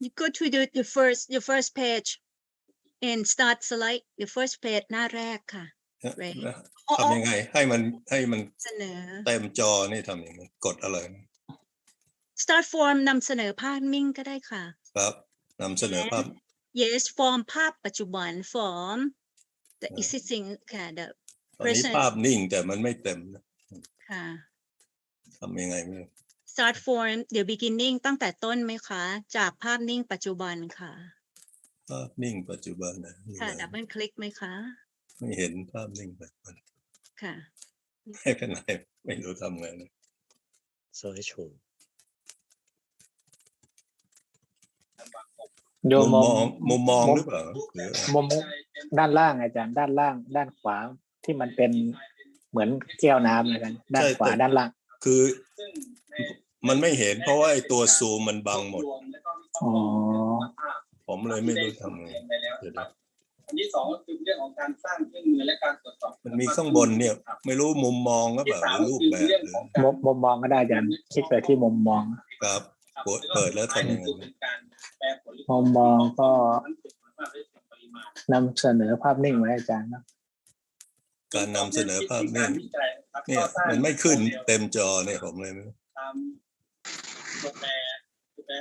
You go to your first page and start slide your first page หน้าแรกค่ะ ทำยังไงให้มัน เสนอ เต็มจอนี่ทำยังไงกดอะไร Start form นำเสนอภาพนิ่งก็ได้ค่ะ ครับนำเสนอภาพ Yes form ภาพปัจจุบัน form the existing ค่ะ the ตอนนี้ภาพนิ่งแต่มันไม่เต็มนะ ค่ะ ทำยังไงไม่รู้ Start form เดี๋ยว beginning ตั้งแต่ต้นไหมคะจากภาพนิ่งปัจจุบันค่ะ ภาพนิ่งปัจจุบันนะ ค่ะดับเบิลคลิกไหมคะ ไม่เห็นภาพนิ่งปัจจุบัน ค่ะ ไม่เป็นไรไม่รู้ทำไงนะ slideshow มุมมองหรือเปล่า มุมด้านล่างอาจารย์ด้านล่างด้านขวาที่มันเป็นเหมือนแก้วน้ำเลยกันด้านขวาด้านล่างคือมันไม่เห็นเพราะว่าไอ้ตัวซูมมันบังหมดผมเลยไม่รู้ทำไงอันที่สองก็คือเรื่องของการสร้างเครื่องมือและการตรวจสอบมันมีข้างบนเนี่ยไม่รู้มุมมองก็แบบรูปแบบหรือมุมมองก็ได้อาจารย์คลิกไปที่มุมมองครับเปิดแล้วทำยังไงมุมมองก็นำเสนอภาพนิ่งไว้อาจารย์นะการนำเสนอภาพนิ่งเนี่ยมันไม่ขึ้นเต็มจอเนี่ยผมเลยไม่รู้ตัวแปร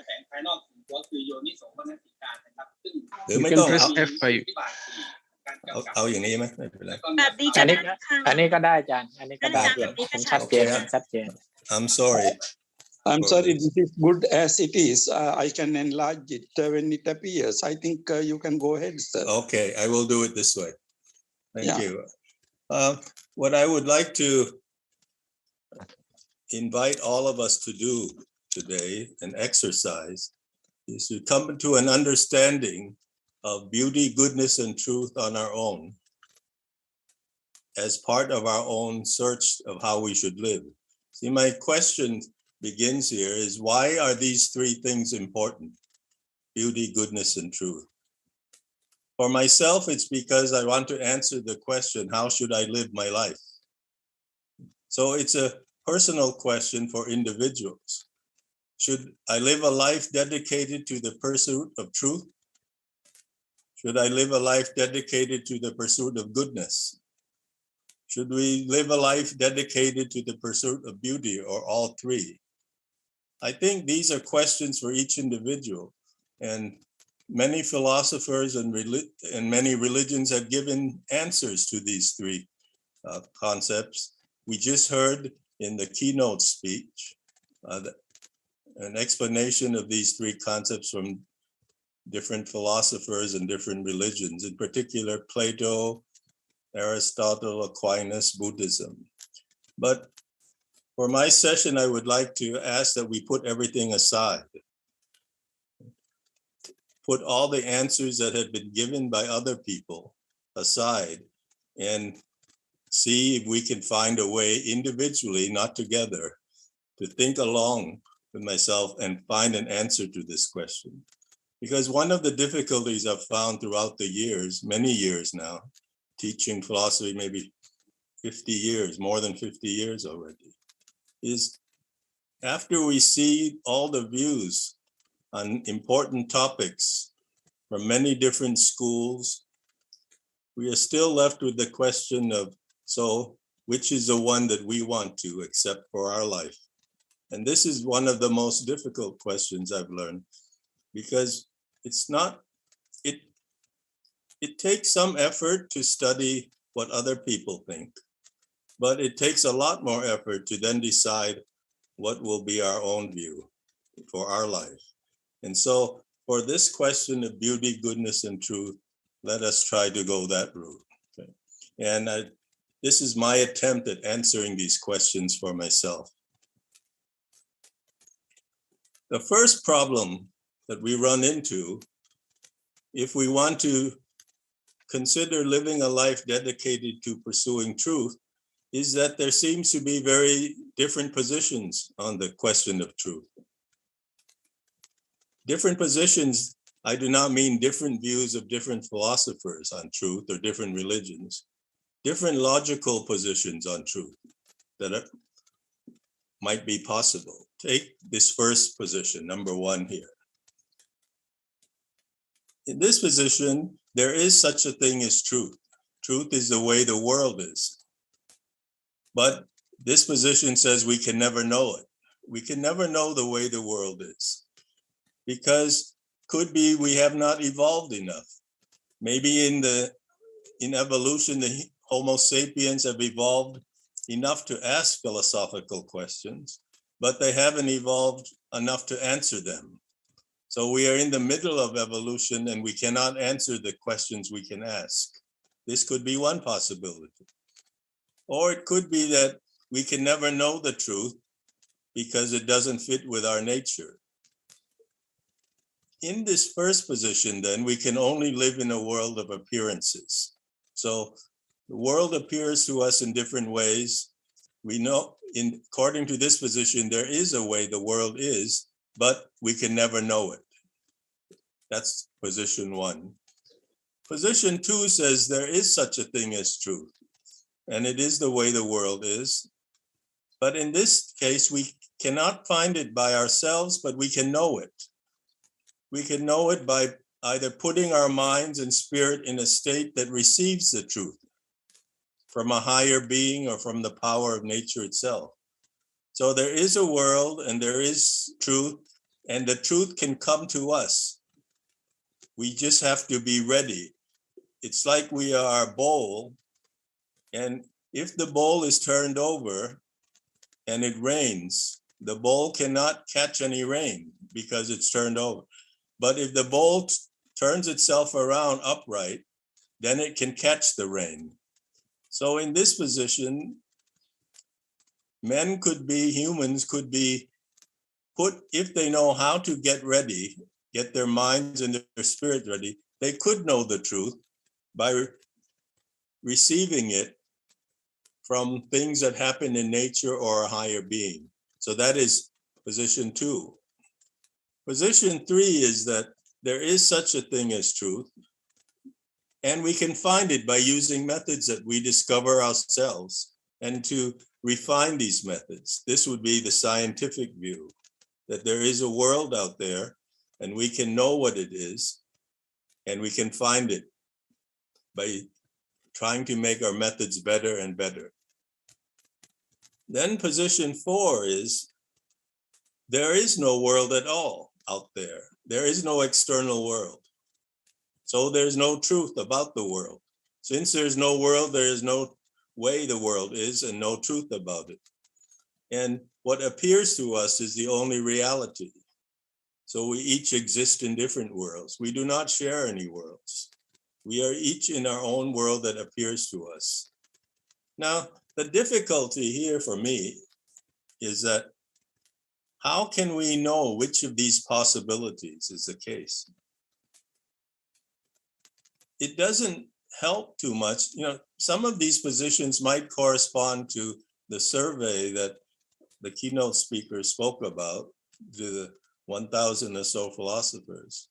แสงภายนอกก็คือโยนิโสมนสิการนะครับซึ่งหรือไม่ต้องเอาอย่างนี้ไหมไม่เป็นไรอันนี้ก็ได้อาจารย์อันนี้ก็ได้ชัดเจนชัดเจน I'm sorry this is good as it is I can enlarge it when it appears I think you can go ahead sir Okay I will do it this way Thank you what I would like to invite all of us to do today an exercise is to come to an understanding of beauty, goodness, and truth on our own as part of our own search of how we should live. See, my question begins here is why are these three things important? Beauty, goodness, and truth. For myself, it's because I want to answer the question, how should I live my life? So it's a personal question for individuals. Should I live a life dedicated to the pursuit of truth? Should I live a life dedicated to the pursuit of goodness? Should we live a life dedicated to the pursuit of beauty, or all three? I think these are questions for each individual, and many philosophers and many religions have given answers to these three concepts. We just heard in the keynote speech an explanation of these three concepts from different philosophers and different religions, in particular Plato, Aristotle, Aquinas, Buddhism. But for my session, I would like to ask that we put everything aside. Put all the answers that have been given by other people aside and see if we can find a way individually, not together, to think along with myself and find an answer to this question. Because one of the difficulties I've found throughout the years, many years now, teaching philosophy, maybe 50 years, more than 50 years already, is after we see all the views on important topics from many different schools, we are still left with the question of, so which is the one that we want to accept for our life? And this is one of the most difficult questions I've learned, because it's not, it takes some effort to study what other people think, but it takes a lot more effort to then decide what will be our own view for our life. And so for this question of beauty, goodness, and truth, let us try to go that route. Okay? And this is my attempt at answering these questions for myself. The first problem that we run into, if we want to consider living a life dedicated to pursuing truth, is that there seems to be very different positions on the question of truth. Different positions, I do not mean different views of different philosophers on truth or different religions, different logical positions on truth that might be possible. Take this first position, number one here. In this position, there is such a thing as truth. Truth is the way the world is. But this position says we can never know it. We can never know the way the world is, because could be we have not evolved enough. Maybe in evolution, the Homo sapiens have evolved enough to ask philosophical questions, but they haven't evolved enough to answer them. So we are in the middle of evolution and we cannot answer the questions we can ask. This could be one possibility. Or it could be that we can never know the truth because it doesn't fit with our nature. In this first position, then, we can only live in a world of appearances. So the world appears to us in different ways. We know, according to this position, there is a way the world is, but we can never know it. That's position one. Position two says there is such a thing as truth, and it is the way the world is. But in this case, we cannot find it by ourselves, but we can know it. We can know it by either putting our minds and spirit in a state that receives the truth from a higher being or from the power of nature itself. So there is a world and there is truth, and the truth can come to us. We just have to be ready. It's like we are a bowl, and if the bowl is turned over and it rains, the bowl cannot catch any rain because it's turned over. But if the bowl turns itself around upright, then it can catch the rain. So in this position, humans could be put, if they know how to get ready, get their minds and their spirit ready, they could know the truth by receiving it from things that happen in nature or a higher being. So that is position two. Position three is that there is such a thing as truth, and we can find it by using methods that we discover ourselves and to refine these methods. This would be the scientific view. that there is a world out there and we can know what it is and we can find it by trying to make our methods better and better. Then position 4 is there is no world at all out there. There is no external world. So there's no truth about the world. Since there's no world, there is no way the world is and no truth about it. And what appears to us is the only reality. So we each exist in different worlds. We do not share any worlds. We are each in our own world that appears to us. Now, the difficulty here for me is that how can we know which of these possibilities is the case? It doesn't help too much. Some of these positions might correspond to the survey that the keynote speaker spoke about, to the 1,000 or so philosophers.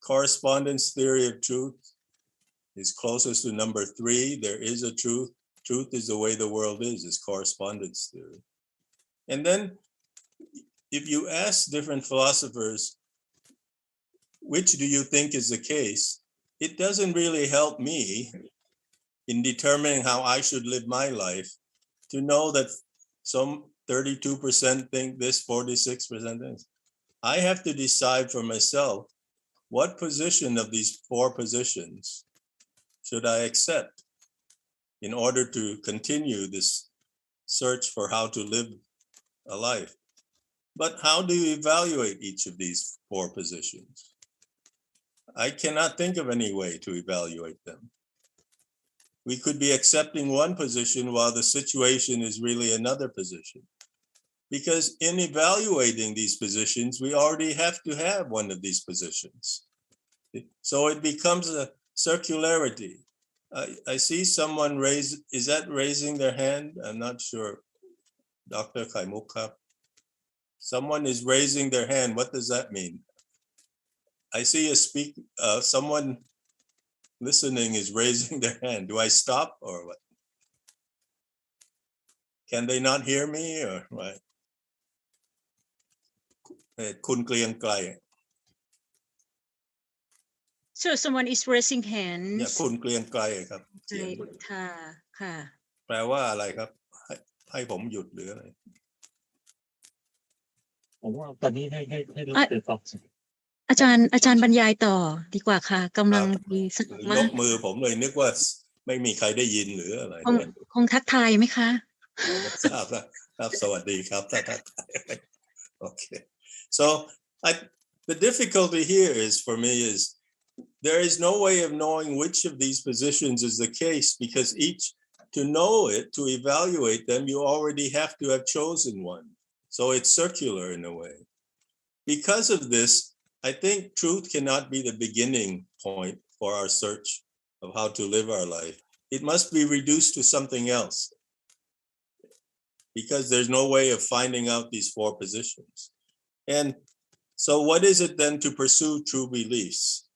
Correspondence theory of truth is closest to number 3. There is a truth. Truth is the way the world is correspondence theory. And then if you ask different philosophers, which do you think is the case? It doesn't really help me in determining how I should live my life to know that some 32% think this, 46% think. I have to decide for myself what position of these 4 positions should I accept in order to continue this search for how to live a life. But how do you evaluate each of these 4 positions? I cannot think of any way to evaluate them. We could be accepting one position while the situation is really another position. Because in evaluating these positions, we already have to have one of these positions. So it becomes a circularity. I see someone raise, is that raising their hand? I'm not sure. Dr. Kaimuka. Someone is raising their hand. What does that mean? I see someone listening is raising their hand. Do I stop or what? Can they not hear me or what? คุณเกรียงไกร So someone is raising hands. คุณเกรียงไกรครับ ค่ะค่ะ แปลว่าอะไรครับให้ผมหยุดหรืออะไรผมว่าตอนนี้ให้เราเปิดฟังอาจารย์บรรยายต่อดีกว่าค่ะกำลังดีสักมาก ยกมือผมเลยนึกว่าไม่มีใครได้ยินหรืออะไรคงทักทายไหมคะทราบครับสวัสดีครับถ้าทักทาย Okay. So the difficulty here is for me is there is no way of knowing which of these positions is the case because to know it, to evaluate them, you already have to have chosen one. So it's circular in a way. Because of this, I think truth cannot be the beginning point for our search of how to live our life. It must be reduced to something else because there's no way of finding out these 4 positions. And so what is it then to pursue true beliefs?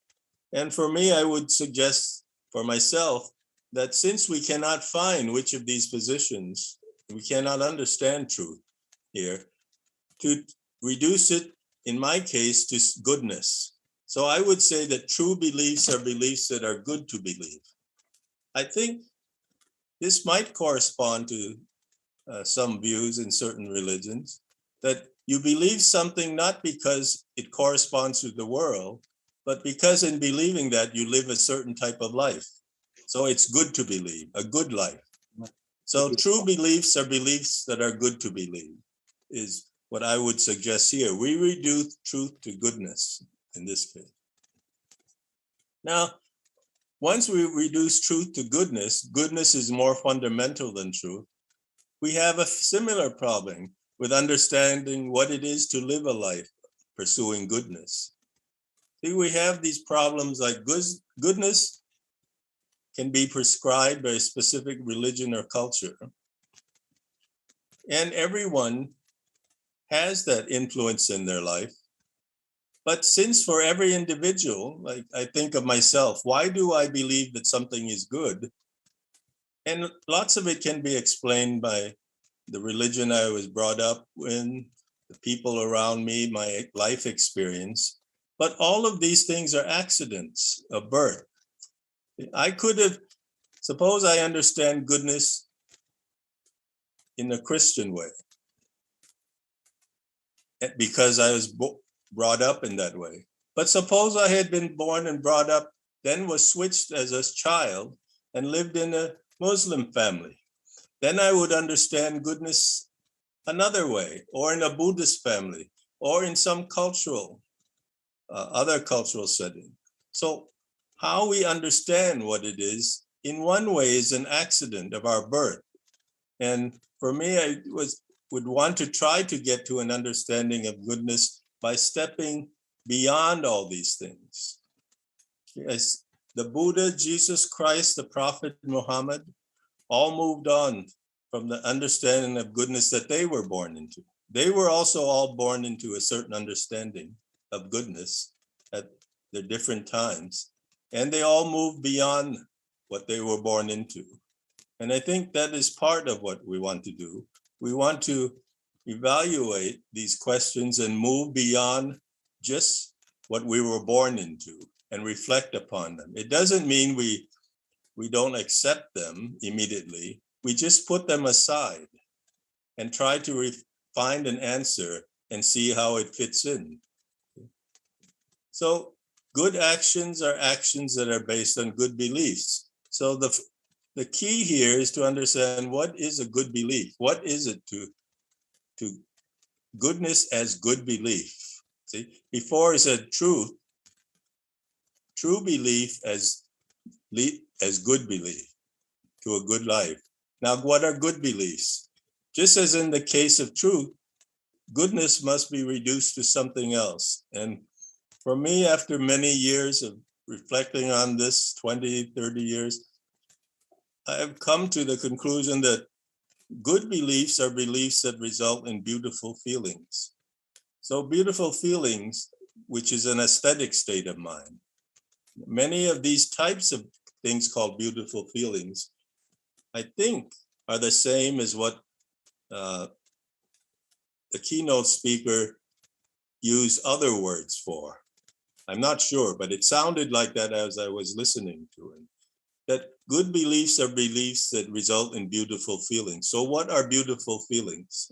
And for me, I would suggest for myself that since we cannot find which of these positions, we cannot understand truth here, to reduce it, in my case, to goodness. So I would say that true beliefs are beliefs that are good to believe. I think this might correspond to some views in certain religions, that you believe something not because it corresponds to the world, but because in believing that you live a certain type of life. So it's good to believe, a good life. So true beliefs are beliefs that are good to believe, is what I would suggest here. We reduce truth to goodness in this case. Now, once we reduce truth to goodness, goodness is more fundamental than truth. We have a similar problem with understanding what it is to live a life pursuing goodness. See, we have these problems like goodness can be prescribed by a specific religion or culture. And everyone has that influence in their life. But since for every individual, like I think of myself, why do I believe that something is good? And lots of it can be explained by the religion I was brought up in, the people around me, my life experience. But all of these things are accidents of birth. I could have, suppose I understand goodness in a Christian way, because I was brought up in that way. But suppose I had been born and brought up, then was switched as a child and lived in a Muslim family. Then I would understand goodness another way, or in a Buddhist family, or in some cultural, other cultural setting. So how we understand what it is, in one way, is an accident of our birth. And for me, I would want to try to get to an understanding of goodness by stepping beyond all these things. Yes, the Buddha, Jesus Christ, the Prophet Muhammad, all moved on from the understanding of goodness that they were born into. They were also all born into a certain understanding of goodness at their different times. And they all moved beyond what they were born into. And I think that is part of what we want to do. We want to evaluate these questions and move beyond just what we were born into and reflect upon them. It doesn't mean we don't accept them immediately. We just put them aside and try to find an answer and see how it fits in. So good actions are actions that are based on good beliefs. So the key here is to understand what is a good belief. What is it to goodness as good belief? See, before it said truth, true belief as good belief to a good life. Now, what are good beliefs? Just as in the case of truth, goodness must be reduced to something else. And for me, after many years of reflecting on this, 20, 30 years, I have come to the conclusion that good beliefs are beliefs that result in beautiful feelings. So beautiful feelings, which is an aesthetic state of mind. Many of these types of things called beautiful feelings, I think, are the same as what the keynote speaker used other words for. I'm not sure, but it sounded like that as I was listening to him. That good beliefs are beliefs that result in beautiful feelings. So what are beautiful feelings?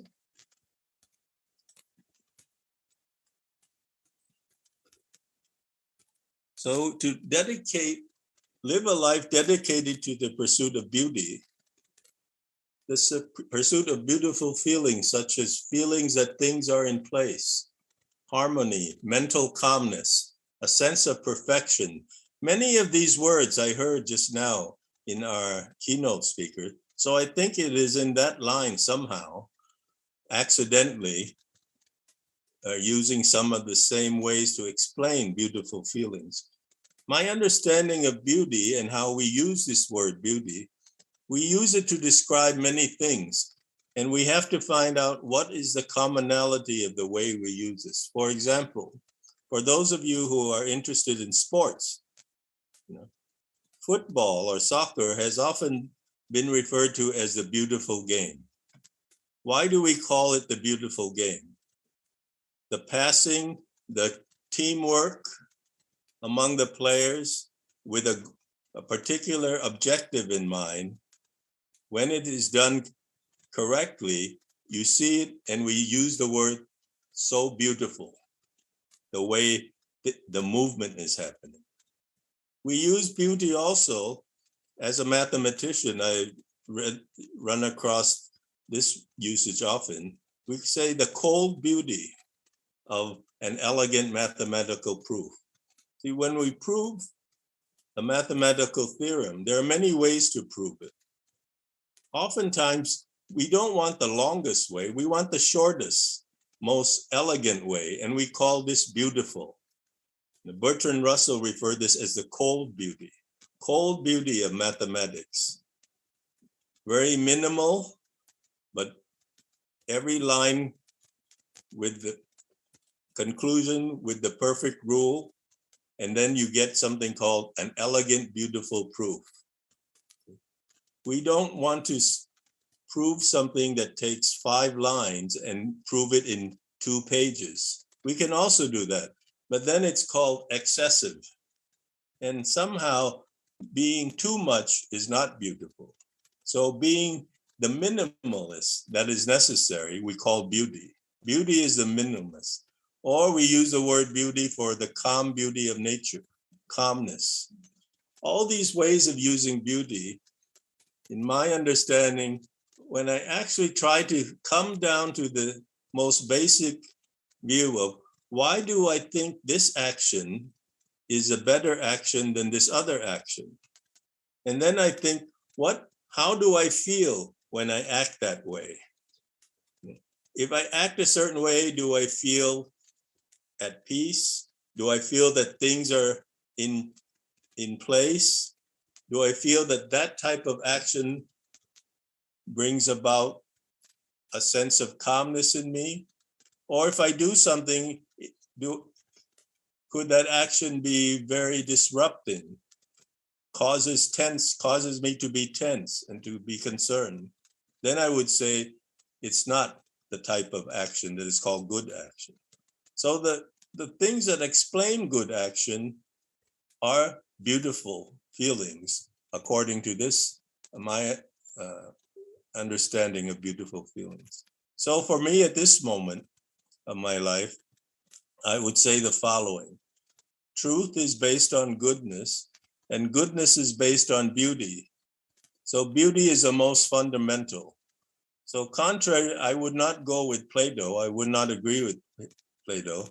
So to live a life dedicated to the pursuit of beauty, the pursuit of beautiful feelings, such as feelings that things are in place, harmony, mental calmness, a sense of perfection. Many of these words I heard just now in our keynote speaker. So I think it is in that line somehow, accidentally, using some of the same ways to explain beautiful feelings. My understanding of beauty and how we use this word beauty, we use it to describe many things. And we have to find out what is the commonality of the way we use this. For example, for those of you who are interested in sports, football or soccer has often been referred to as the beautiful game. Why do we call it the beautiful game? The passing, the teamwork among the players with a particular objective in mind, when it is done correctly, you see it, and we use the word so beautiful, the way the movement is happening. We use beauty also as a mathematician. I run across this usage often. We say the cold beauty of an elegant mathematical proof. See, when we prove a mathematical theorem, there are many ways to prove it. Oftentimes, we don't want the longest way. We want the shortest, most elegant way, and we call this beautiful. Bertrand Russell referred this as the cold beauty of mathematics. Very minimal, but every line with the conclusion, with the perfect rule, and then you get something called an elegant, beautiful proof. We don't want to prove something that takes 5 lines and prove it in 2 pages. We can also do that, but then it's called excessive. And somehow being too much is not beautiful. So being the minimalist that is necessary, we call beauty. Beauty is the minimalist. Or we use the word beauty for the calm beauty of nature, calmness. All these ways of using beauty, in my understanding, when I actually try to come down to the most basic view of why do I think this action is a better action than this other action? And then I think, how do I feel when I act that way? If I act a certain way, do I feel at peace? Do I feel that things are in place? Do I feel that that type of action brings about a sense of calmness in me? Or if I do something, could that action be very disrupting, causes me to be tense and to be concerned? Then I would say it's not the type of action that is called good action. So the things that explain good action are beautiful feelings, according to this, my understanding of beautiful feelings. So for me at this moment of my life, I would say the following. Truth is based on goodness, and goodness is based on beauty. So beauty is the most fundamental. So contrary, I would not go with Plato. I would not agree with Plato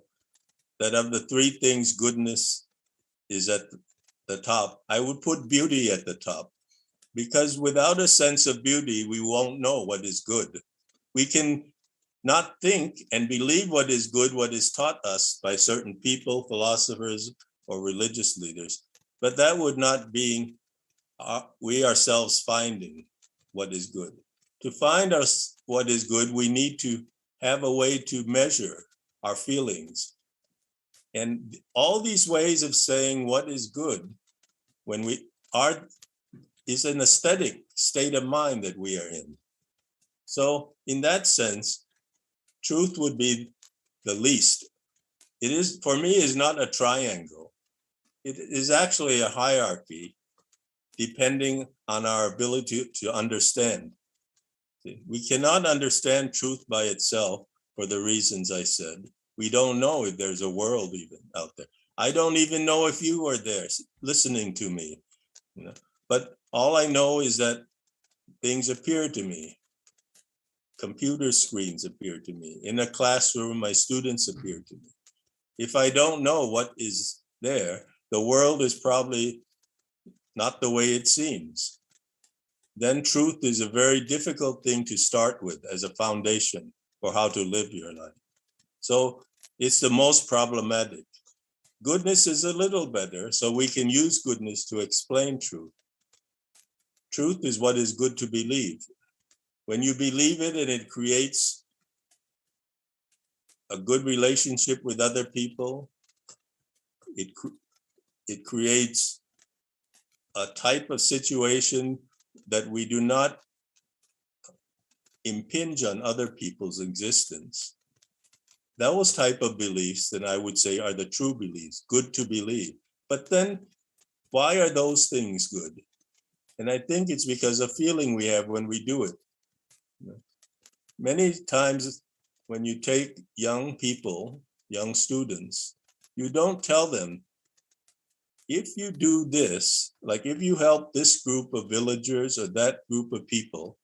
that of the 3 things, goodness is at the top. I would put beauty at the top, because without a sense of beauty, we won't know what is good. We can not think and believe what is good, what is taught us by certain people, philosophers, or religious leaders, but that would not be we ourselves finding what is good. To find us what is good, we need to have a way to measure our feelings. And all these ways of saying what is good, when we are, is an aesthetic state of mind that we are in. So in that sense, truth would be the least. It is, for me, is not a triangle. It is actually a hierarchy depending on our ability to understand. We cannot understand truth by itself for the reasons I said. We don't know if there's a world even out there. I don't even know if you are there listening to me. But all I know is that things appear to me. Computer screens appear to me. In a classroom, my students appear to me. If I don't know what is there, the world is probably not the way it seems. Then truth is a very difficult thing to start with as a foundation for how to live your life. So it's the most problematic. Goodness is a little better, so we can use goodness to explain truth. Truth is what is good to believe. When you believe it and it creates a good relationship with other people, it creates a type of situation that we do not impinge on other people's existence. Those type of beliefs, then I would say, are the true beliefs, good to believe. But then, why are those things good? And I think it's because of feeling we have when we do it. Many times when you take young people, young students, you don't tell them, if you do this, like if you help this group of villagers or that group of people,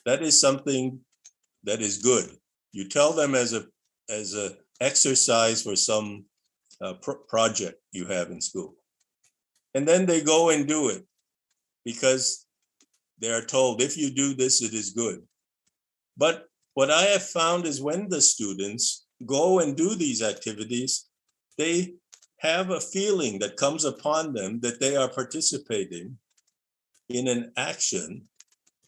that is something that is good. You tell them as a exercise for some project you have in school. And then they go and do it because they are told, if you do this, it is good. But what I have found is when the students go and do these activities, they have a feeling that comes upon them that they are participating in an action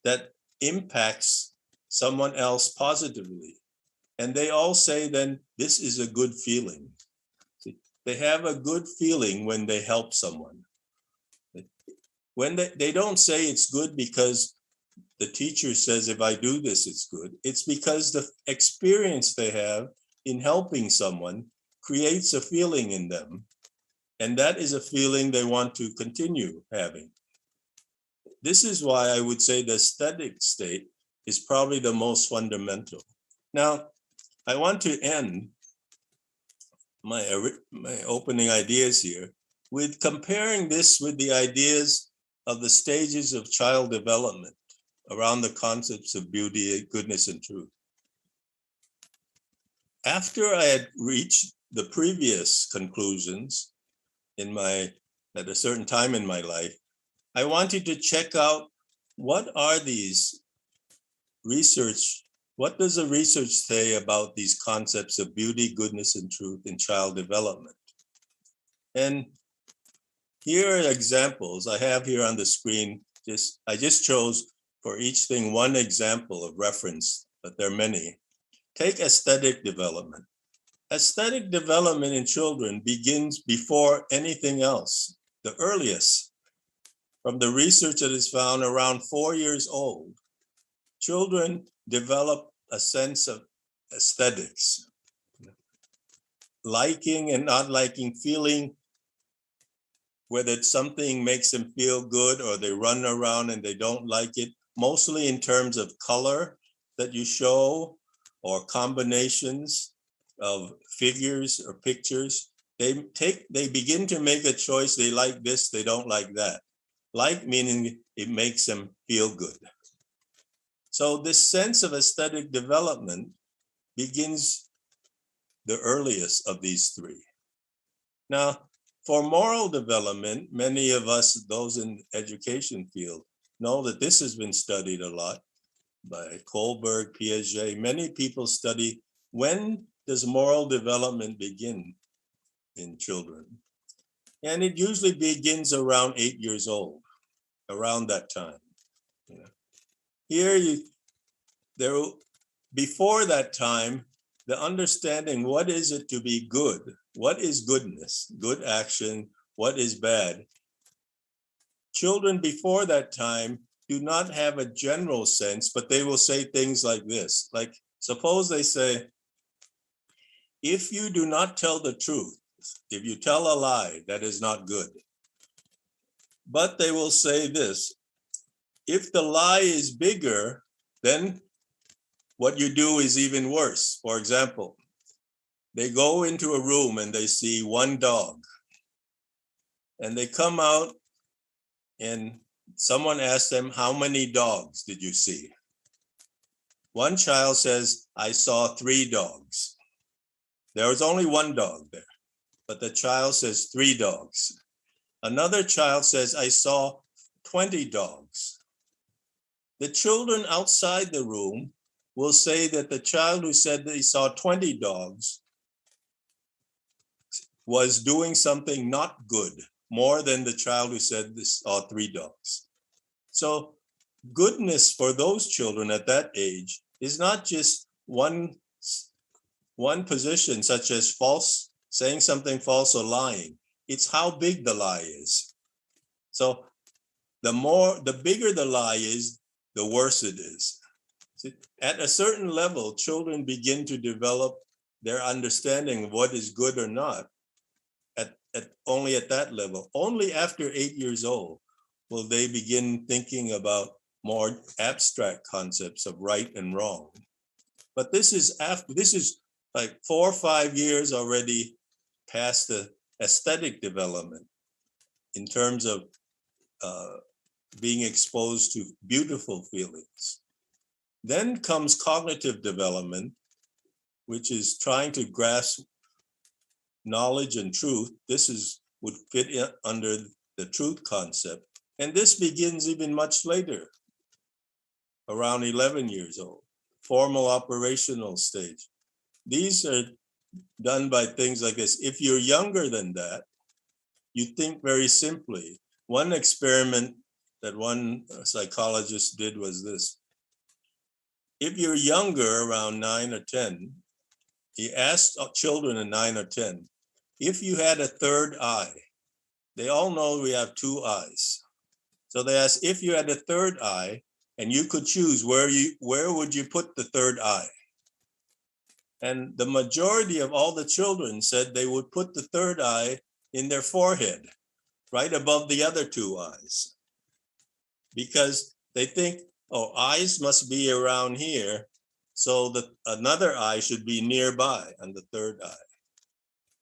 that impacts someone else positively. And they all say then, this is a good feeling. See, they have a good feeling when they help someone. When they don't say it's good because the teacher says, if I do this, it's good. It's because the experience they have in helping someone creates a feeling in them, and that is a feeling they want to continue having. This is why I would say the aesthetic state is probably the most fundamental. Now, I want to end my opening ideas here with comparing this with the ideas of the stages of child development around the concepts of beauty, goodness, and truth. After I had reached the previous conclusions at a certain time in my life, I wanted to check out what are these what does the research say about these concepts of beauty, goodness, and truth in child development? And here are examples I have here on the screen. I just chose for each thing one example of reference, but there are many. Take aesthetic development. Aesthetic development in children begins before anything else, the earliest. From the research that is found around 4 years old, children develop a sense of aesthetics, liking and not liking, feeling whether something makes them feel good or they run around and they don't like it, mostly in terms of color that you show or combinations of figures or pictures. They begin to make a choice. They like this, they don't like that. Like meaning it makes them feel good. So this sense of aesthetic development begins the earliest of these three. Now, for moral development, many of us, those in the education field, know that this has been studied a lot by Kohlberg, Piaget. Many people study when does moral development begin in children. And it usually begins around 8 years old, around that time. Here, before that time, the understanding what is it to be good, what is goodness, good action, what is bad. Children before that time do not have a general sense, but they will say things like this. Like, suppose they say, if you do not tell the truth, if you tell a lie, that is not good. But they will say this, if the lie is bigger, then what you do is even worse. For example, they go into a room and they see one dog. And they come out and someone asks them, how many dogs did you see? One child says, I saw 3 dogs. There was only one dog there, but the child says 3 dogs. Another child says, I saw 20 dogs. The children outside the room will say that the child who said that he saw 20 dogs was doing something not good, more than the child who said this saw 3 dogs. So goodness for those children at that age is not just one position, such as false, saying something false or lying. It's how big the lie is. So the bigger the lie is, the worse it is. At a certain level, children begin to develop their understanding of what is good or not only at that level. Only after 8 years old will they begin thinking about more abstract concepts of right and wrong. But this is like 4 or 5 years already past the aesthetic development in terms of being exposed to beautiful feelings. Then comes cognitive development, which is trying to grasp knowledge and truth. This would fit under the truth concept. And this begins even much later, around 11 years old, formal operational stage. These are done by things like this. If you're younger than that, you think very simply. One experiment that one psychologist did was this. If you're younger, around 9 or 10, he asked children at 9 or 10, if you had a third eye, they all know we have 2 eyes. So they asked, if you had a third eye and you could choose where would you put the third eye? And the majority of all the children said they would put the third eye in their forehead, right above the other two eyes, because they think, oh, eyes must be around here, so that another eye should be nearby on the third eye.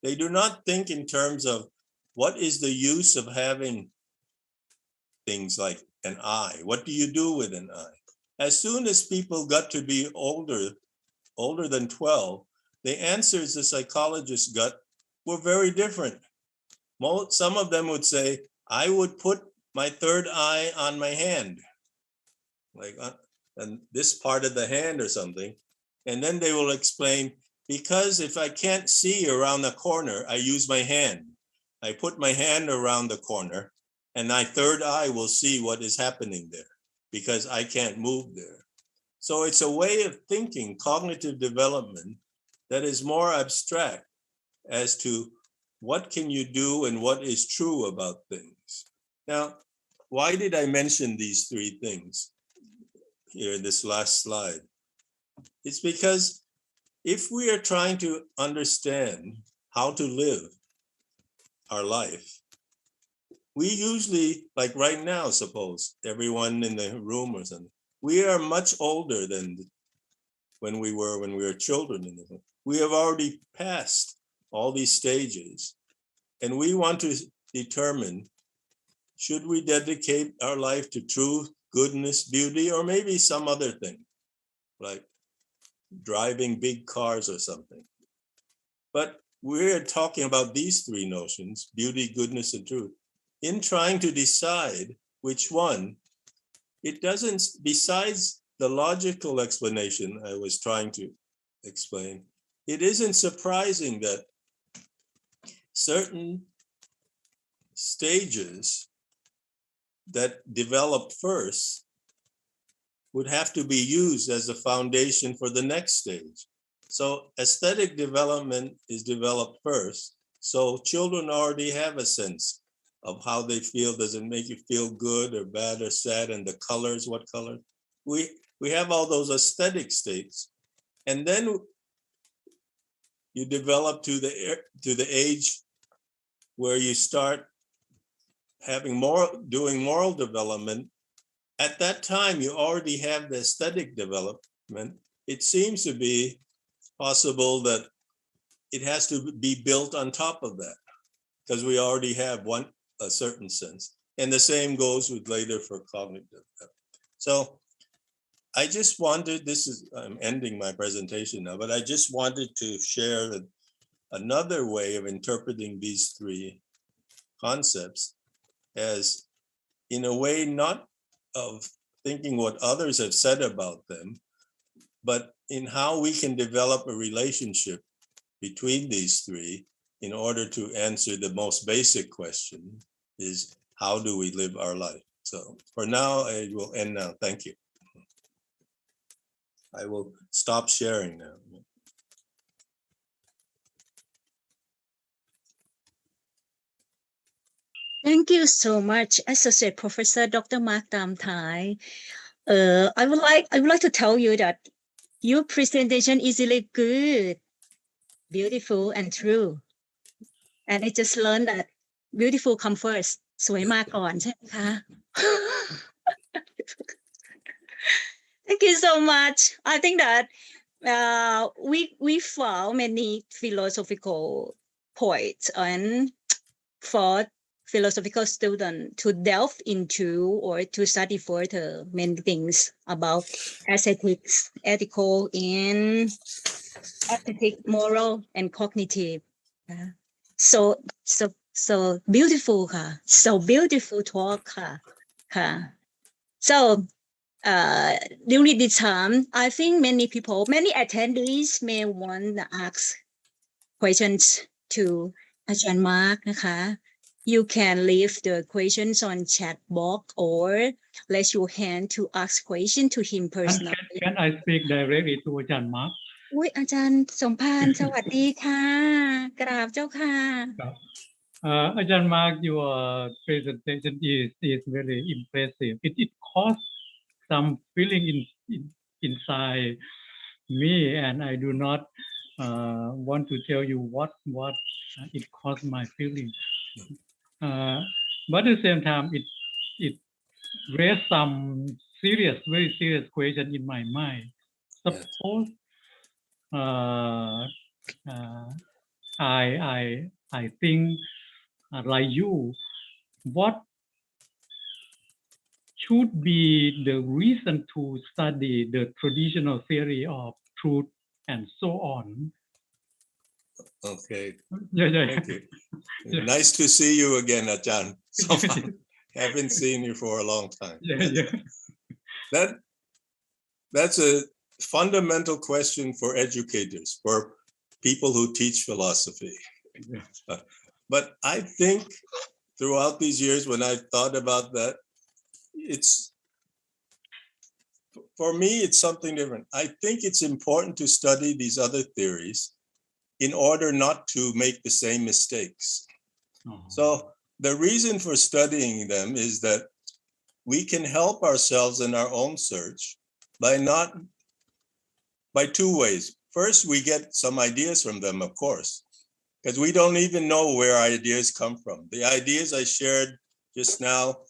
They do not think in terms of what is the use of having things like an eye. What do you do with an eye? As soon as people got to be older than 12, the answers the psychologists got were very different. Some of them would say, I would put my third eye on my hand, like on this part of the hand or something. And then they will explain, because if I can't see around the corner, I use my hand. I put my hand around the corner and my third eye will see what is happening there because I can't move there. So it's a way of thinking, cognitive development, that is more abstract as to what can you do and what is true about things. Now, why did I mention these three things here in this last slide? It's because if we are trying to understand how to live our life, we usually, like right now, suppose everyone in the room or something, we are much older than when we were children in the room. We have already passed all these stages, and we want to determine, should we dedicate our life to truth, goodness, beauty, or maybe some other thing, like driving big cars or something. But we're talking about these three notions, beauty, goodness, and truth. In trying to decide which one, it doesn't, besides the logical explanation I was trying to explain, it isn't surprising that certain stages that developed first would have to be used as a foundation for the next stage. So aesthetic development is developed first. So children already have a sense of how they feel. Does it make you feel good or bad or sad? And the colors, what color? We have all those aesthetic states. And then you develop to the age where you start having doing moral development. At that time, you already have the aesthetic development. It seems to be possible that it has to be built on top of that because we already have a certain sense. And the same goes with later for cognitive. So I just wanted, I'm ending my presentation now, but I just wanted to share that another way of interpreting these three concepts as, in a way, not of thinking what others have said about them, but in how we can develop a relationship between these three in order to answer the most basic question is, how do we live our life? So for now, I will end now. Thank you. I will stop sharing now. Thank you so much, Associate Professor Dr. Mark Tam Thai. I would like to tell you that your presentation is really good, beautiful, and true. And I just learned that beautiful come first. สวยมาก่อนใช่ไหมคะ Thank you so much. I think that we found many philosophical points and for philosophical students to delve into or to study further many things about aesthetics, ethical, and aesthetic, moral, and cognitive. So beautiful ค่ะ so beautiful talk ค่ะ so during this time I think many attendees may want to ask questions to อาจารย์ Mark นะคะ you can leave the questions on chat box or raise your hand to ask question to him personally. Can I speak directly to อาจารย์ Mark? อุ๊ยอาจารย์สมภาร สวัสดีค่ะกราบเจ้าค่ะ อาจารย์ Mark, your presentation is very impressive. It caused some feeling inside me, and I do not want to tell you what it caused my feeling. But at the same time, it raised some very serious question in my mind. Suppose I think like you, what should be the reason to study the traditional theory of truth and so on? Okay. Yeah. Thank you. Nice to see you again, Ajahn. Haven't seen you for a long time. Yeah. That's a fundamental question for educators, for people who teach philosophy. Yeah. But I think throughout these years, when I've thought about that, for me, it's something different. I think it's important to study these other theories in order not to make the same mistakes. So the reason for studying them is that we can help ourselves in our own search by two ways. First, we get some ideas from them, of course, because we don't even know where ideas come from. The ideas I shared just now,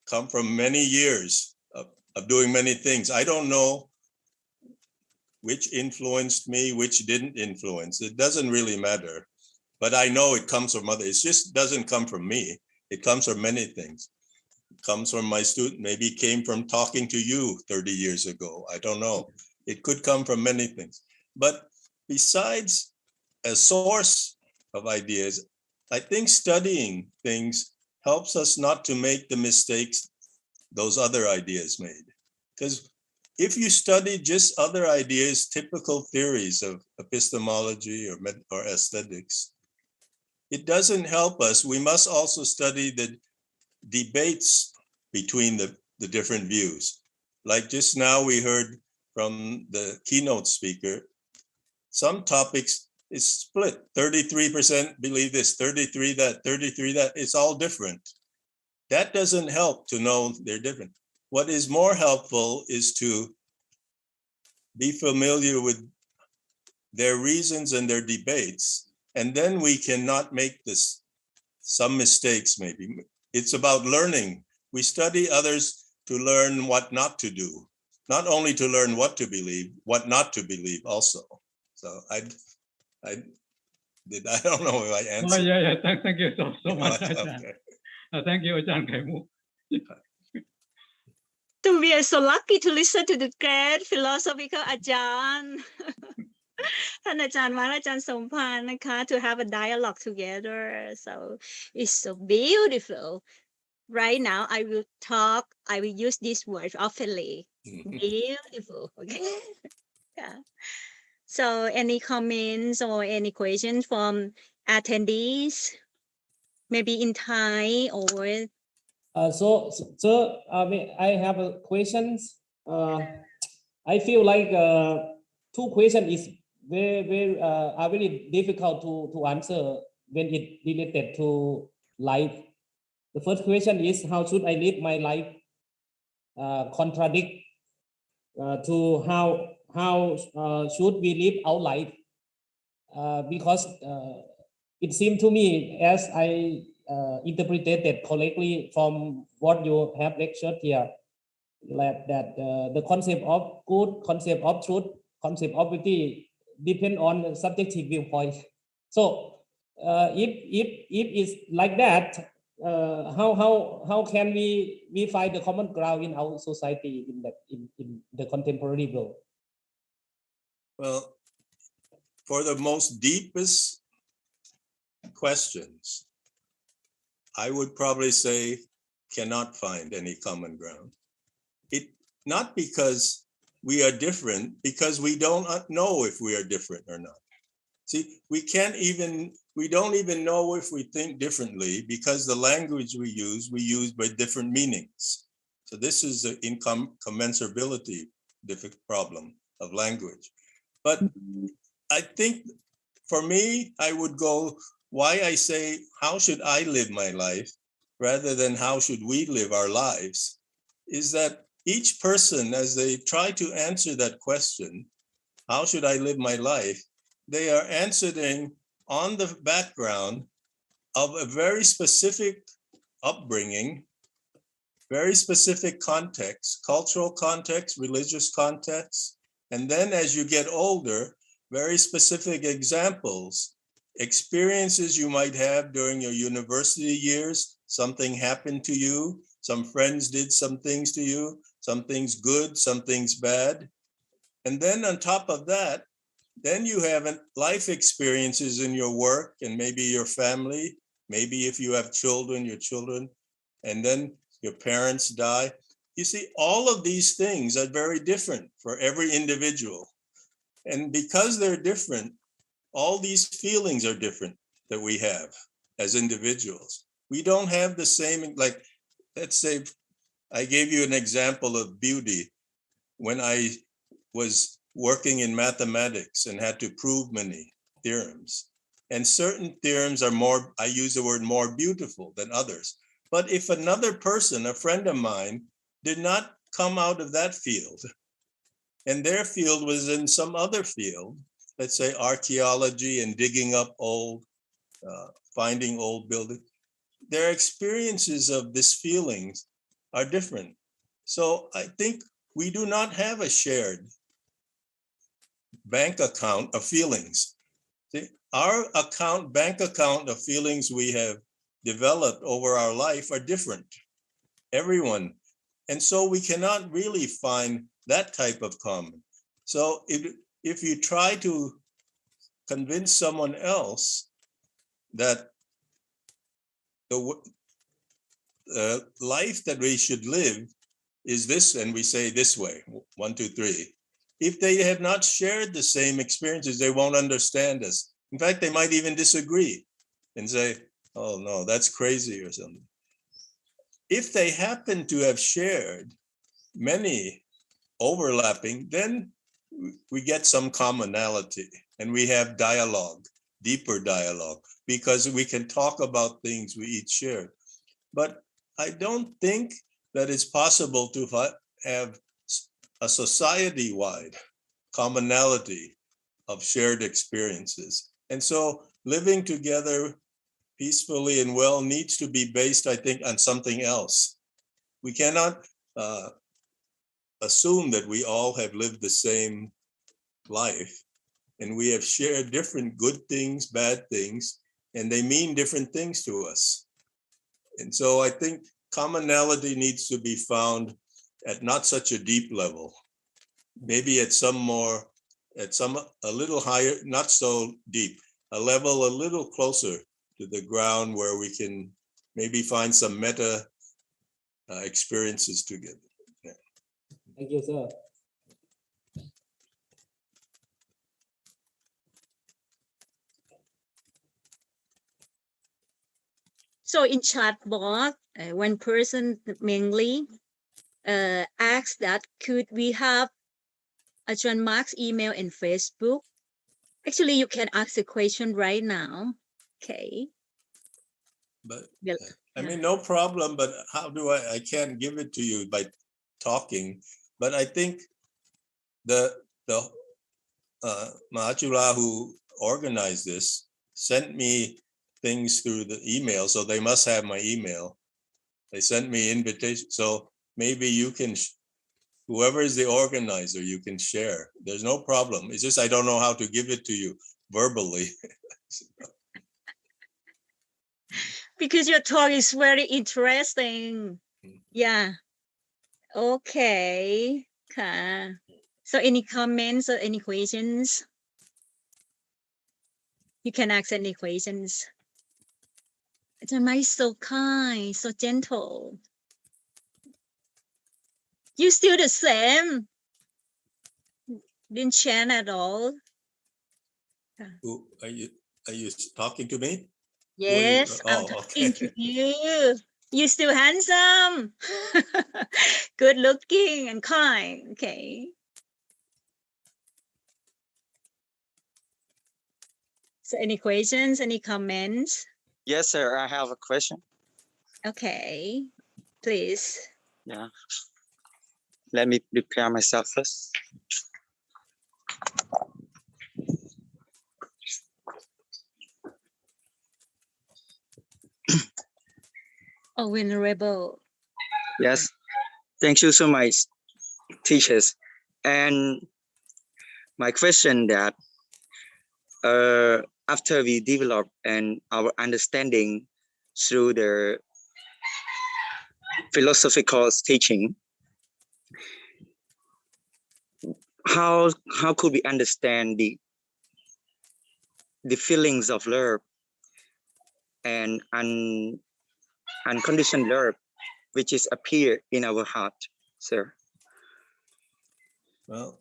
come from many years of doing many things. I don't know which influenced me, which didn't influence. It doesn't really matter, but I know it comes from others. It just doesn't come from me. It comes from many things. It comes from my student, maybe it came from talking to you 30 years ago. I don't know. It could come from many things. But besides a source of ideas, I think studying things helps us not to make the mistakes those other ideas made. Because if you study just other ideas, typical theories of epistemology or aesthetics, it doesn't help us. We must also study the debates between the different views. Like just now we heard from the keynote speaker, some topics is split. 33% believe this, 33 that, 33 that. It's all different. That doesn't help to know they're different. What is more helpful is to be familiar with their reasons and their debates, and then we cannot make some mistakes maybe. It's about learning. We study others to learn what not to do, not only to learn what to believe, what not to believe also. So I don't know if I answered. Yeah. Thank you so much, Ajahn. Okay. Thank you, Ajahn Kaimu. So we are so lucky to listen to the great philosophical Ajahn. ท่านอาจารย์มาและอาจารย์สมภารนะคะ to have a dialogue together. So it's so beautiful. Right now, I will use this word oftenly. Beautiful. Okay. Yeah. So any comments or any questions from attendees? Maybe in Thai or I have a questions. I feel like two questions is are very difficult to answer when it related to life. The first question is, how should I live my life? Contradict to how should we live our life? Because it seemed to me, as I interpreted correctly from what you have lectured here, that the concept of good, concept of truth, concept of beauty depend on subjective viewpoint. So if it's like that, how can we find the common ground in our society in the contemporary world? Well, for the most deepest questions, I would probably say cannot find any common ground. Not because we are different, because we don't know if we are different or not. See, we don't even know if we think differently, because the language we use by different meanings. So this is the incommensurability problem of language. But I think for me, I would go, why I say, how should I live my life, rather than how should we live our lives, is that each person, as they try to answer that question, how should I live my life? They are answering on the background of a very specific upbringing, very specific context, cultural context, religious context. And then as you get older, very specific examples, experiences you might have during your university years. Something happened to you, some friends did some things to you, some things good, some things bad. And then on top of that, then you have life experiences in your work and maybe your family, maybe if you have children, your children, and then your parents die. You see, all of these things are very different for every individual. And because they're different, all these feelings are different that we have as individuals. We don't have the same, like, let's say, I gave you an example of beauty. When I was working in mathematics and had to prove many theorems, and certain theorems are more, I use the word more beautiful than others. But if another person, a friend of mine, did not come out of that field, and their field was in some other field, let's say archaeology and digging up old, finding old buildings, their experiences of these feelings are different. So I think we do not have a shared bank account of feelings. See, our bank account of feelings we have developed over our life are different, everyone. And so we cannot really find that type of common. So if you try to convince someone else that the life that we should live is this, and we say this way, 1, 2, 3. If they have not shared the same experiences, they won't understand us. In fact, they might even disagree and say, oh no, that's crazy or something. If they happen to have shared many overlapping, then we get some commonality and we have dialogue, deeper dialogue, because we can talk about things we each share. But I don't think that it's possible to have a society-wide commonality of shared experiences. And so living together peacefully and well needs to be based, I think, on something else. We cannot assume that we all have lived the same life and we have shared different good things, bad things, and they mean different things to us. And so I think commonality needs to be found at not such a deep level, maybe at a little higher, not so deep, a level a little closer to the ground where we can maybe find some meta experiences together. Yeah. Thank you, sir. So in chat box, one person mainly asked that could we have Ajahn Mark's email and Facebook? Actually, you can ask the question right now. Okay. But Well, I mean, no problem, but how do I can't give it to you by talking. But I think the Mahachula who organized this sent me things through the email, so they must have my email. They sent me invitation, so maybe you can, whoever is the organizer, you can share. There's no problem. It's just I don't know how to give it to you verbally. Because your talk is very interesting. Yeah. Okay. So any comments or any questions? You can ask any questions. Ajahn Mike is so kind, so gentle. You still the same. Didn't change at all. Who, are you talking to me? Yes, I'm talking to you. You still handsome, good looking and kind. Okay. So any questions, any comments? Yes, sir. I have a question. Okay, please. Yeah. Let me prepare myself first. Oh, Venerable. Yes, thank you so much, teachers. And my question that after we develop and our understanding through the philosophical teaching, how could we understand the feelings of love and unconditioned love which is appear in our heart, sir? Well,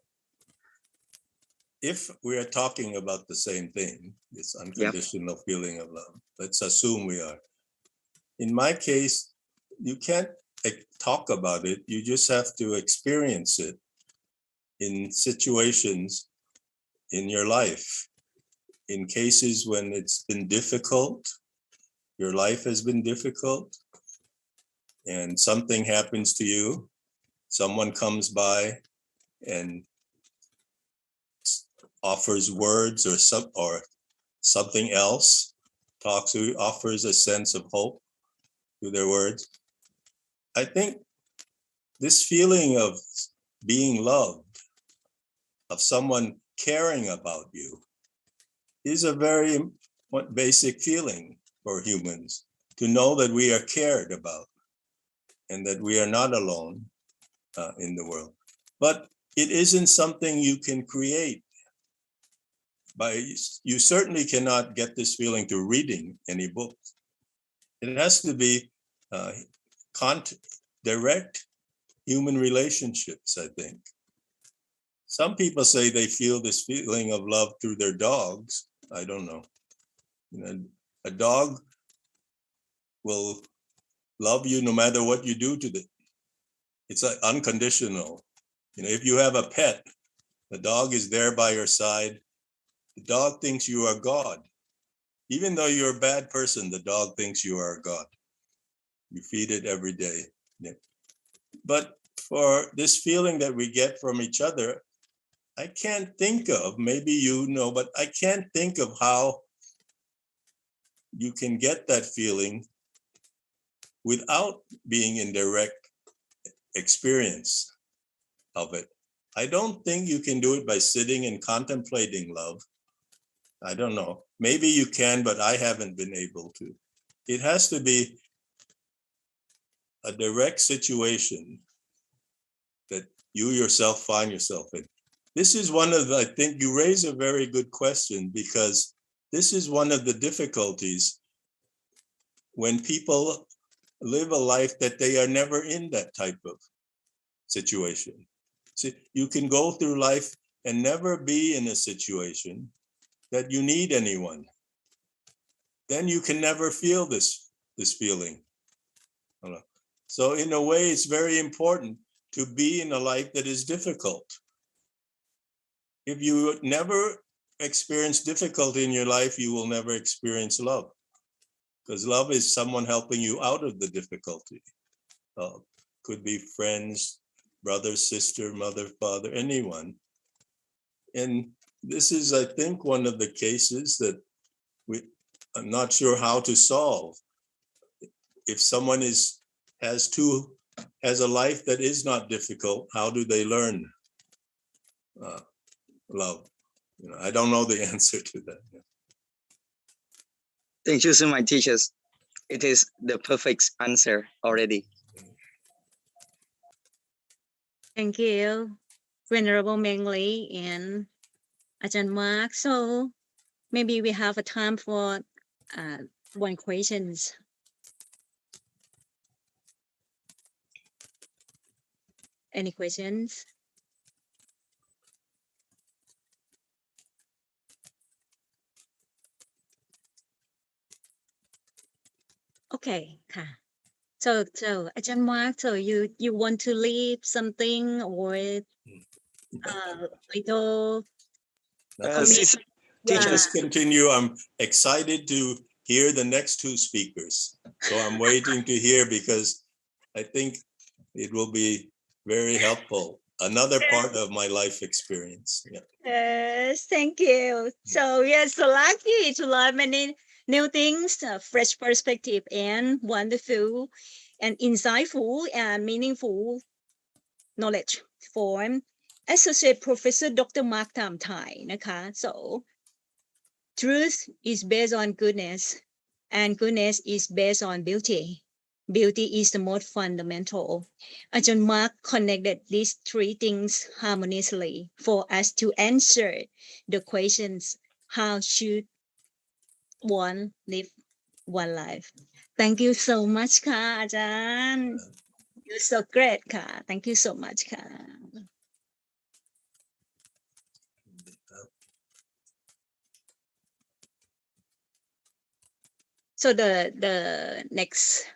if we are talking about the same thing, this unconditional feeling of love, let's assume we are. In my case, you can't talk about it. You just have to experience it in situations in your life. In cases when it's been difficult, your life has been difficult, and something happens to you, someone comes by and offers words or something else, talks to you, offers a sense of hope through their words. I think this feeling of being loved, of someone caring about you, is a very basic feeling for humans, to know that we are cared about and that we are not alone in the world. But it isn't something you can create. You certainly cannot get this feeling through reading any book. It has to be direct human relationships, I think. Some people say they feel this feeling of love through their dogs. I don't know. A dog will love you no matter what you do to it. It's unconditional. If you have a pet, the dog is there by your side. The dog thinks you are God. Even though you're a bad person, the dog thinks you are God. You feed it every day. Yeah. But for this feeling that we get from each other, I can't think of, maybe you know, but I can't think of how you can get that feeling without being in direct experience of it. I don't think you can do it by sitting and contemplating love. I don't know. Maybe you can, but I haven't been able to. It has to be a direct situation that you yourself find yourself in. This is one of the, I think you raise a very good question, because this is one of the difficulties when people live a life that they are never in that type of situation. See, you can go through life and never be in a situation that you need anyone. Then you can never feel this feeling. So in a way, it's very important to be in a life that is difficult. If you never experience difficulty in your life, you will never experience love, because love is someone helping you out of the difficulty. Could be friends, brother, sister, mother, father, anyone. And this is, I think, one of the cases that I'm not sure how to solve. If someone has a life that is not difficult, how do they learn love? I don't know the answer to that. Thank you so much, teachers. It is the perfect answer already. Thank you, Venerable Meng Lee and Ajahn Mark. So maybe we have a time for one questions. Any questions? Okay, so Ajahn Mark, so you want to leave something or little Teachers continue. I'm excited to hear the next two speakers. So I'm waiting to hear, because I think it will be very helpful another part of my life experience. Yeah. Thank you. So we are so lucky to learn many new things, fresh perspective, and wonderful and insightful and meaningful knowledge from Associate Professor Dr. Mark Tam Thai. So truth is based on goodness, and goodness is based on beauty. Beauty is the most fundamental. Ajahn Mark connected these three things harmoniously for us to answer the questions, how should one live one life? Thank you so much, ka, Ajahn. You're so great, ka. Thank you so much, ka. So the next,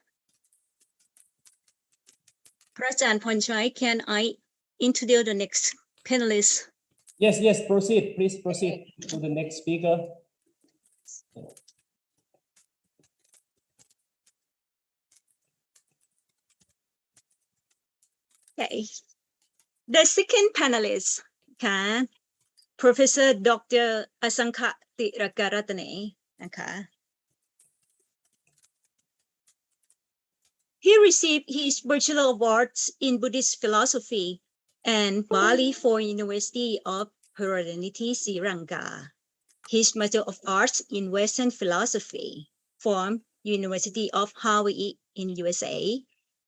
Prajaan Ponchai, can I introduce the next panelist? Yes, proceed. Please proceed to the next speaker. Okay. The second panelist, Professor Dr. Asankha Tirakaratane. He received his Bachelor of Arts in Buddhist Philosophy and Bali for University of Peradenithi, Sri Lanka. His Master of Arts in Western Philosophy from University of Hawaii in USA,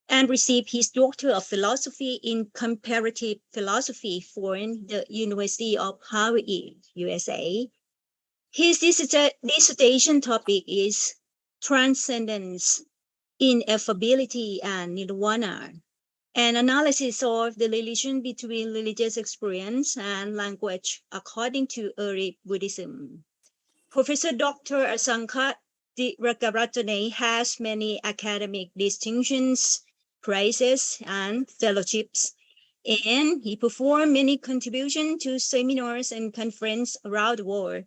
and received his Doctor of Philosophy in Comparative Philosophy from the University of Hawaii, USA. His dissertation topic is Transcendence, Ineffability, and Nirvana, an analysis of the relation between religious experience and language according to early Buddhism. Professor Dr. Asankha Tirakaratane has many academic distinctions, prizes, and fellowships, and he performed many contributions to seminars and conferences around the world.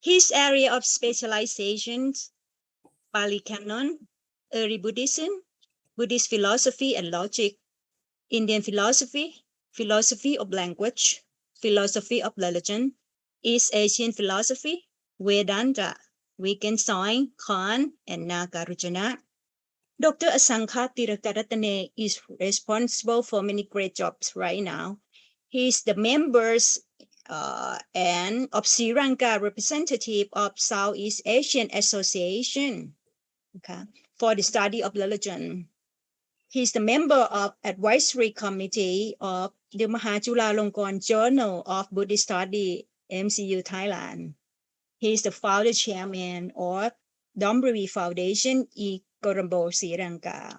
His area of specializations: Pali Canon, Early Buddhism, Buddhist philosophy and logic, Indian philosophy, philosophy of language, philosophy of religion, East Asian philosophy, Vedanta, Wittgenstein, Kant, and Nagarjuna. Dr. Asankha Tirakaratane is responsible for many great jobs right now. He is the members and of Sri Lanka representative of Southeast Asian Association for the study of religion. He's the member of Advisory Committee of theฬาลงกรณ Journal of Buddhist Study, MCU Thailand. He is the founder chairman of Dombrivi Foundation in Colombo, Sri Lanka.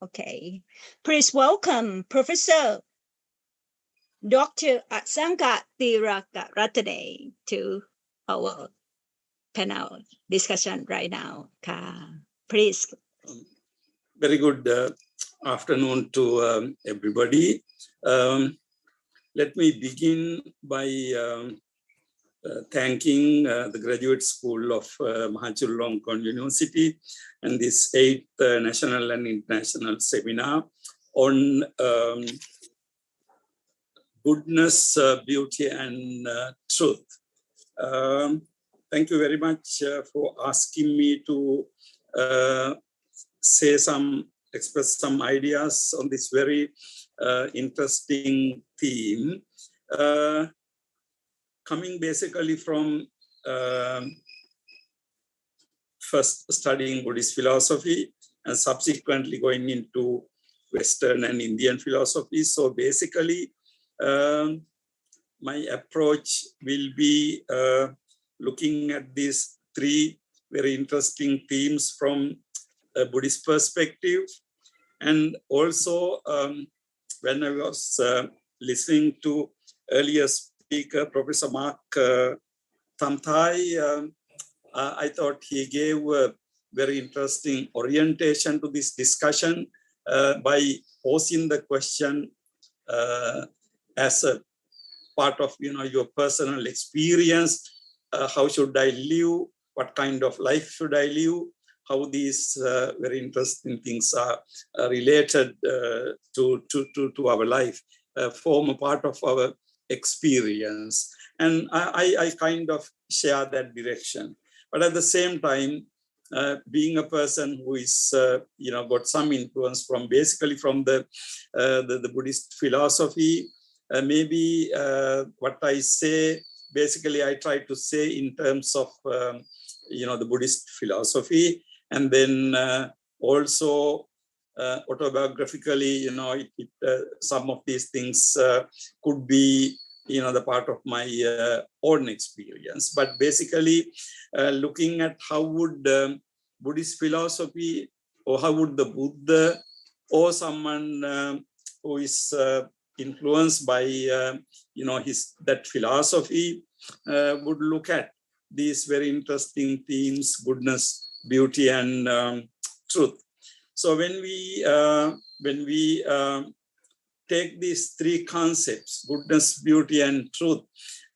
Okay, please welcome Professor Dr. Asankha Tirakaratane to our panel discussion right now. Please. Very good afternoon to everybody. Let me begin by thanking the Graduate School of Mcu University and this 8th National and International Seminar on Goodness, Beauty and Truth. Thank you very much for asking me to express some ideas on this very interesting theme, coming basically from first studying Buddhist philosophy and subsequently going into Western and Indian philosophy. So basically, my approach will be looking at these three very interesting themes from a Buddhist perspective. And also, when I was listening to earlier speaker, Professor Mark Tam Thai, I thought he gave a very interesting orientation to this discussion by posing the question as a part of your personal experience. How should I live? What kind of life should I live? How these very interesting things are related to our life. form a part of our experience. And I kind of share that direction. But at the same time, being a person who is, got some influence from basically from the Buddhist philosophy, maybe what I say, basically I try to say in terms of, the Buddhist philosophy, and then also autobiographically, some of these things could be, the part of my own experience. But basically, looking at how would Buddhist philosophy, or how would the Buddha, or someone who is influenced by, that philosophy, would look at these very interesting themes: goodness, beauty, and truth. So when we take these three concepts, goodness, beauty, and truth,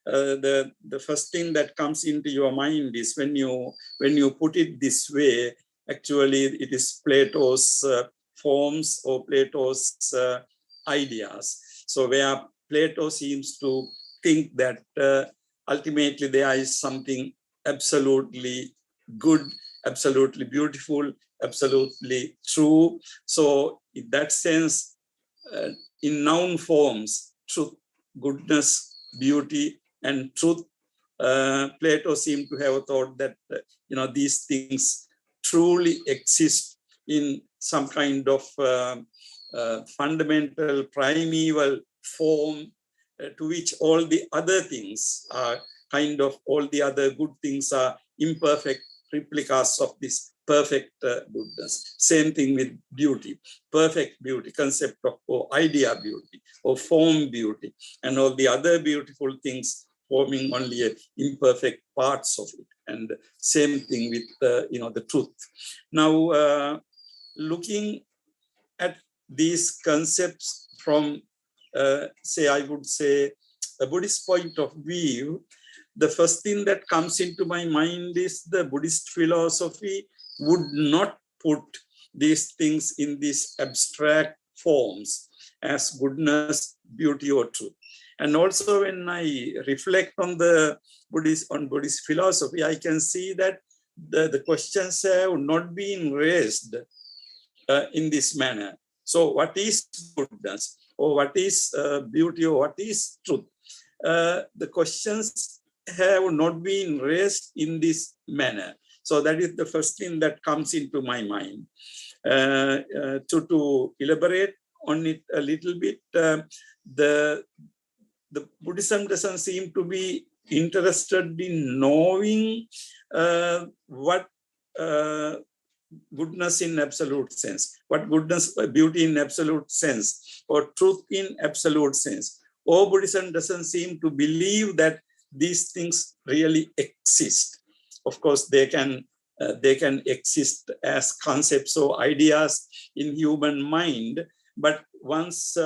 the first thing that comes into your mind is when you put it this way, actually it is Plato's forms or Plato's ideas. So where Plato seems to think that ultimately there is something absolutely good, absolutely beautiful, absolutely true. So in that sense, in noun forms, truth, goodness, beauty, and truth, Plato seemed to have thought that these things truly exist in some kind of fundamental, primeval form, to which all the other things are all the other good things are imperfect replicas of this perfect goodness. Same thing with beauty, perfect beauty, concept of or idea beauty or form beauty, and all the other beautiful things forming only imperfect parts of it. And same thing with the truth. Now, looking at these concepts from, I would say, a Buddhist point of view, the first thing that comes into my mind is the Buddhist philosophy would not put these things in these abstract forms as goodness, beauty, or truth. And also when I reflect on Buddhist philosophy, I can see that the questions have not been raised in this manner. So what is goodness, or what is beauty, or what is truth? The questions have not been raised in this manner. So that is the first thing that comes into my mind. To elaborate on it a little bit, the Buddhism doesn't seem to be interested in knowing what goodness in absolute sense, what goodness, beauty in absolute sense, or truth in absolute sense. Or Buddhism doesn't seem to believe that these things really exist. Of course, they can exist as concepts or ideas in human mind, but once,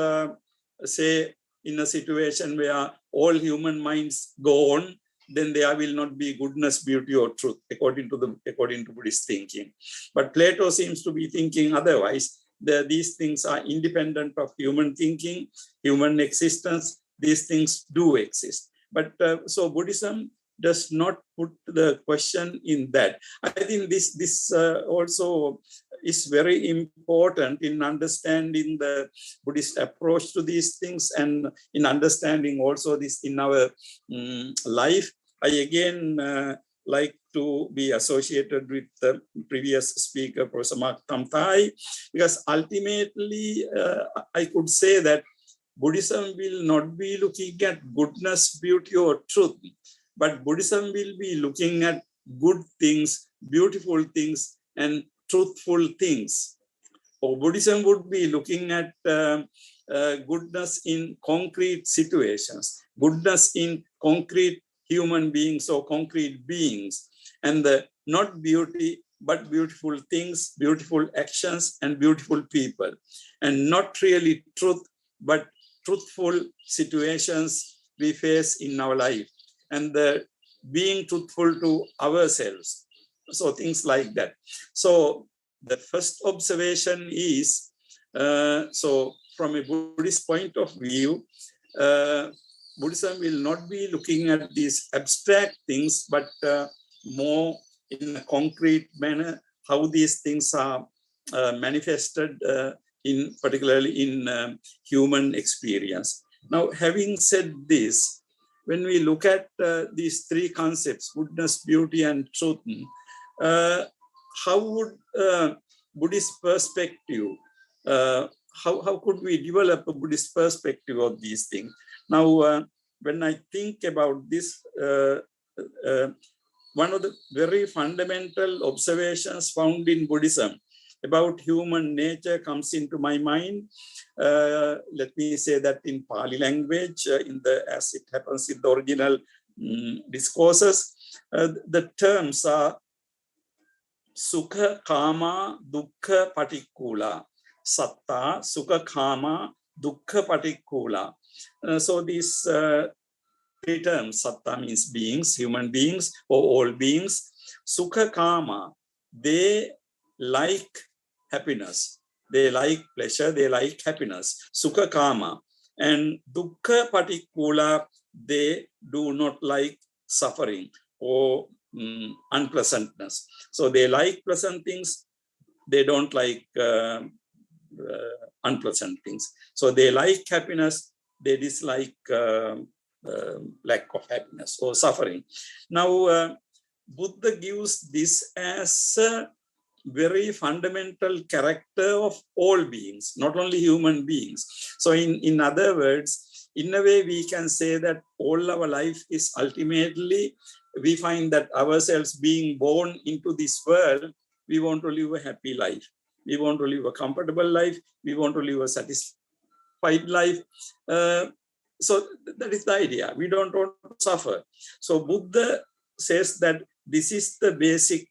say, in a situation where all human minds go on, then there will not be goodness, beauty, or truth, according to Buddhist thinking. But Plato seems to be thinking otherwise. These things are independent of human thinking, human existence. These things do exist. But so Buddhism does not put the question in that. I think this also is very important in understanding the Buddhist approach to these things, and in understanding also this in our life. I again like to be associated with the previous speaker, Professor Mark Tamthai, because ultimately I could say that Buddhism will not be looking at goodness, beauty, or truth, but Buddhism will be looking at good things, beautiful things, and truthful things. Or Buddhism would be looking at goodness in concrete situations, goodness in concrete human beings or concrete beings, and not beauty, but beautiful things, beautiful actions, and beautiful people, and not really truth, but truthful situations we face in our life, and being truthful to ourselves. So things like that. So the first observation is, so from a Buddhist point of view, Buddhism will not be looking at these abstract things, but more in a concrete manner, how these things are manifested particularly in human experience. Now, having said this, when we look at these three concepts, goodness, beauty, and truth, how would Buddhist perspective, how could we develop a Buddhist perspective of these things? Now, when I think about this, one of the very fundamental observations found in Buddhism about human nature comes into my mind. Let me say that in Pali language, as it happens in the original discourses, the terms are Sukha, Kama, Dukkha, Patikula. Satta, Sukha, Kama, Dukkha, Patikula. So these three terms, Satta means beings, human beings, or all beings. Sukha, Kama, they like happiness. They like pleasure, they like happiness. Sukha, Kama. And Dukkha, Patikula, they do not like suffering or unpleasantness. So they like pleasant things, they don't like unpleasant things. So they like happiness, they dislike lack of happiness or suffering. Now, Buddha gives this as a very fundamental character of all beings, not only human beings. So in other words, in a way we can say that all our life is ultimately, we find that ourselves being born into this world, we want to live a happy life. We want to live a comfortable life. We want to live a satisfied life. So that is the idea. We don't want to suffer. So Buddha says that this is the basic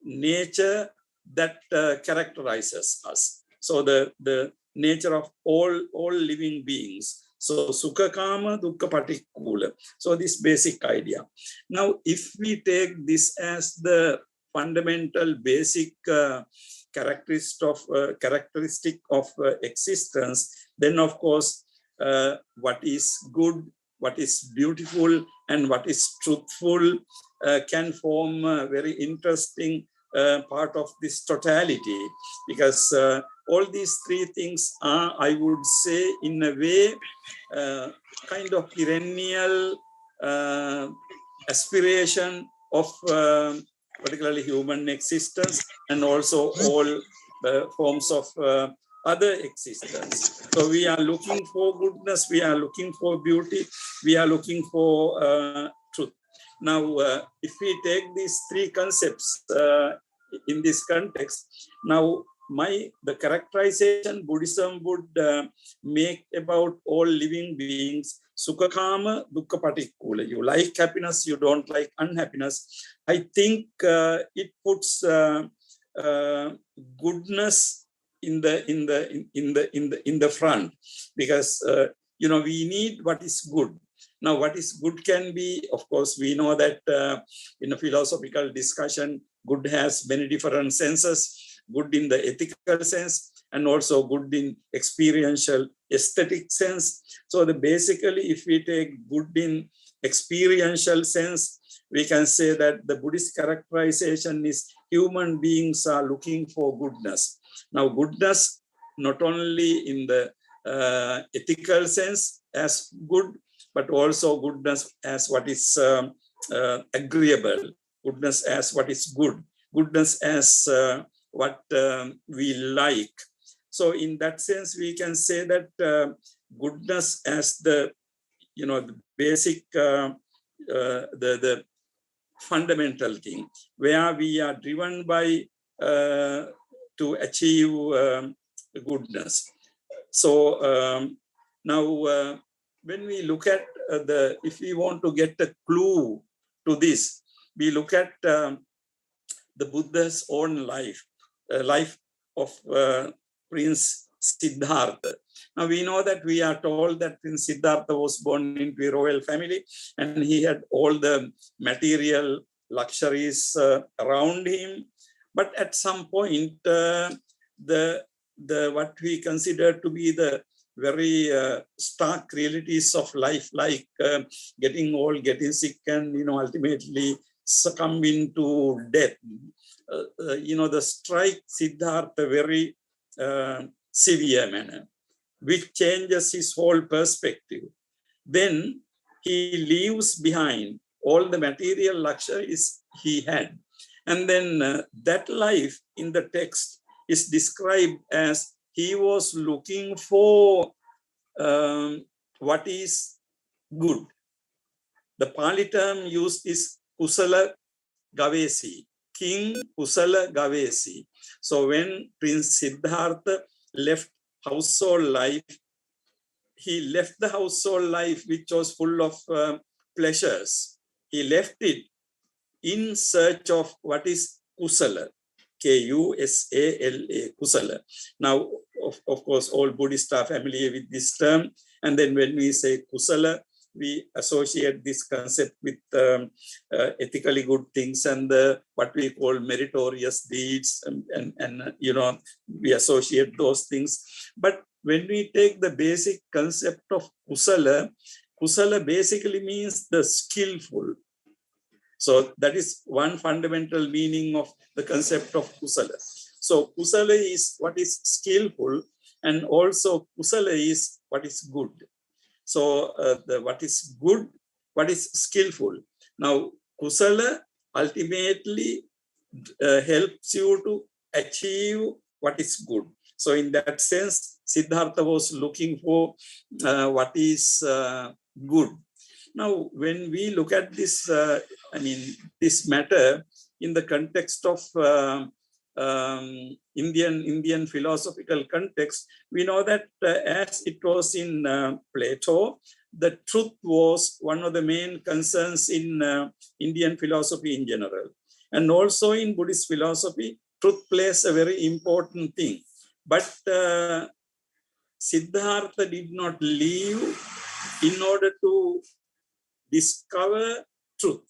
nature that characterizes us. So the nature of all living beings. So Sukha, Kama, Dukkha, Patikula. So this basic idea. Now, if we take this as the fundamental basic characteristic of existence, then of course, what is good, what is beautiful, and what is truthful can form a very interesting part of this totality, because all these three things are, I would say, in a way, kind of perennial aspiration of particularly human existence, and also all forms of other existence. So we are looking for goodness, we are looking for beauty, we are looking for truth. Now, if we take these three concepts in this context, now the characterization Buddhism would make about all living beings, Sukha, Kama, Dukkha, Patikula. You like happiness, you don't like unhappiness. I think it puts goodness in the front, because we need what is good. Now, what is good can be, of course, we know that in a philosophical discussion, good has many different senses. Good in the ethical sense, and also good in experiential aesthetic sense. So basically, if we take good in experiential sense, we can say that the Buddhist characterization is human beings are looking for goodness. Now, goodness, not only in the ethical sense as good, but also goodness as what is agreeable, goodness as what is good, goodness as what we like. So in that sense, we can say that goodness as the basic, the fundamental thing, where we are driven by to achieve goodness. So now, when we look at if we want to get a clue to this, we look at the Buddha's own life. Life of Prince Siddhartha. Now we know that we are told that Prince Siddhartha was born into a royal family, and he had all the material luxuries around him. But at some point, the what we consider to be the very stark realities of life, like getting old, getting sick, and ultimately succumbing to death. The strike Siddhartha very severe manner, which changes his whole perspective. Then he leaves behind all the material luxuries he had. And then that life in the text is described as he was looking for what is good. The Pali term used is Kusala Gavesi, King Kusala Gavesi. So when Prince Siddhartha left household life, he left the household life which was full of pleasures. He left it in search of what is Kusala, Kusala, Kusala. Now, of course, all Buddhists are familiar with this term. And then when we say Kusala, we associate this concept with ethically good things and what we call meritorious deeds, and we associate those things. But when we take the basic concept of Kusala, Kusala basically means the skillful. So that is one fundamental meaning of the concept of Kusala. So Kusala is what is skillful, and also Kusala is what is good. So what is good, what is skillful. Now, Kusala ultimately helps you to achieve what is good. So in that sense, Siddhartha was looking for what is good. Now, when we look at this, this matter in the context of Indian philosophical context, we know that as it was in Plato, the truth was one of the main concerns in Indian philosophy in general. And also in Buddhist philosophy, truth plays a very important thing. But Siddhartha did not live in order to discover truth.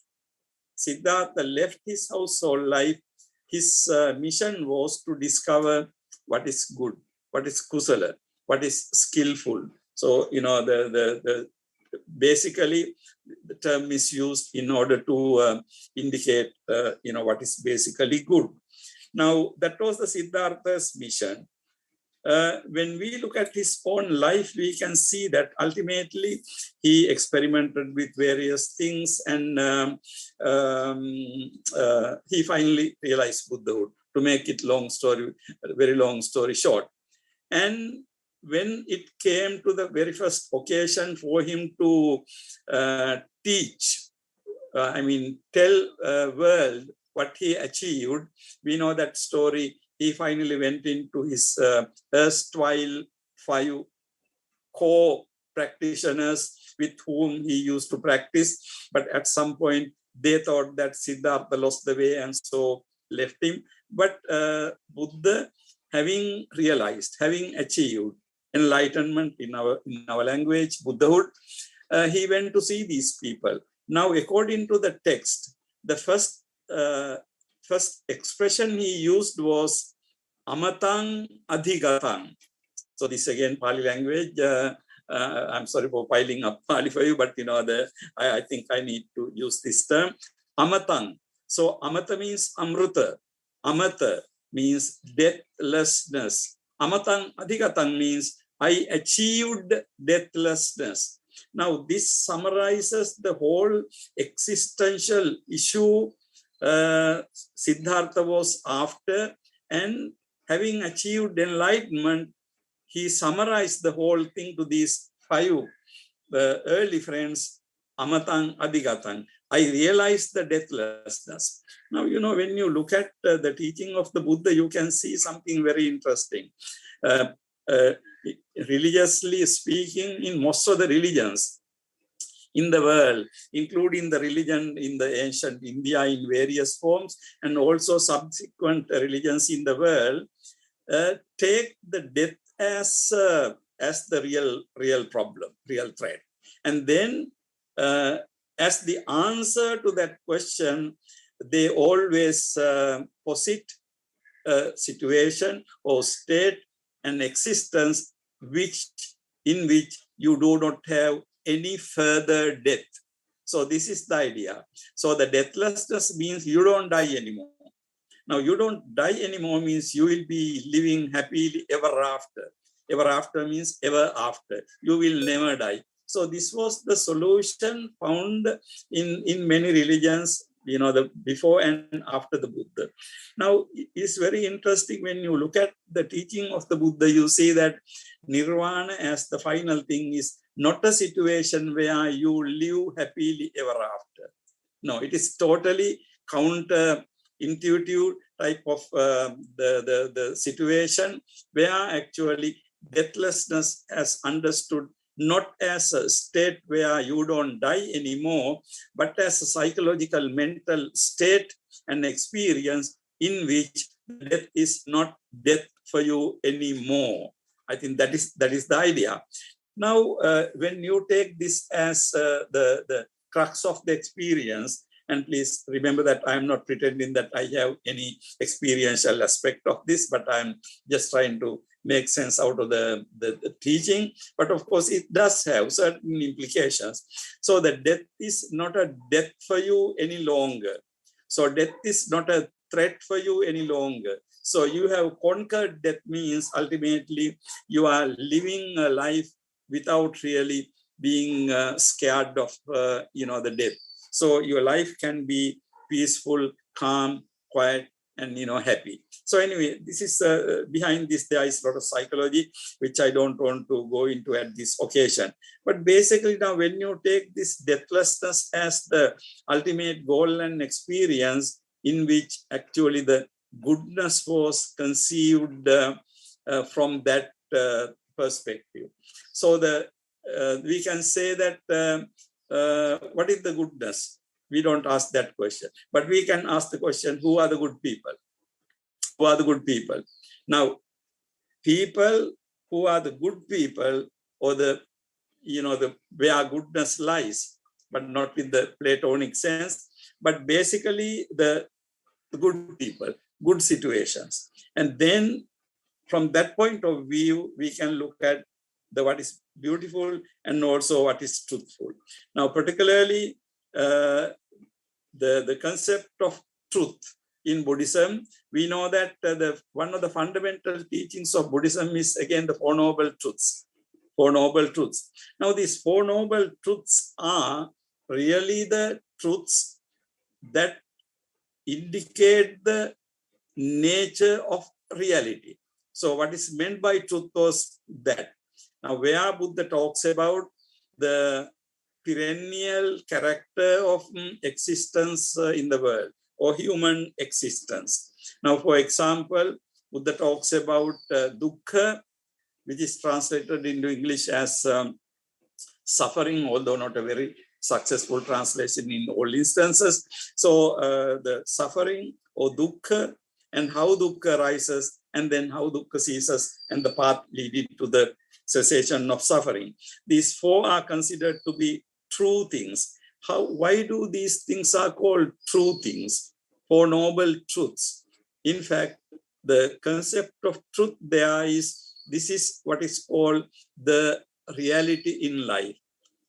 Siddhartha left his household life. His mission was to discover what is good, what is kusala, what is skillful. So, basically the term is used in order to indicate, what is basically good. Now, that was the Siddhartha's mission. When we look at his own life, we can see that ultimately he experimented with various things, and he finally realized Buddhahood. To make it very long story short. And when it came to the very first occasion for him to teach, tell world what he achieved, we know that story. He finally went into his erstwhile 5 core practitioners with whom he used to practice. But at some point, they thought that Siddhartha lost the way and so left him. But Buddha, having realized, having achieved enlightenment in our language, Buddhahood, he went to see these people. Now, according to the text, the first expression he used was amatang adhigatang. So this again Pali language. I'm sorry for piling up Pali for you, but I think I need to use this term. Amatang. So amata means amruta. Amata means deathlessness. Amatang adhigatang means I achieved deathlessness. Now this summarizes the whole existential issue Siddhartha was after, and having achieved enlightenment, he summarized the whole thing to these 5 early friends, amatang adhigatang. I realized the deathlessness. Now, when you look at the teaching of the Buddha, you can see something very interesting. Religiously speaking, in most of the religions in the world, including the religion in the ancient India in various forms, and also subsequent religions in the world, take the death as the real problem, real threat. And then as the answer to that question, they always posit a situation or state an existence in which you do not have any further death. So this is the idea. So the deathlessness means you don't die anymore. Now you don't die anymore means you will be living happily ever after. Ever after means ever after. You will never die. So this was the solution found in many religions, you know, the before and after the Buddha. Now it's very interesting when you look at the teaching of the Buddha, you see that nirvana as the final thing is not a situation where you live happily ever after. No, it is totally counterintuitive type of the situation where actually deathlessness as understood not as a state where you don't die anymore, but as a psychological mental state and experience in which death is not death for you anymore. I think that is the idea. Now, when you take this as the crux of the experience, and please remember that I'm not pretending that I have any experiential aspect of this, but I'm just trying to make sense out of the teaching. But of course, it does have certain implications. So that death is not a death for you any longer. So death is not a threat for you any longer. So you have conquered death means ultimately you are living a life without really being scared of the death. So your life can be peaceful, calm, quiet, and happy. So anyway, this is behind this there is a lot of psychology which I don't want to go into at this occasion. But basically now when you take this deathlessness as the ultimate goal and experience in which actually the goodness was conceived from that perspective. So we can say that what is the goodness? We don't ask that question, but we can ask the question, who are the good people? Who are the good people? Now, people who are the good people, or where goodness lies, but not in the Platonic sense, but basically the good people, good situations. And then from that point of view, we can look at what is beautiful and also what is truthful. Now, particularly the concept of truth in Buddhism, we know that one of the fundamental teachings of Buddhism is again the Four Noble Truths. Four Noble Truths. Now, these Four Noble Truths are really the truths that indicate the nature of reality. So what is meant by truth was that. Now, where Buddha talks about the perennial character of existence in the world, or human existence. Now, for example, Buddha talks about dukkha, which is translated into English as suffering, although not a very successful translation in all instances. So the suffering or dukkha, and how dukkha arises, and then how dukkha ceases, and the path leading to the cessation of suffering. These four are considered to be true things. Why do these things are called true things? Four noble truths. In fact, the concept of truth there is, this is what is called the reality in life.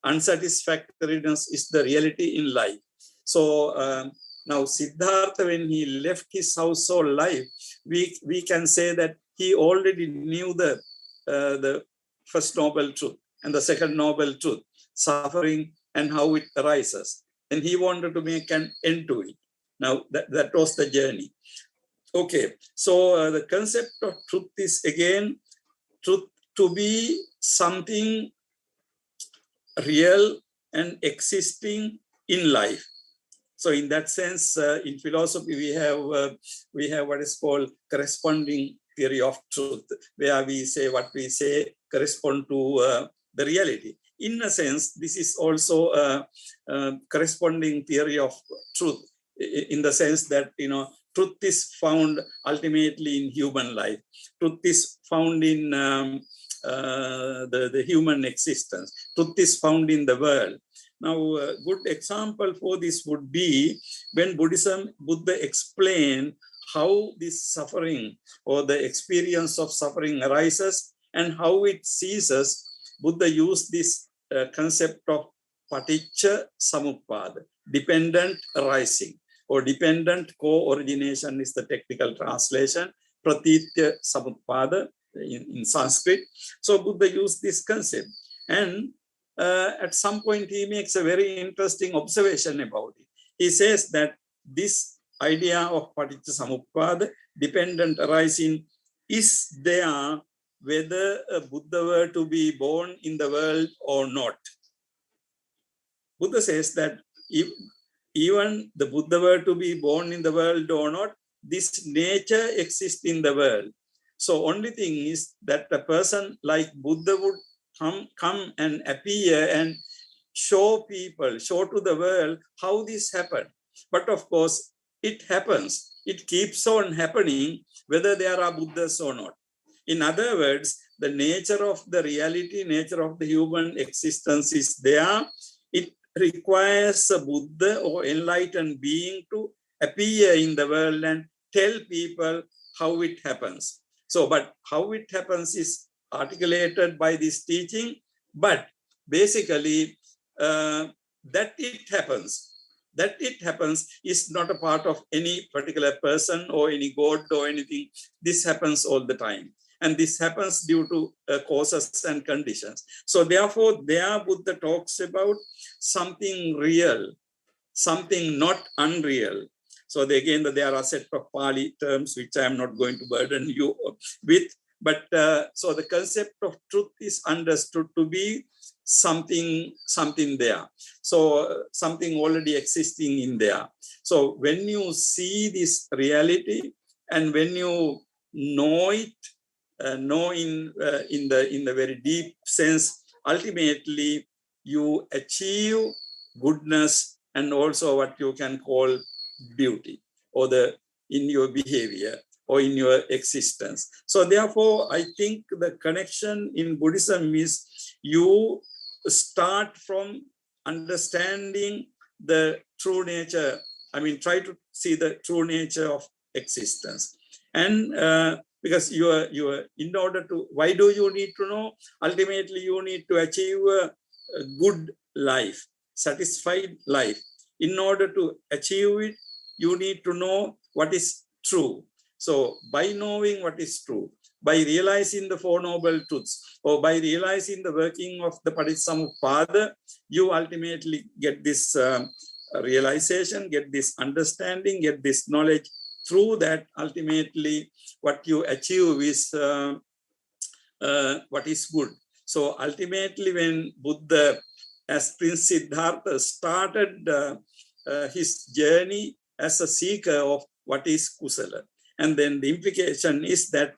Unsatisfactoriness is the reality in life. So now Siddhartha, when he left his household life, we can say that he already knew the first noble truth and the second noble truth, suffering and how it arises. And he wanted to make an end to it. Now that was the journey. Okay, so the concept of truth is again truth to be something real and existing in life. So in that sense, in philosophy, we have what is called corresponding theory of truth, where we say what we say correspond to the reality. In a sense, this is also a corresponding theory of truth, in the sense that truth is found ultimately in human life. Truth is found in the human existence. Truth is found in the world. Now, a good example for this would be when Buddha explained how this suffering or the experience of suffering arises and how it ceases, Buddha used this concept of paticca samuppada, dependent arising, or dependent co-origination is the technical translation, pratitya samuppada in Sanskrit. So Buddha used this concept, and at some point he makes a very interesting observation about it. He says that this idea of paticca samuppada, dependent arising, is there whether a Buddha were to be born in the world or not. Buddha says that if even the Buddha were to be born in the world or not, this nature exists in the world. So only thing is that a person like Buddha would come and appear and show people, show to the world how this happened. But of course, it happens. It keeps on happening whether there are Buddhas or not. In other words, the nature of the reality, nature of the human existence is there. It requires a Buddha or enlightened being to appear in the world and tell people how it happens. So, but how it happens is articulated by this teaching, but basically that it happens is not a part of any particular person or any god or anything. This happens all the time. And this happens due to causes and conditions. So therefore, there Buddha talks about something real, something not unreal. So again, there are a set of Pali terms which I am not going to burden you with. But so the concept of truth is understood to be something there. So something already existing in there. So when you see this reality and when you know it, know in the very deep sense, ultimately you achieve goodness and also what you can call beauty, or in your behavior or in your existence. So therefore, I think the connection in Buddhism is you start from understanding the true nature. I mean, try to see the true nature of existence. And because in order to, why do you need to know? Ultimately, you need to achieve a good life, satisfied life. In order to achieve it, you need to know what is true. So by knowing what is true, by realizing the Four Noble Truths, or by realizing the working of the Paticcasamuppada, you ultimately get this realization, get this understanding, get this knowledge. Through that, ultimately, what you achieve is what is good. So ultimately, when Buddha, as Prince Siddhartha, started his journey as a seeker of what is kusala, and then the implication is that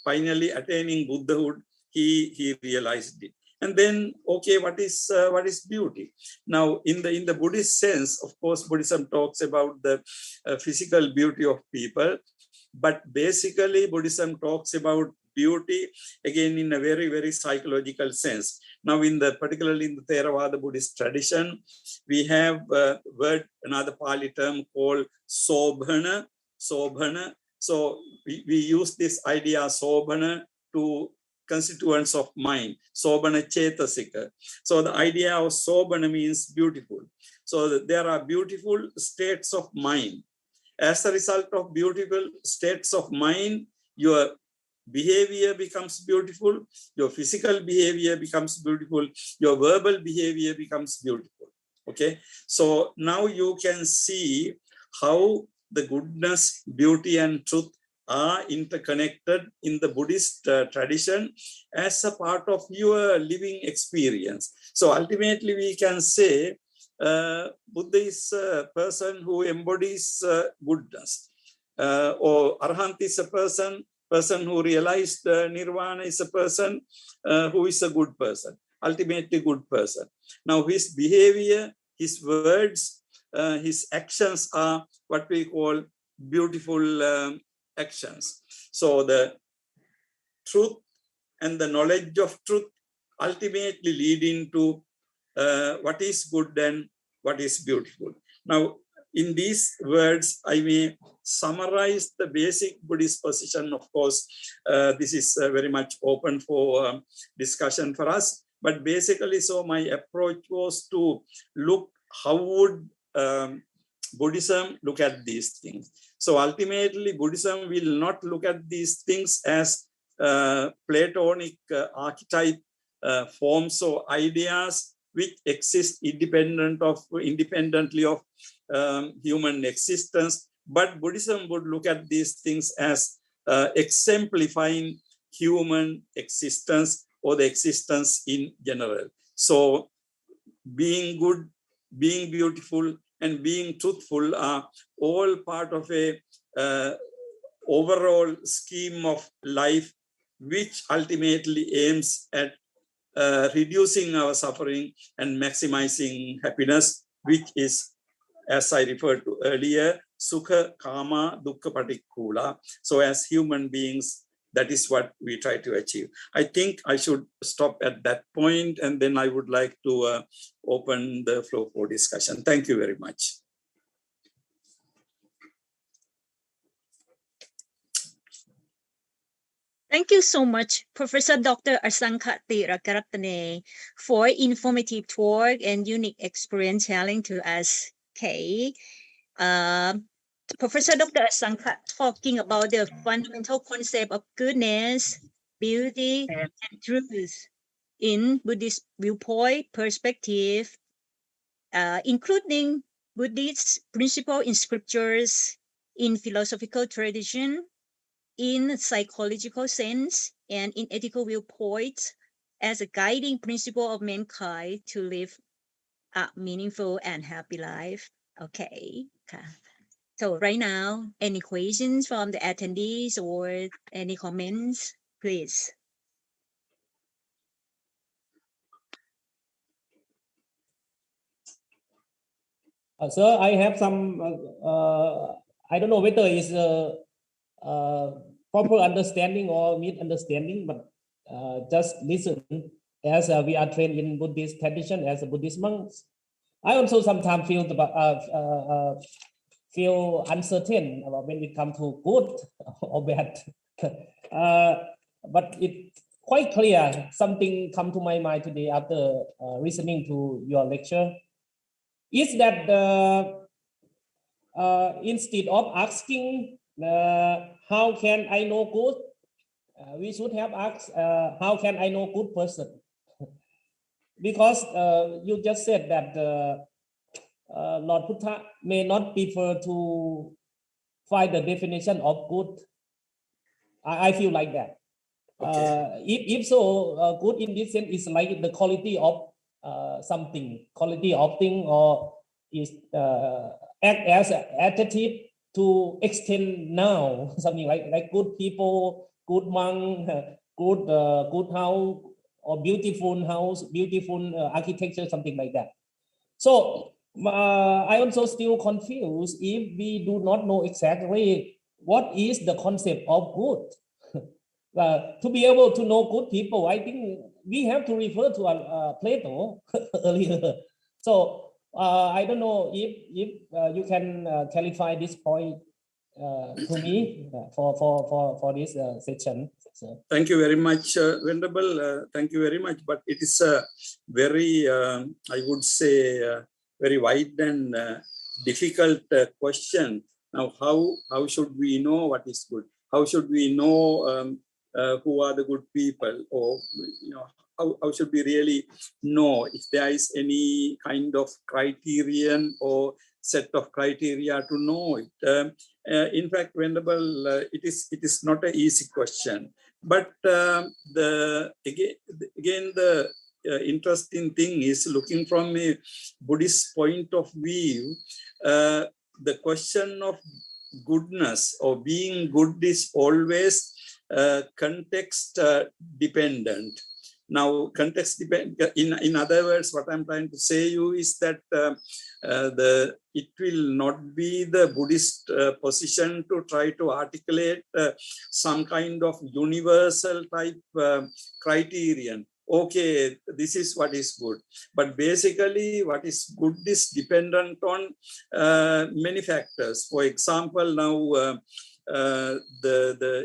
finally attaining Buddhahood, he realized it. And then, okay, what is beauty? Now, in the Buddhist sense, of course, Buddhism talks about the physical beauty of people, but basically Buddhism talks about beauty again in a very, very psychological sense. Now, particularly in the Theravada Buddhist tradition, we have a word, another Pali term called sobhana. So we use this idea sobhana to constituents of mind, sobhana chetasika. So the idea of sobhana means beautiful. So there are beautiful states of mind. As a result of beautiful states of mind, your behavior becomes beautiful, your physical behavior becomes beautiful, your verbal behavior becomes beautiful. Okay, so now you can see how the goodness, beauty, and truth are interconnected in the Buddhist tradition as a part of your living experience. So ultimately, we can say Buddha is a person who embodies goodness, or Arhant is a person who realized Nirvana is a person who is a good person, ultimately good person. Now his behavior, his words, his actions are what we call beautiful actions. So the truth and the knowledge of truth ultimately lead into what is good and what is beautiful. Now, in these words, I may summarize the basic Buddhist position. Of course, this is very much open for discussion for us. But basically, so my approach was to look how would Buddhism look at these things. So ultimately, Buddhism will not look at these things as Platonic archetype forms or ideas which exist independently of human existence. But Buddhism would look at these things as exemplifying human existence or the existence in general. So being good, being beautiful, and being truthful are all part of a overall scheme of life, which ultimately aims at reducing our suffering and maximizing happiness, which is, as I referred to earlier, Sukha, Kama, Dukkha, Patikkula. So as human beings, that is what we try to achieve. I think I should stop at that point, and then I would like to open the floor for discussion. Thank you very much. Thank you so much, Professor Dr. Asankati Rakaratane, for informative talk and unique experience telling to us. Okay. Professor Dr. Asankat talking about the fundamental concept of goodness, beauty, and truth in Buddhist viewpoint perspective, including Buddhist principle in scriptures, in philosophical tradition, in psychological sense, and in ethical viewpoints as a guiding principle of mankind to live a meaningful and happy life. Okay. So right now, any questions from the attendees or any comments, please. Sir, I have some, I don't know whether it's proper understanding or misunderstanding, but just listen. As we are trained in Buddhist tradition as a Buddhist monks, I also sometimes feel uncertain about when it comes to good or bad. But it's quite clear, something come to my mind today after listening to your lecture, is that instead of asking how can I know good, we should have asked how can I know good person? Because you just said that Lord Buddha may not prefer to find the definition of good. I feel like that. Okay. If so, good in this sense is like the quality of something, quality of thing, or is act as an adjective to extend now, something like good people, good monk, good house, or beautiful house, beautiful architecture, something like that. So I also still confused if we do not know exactly what is the concept of good. To be able to know good people, I think we have to refer to Plato earlier. So I don't know if you can clarify this point to me for this session. So. Thank you very much, Venerable. Thank you very much. But it is a very, I would say, very wide and difficult question. Now, how should we know what is good? How should we know who are the good people? Or how should we really know if there is any kind of criterion or set of criteria to know it? In fact, Venerable, it is not an easy question. But the interesting thing is, looking from a Buddhist point of view, the question of goodness or being good is always context dependent. Now, context dependent. In other words, what I'm trying to say you is that it will not be the Buddhist position to try to articulate some kind of universal type criterion okay, this is what is good. But basically, what is good is dependent on many factors. For example, now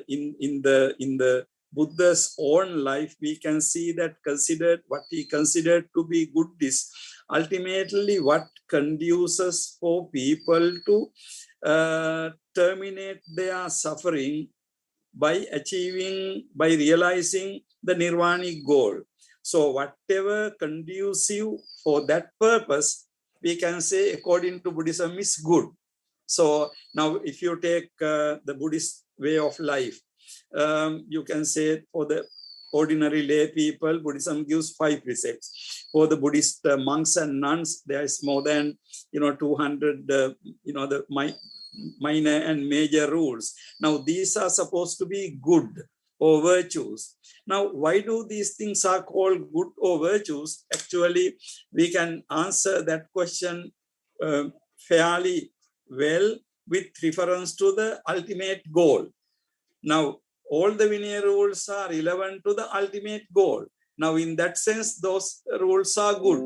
in the Buddha's own life, we can see that what he considered to be good is ultimately what conduces for people to terminate their suffering by realizing the nirvanic goal. So whatever conducive for that purpose, we can say according to Buddhism is good. So now if you take the Buddhist way of life, you can say for the ordinary lay people, Buddhism gives 5 precepts. For the Buddhist monks and nuns, there is more than 200 the minor and major rules. Now these are supposed to be good or virtues. Now why do these things are called good or virtues? Actually, we can answer that question fairly well with reference to the ultimate goal. Now all the Vinaya rules are relevant to the ultimate goal. Now, in that sense, those rules are good.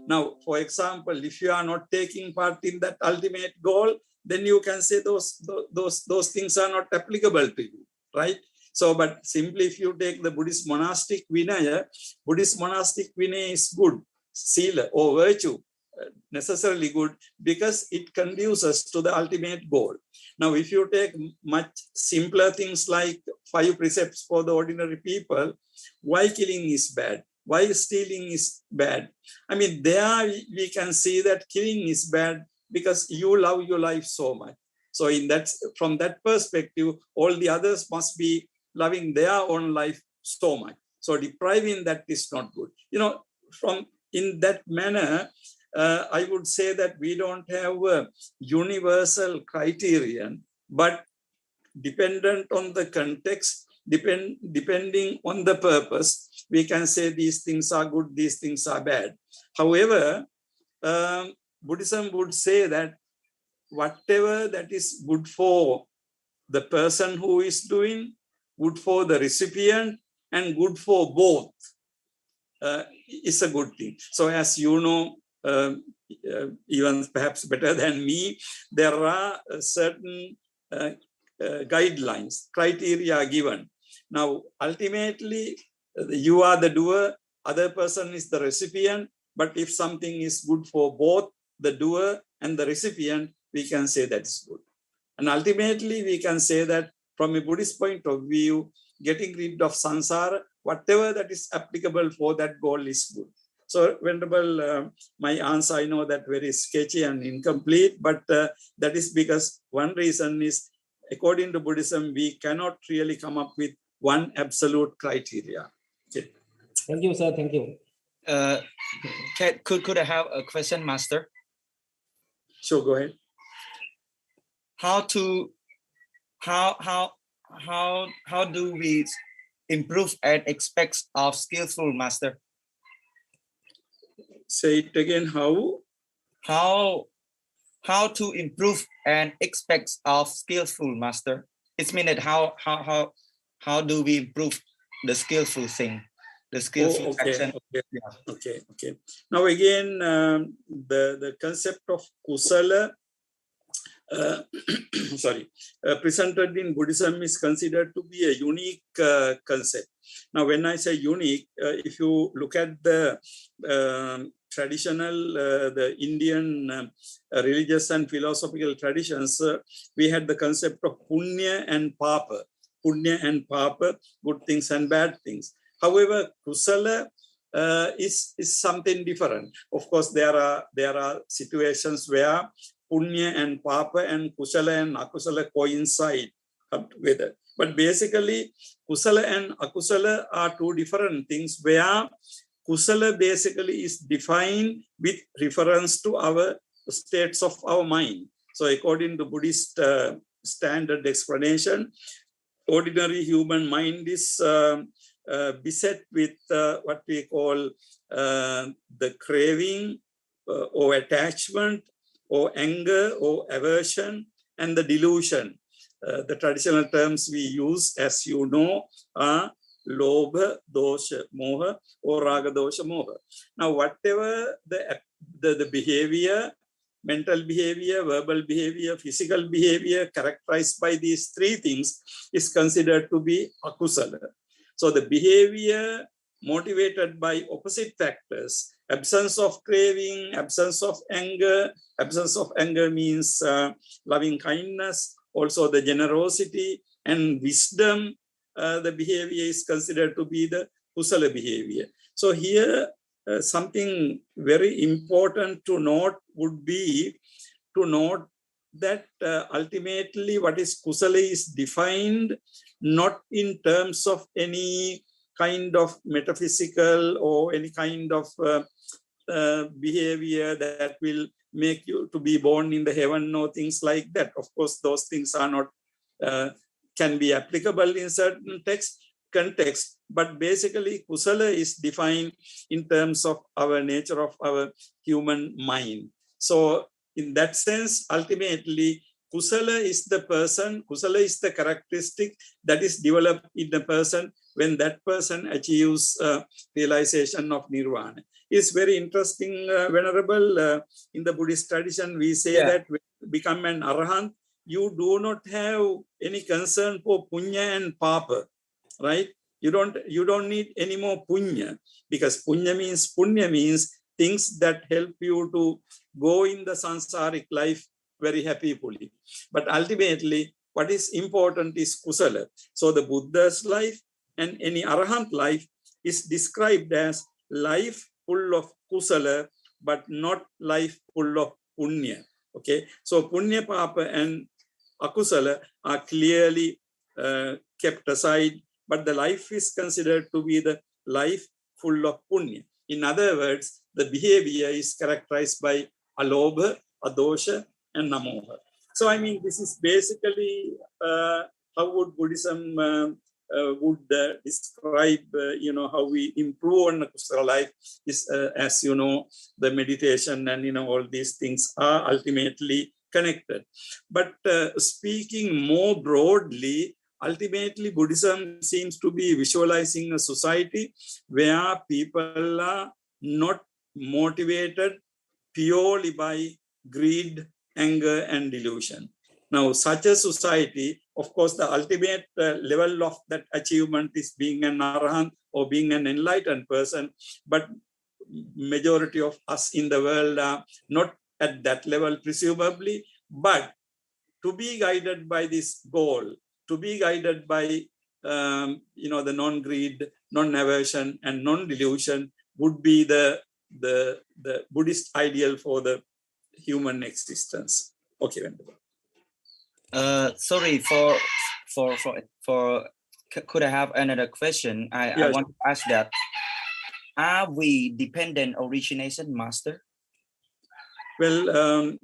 Now, for example, if you are not taking part in that ultimate goal, then you can say those things are not applicable to you, right? So, but simply if you take the Buddhist monastic Vinaya is good, sila or virtue, necessarily good because it conduces to the ultimate goal. Now, if you take much simpler things like 5 precepts for the ordinary people, why killing is bad? Why stealing is bad? I mean, there we can see that killing is bad because you love your life so much. So from that perspective, all the others must be loving their own life so much. So depriving that is not good. In that manner, I would say that we don't have a universal criterion, but dependent on the context, depending on the purpose, we can say these things are good, these things are bad. However, Buddhism would say that whatever that is good for the person who is doing, good for the recipient, and good for both is a good thing. So as you know, even perhaps better than me, there are certain guidelines, criteria given. Now, ultimately, you are the doer, other person is the recipient, but if something is good for both the doer and the recipient, we can say that's good. And ultimately, we can say that from a Buddhist point of view, getting rid of samsara, whatever that is applicable for that goal is good. So, Venerable, my answer, I know that very sketchy and incomplete, but that is because one reason is, according to Buddhism, we cannot really come up with one absolute criteria. Okay. Thank you, sir. Thank you. Could I have a question, Master? Sure, go ahead. How do we improve and expect of skillful Master? Say it again. How to improve and expect of skillful Master? It means that how do we improve the skillful thing, the skillful action? Okay. Now again, the concept of kusala, presented in Buddhism is considered to be a unique concept. Now, when I say unique, if you look at the traditional, the Indian religious and philosophical traditions, we had the concept of punya and papa. Punya and papa, good things and bad things. However, kusala is something different. Of course, there are situations where punya and papa and kusala and akusala coincide, come together. But basically, kusala and akusala are 2 different things, where kusala basically is defined with reference to our states of our mind. So according to Buddhist standard explanation, ordinary human mind is beset with what we call the craving or attachment or anger or aversion and the delusion. The traditional terms we use, as you know, are lobha, dosha, moha, or raga, dosha, moha. Now, whatever the behavior, mental behavior, verbal behavior, physical behavior characterized by these three things is considered to be akusala. So the behavior motivated by opposite factors, absence of craving, absence of anger means loving kindness, also the generosity and wisdom, the behavior is considered to be the kusala behavior. So here something very important to note would be to note that ultimately what is kusala is defined not in terms of any kind of metaphysical or any kind of behavior that will make you to be born in the heaven or things like that. Of course, those things are not, can be applicable in certain context, but basically kusala is defined in terms of our nature of our human mind. So in that sense, ultimately, kusala is the person, kusala is the characteristic that is developed in the person when that person achieves realization of nirvana. It's very interesting, Venerable. In the Buddhist tradition, we say that when you become an arahant, you do not have any concern for punya and papa, right? You don't need any more punya, because punya means things that help you to go in the sansaric life very happily. But ultimately, what is important is kusala. So the Buddha's life and any arahant life is described as life full of kusala, but not life full of punya. Okay, so punya, papa, and akusala are clearly kept aside, but the life is considered to be the life full of punya. In other words, the behavior is characterized by alobha, adosha, and namoha. So I mean, this is basically how would Buddhism would describe, how we improve on the kusala life is, as you know, the meditation and, all these things are ultimately connected. But speaking more broadly, ultimately Buddhism seems to be visualizing a society where people are not motivated purely by greed, anger, and delusion. Now, such a society, of course, the ultimate level of that achievement is being an arahant or being an enlightened person, but majority of us in the world are not at that level, presumably, but to be guided by this goal, to be guided by the non-greed, non-aversion, and non-delusion would be the Buddhist ideal for the human existence. Okay, Venerable. Sorry for could I have another question? I want to ask that, are we dependent origination, Master? Well,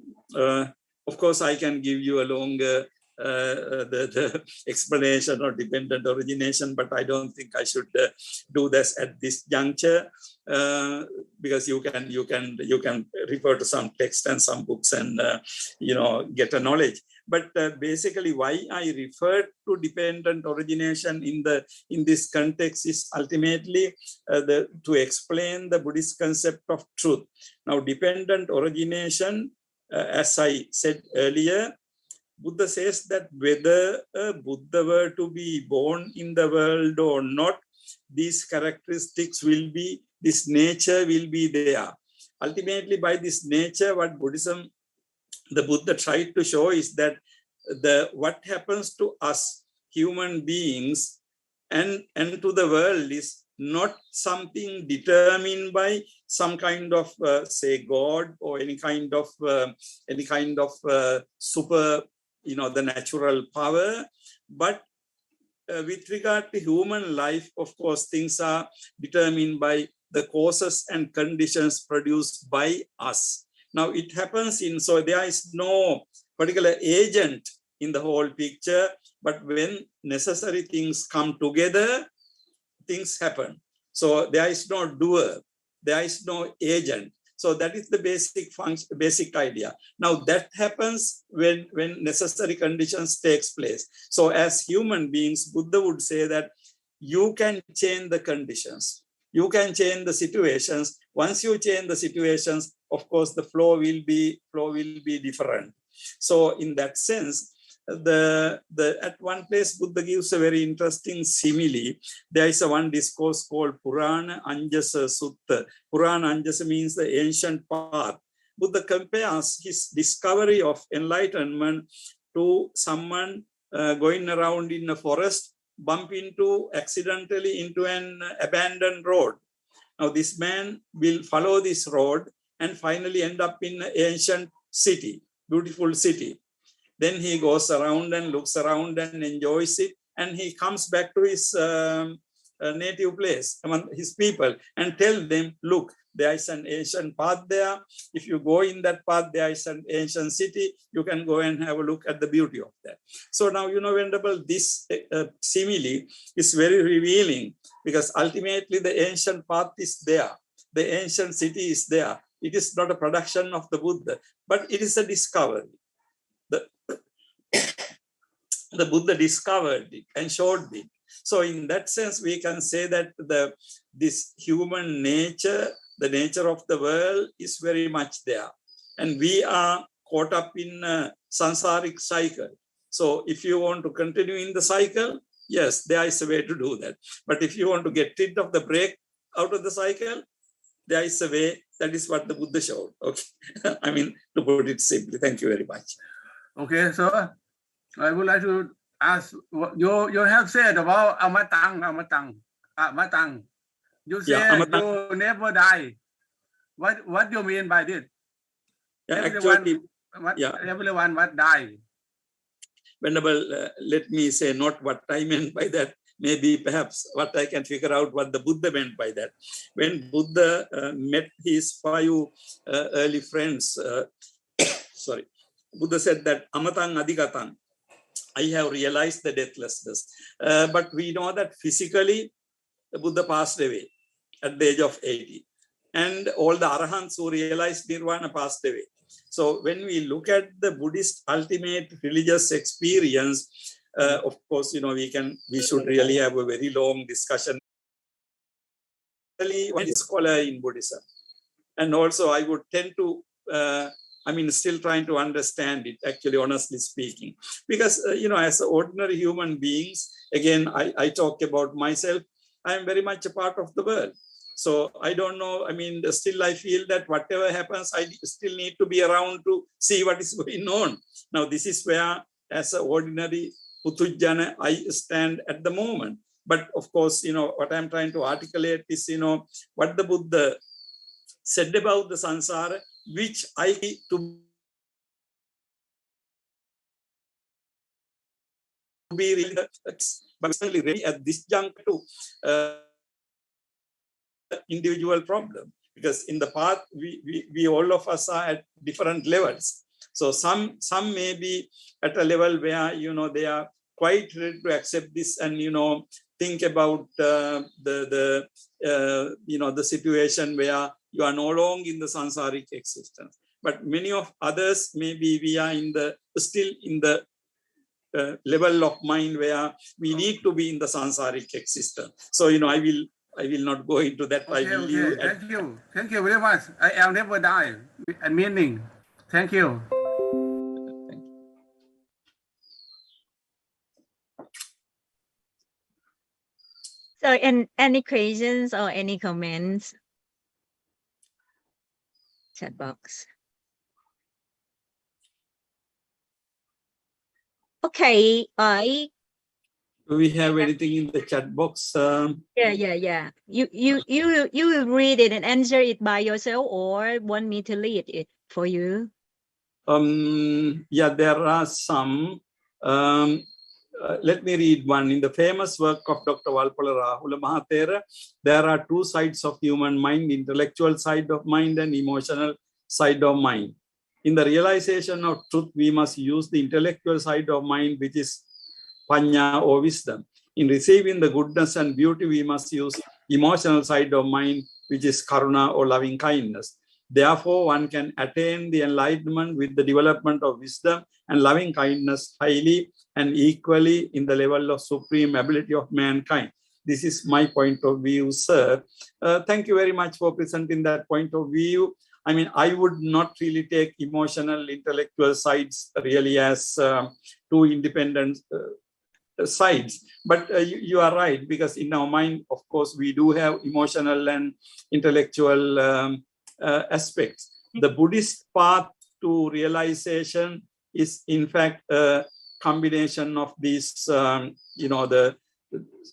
of course, I can give you a longer the explanation or dependent origination, but I don't think I should do this at this juncture, because you can refer to some text and some books and get a knowledge. But basically, why I refer to dependent origination in this context is ultimately to explain the Buddhist concept of truth. Now, dependent origination, as I said earlier, Buddha says that whether a Buddha were to be born in the world or not, these characteristics will be, this nature will be there. Ultimately, by this nature, what Buddhism, the Buddha tried to show is that what happens to us human beings and to the world is not something determined by some kind of say God or any kind of super, the natural power, but with regard to human life, of course, things are determined by the causes and conditions produced by us. Now it happens so there is no particular agent in the whole picture, but when necessary things come together, things happen. So there is no doer, there is no agent. So that is the basic idea. Now that happens when necessary conditions takes place. So as human beings, Buddha would say that you can change the conditions. You can change the situations. Once you change the situations, of course, the flow will be different. So in that sense, at one place, Buddha gives a very interesting simile. There is one discourse called Purana Anjasa Sutta. Purana Anjasa means the ancient path. Buddha compares his discovery of enlightenment to someone going around in a forest, bump accidentally into an abandoned road. Now this man will follow this road and finally end up in an ancient city, beautiful city. Then he goes around and looks around and enjoys it, and he comes back to his native place among his people and tell them, look, there is an ancient path there. If you go in that path, there is an ancient city. You can go and have a look at the beauty of that. So now, Venerable, this simile is very revealing, because ultimately the ancient path is there. The ancient city is there. It is not a production of the Buddha, but it is a discovery. The Buddha discovered it and showed it. So in that sense, we can say that this human nature, the nature of the world, is very much there. And we are caught up in a samsaric cycle. So if you want to continue in the cycle, yes, there is a way to do that. But if you want to get rid of the break out of the cycle, there is a way. That is what the Buddha showed. Okay, I mean, to put it simply. Thank you very much. Okay, so I would like to ask, you have said about amatang. You said you never die. What do you mean by this? Everyone what die. Venerable, let me say not what I meant by that. Maybe perhaps what I can figure out what the Buddha meant by that. When Buddha met his 5 early friends, sorry, Buddha said that amatang adigatang, I have realized the deathlessness. But we know that physically the Buddha passed away at the age of 80. And all the arahants who realized nirvana passed away. So when we look at the Buddhist ultimate religious experience, of course, we should really have a very long discussion. One scholar in Buddhism. And also I would tend to, still trying to understand it, actually, honestly speaking. Because, as ordinary human beings, again, I talk about myself, I am very much a part of the world. So I don't know, still I feel that whatever happens, I still need to be around to see what is going on. Now, this is where, as an ordinary Putujjana, I stand at the moment. But of course, what I'm trying to articulate is, what the Buddha said about the samsara, which I to be really, but certainly ready at this juncture to individual problem, because in the path we all of us are at different levels. So some may be at a level where they are quite ready to accept this and think about the situation where you are no longer in the sansaric existence. But many of others, maybe we are still in the level of mind where we need to be in the sansaric existence. So I will not go into that. Okay. Thank you very much. I am never die. And meaning. Thank you. So, any questions or any comments? Chat box. Okay, do we have anything in the chat box? Yeah. You will read it and answer it by yourself, or want me to read it for you? Yeah, there are some. Let me read one. In the famous work of Dr. Walpola Rahula Mahathera, there are 2 sides of human mind: intellectual side of mind and emotional side of mind. In the realization of truth, we must use the intellectual side of mind, which is Panya or wisdom. In receiving the goodness and beauty, we must use emotional side of mind, which is Karuna or loving kindness. Therefore, one can attain the enlightenment with the development of wisdom and loving kindness highly and equally in the level of supreme ability of mankind. This is my point of view, sir. Thank you very much for presenting that point of view. I mean, I would not really take emotional, intellectual sides really as two independent sides. But you are right, because in our mind, of course, we do have emotional and intellectual aspects. The Buddhist path to realization is, in fact, a combination of these, the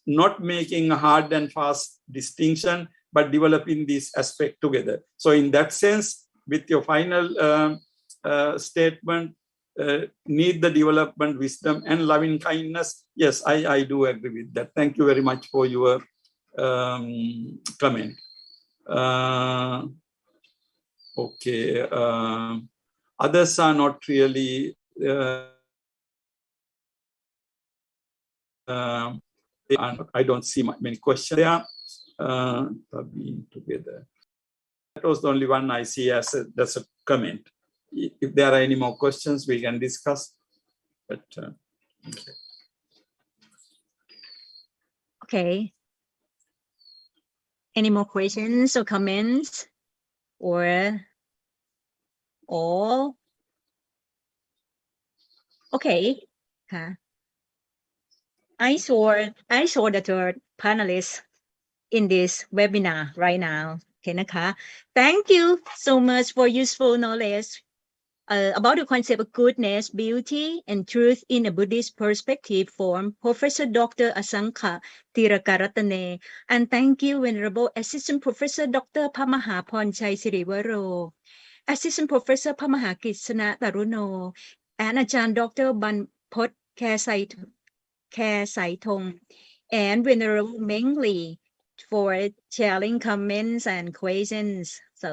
not making a hard and fast distinction, but developing this aspect together. So in that sense, with your final statement, need the development, wisdom, and loving kindness. Yes, I do agree with that. Thank you very much for your comment. Okay. Others are not really I don't see many questions there. Being together. That was the only one I see as that's a comment. If there are any more questions, we can discuss. But okay. Okay. Any more questions or comments, or all? Okay. I saw the third panelist in this webinar right now. Okay,นะคะ. Thank you so much for useful knowledge about the concept of goodness, beauty, and truth in a Buddhist perspective from Professor Dr. Asankha Tirakaratane. And thank you, Venerable Assistant Professor Dr. Pamaha Ponchai Siriwaro, Assistant Professor Pamaha Kitsana Taruno, and Ajahn Dr. Banpot Khairsaitong, and Venerable Meng Lee for sharing comments and questions.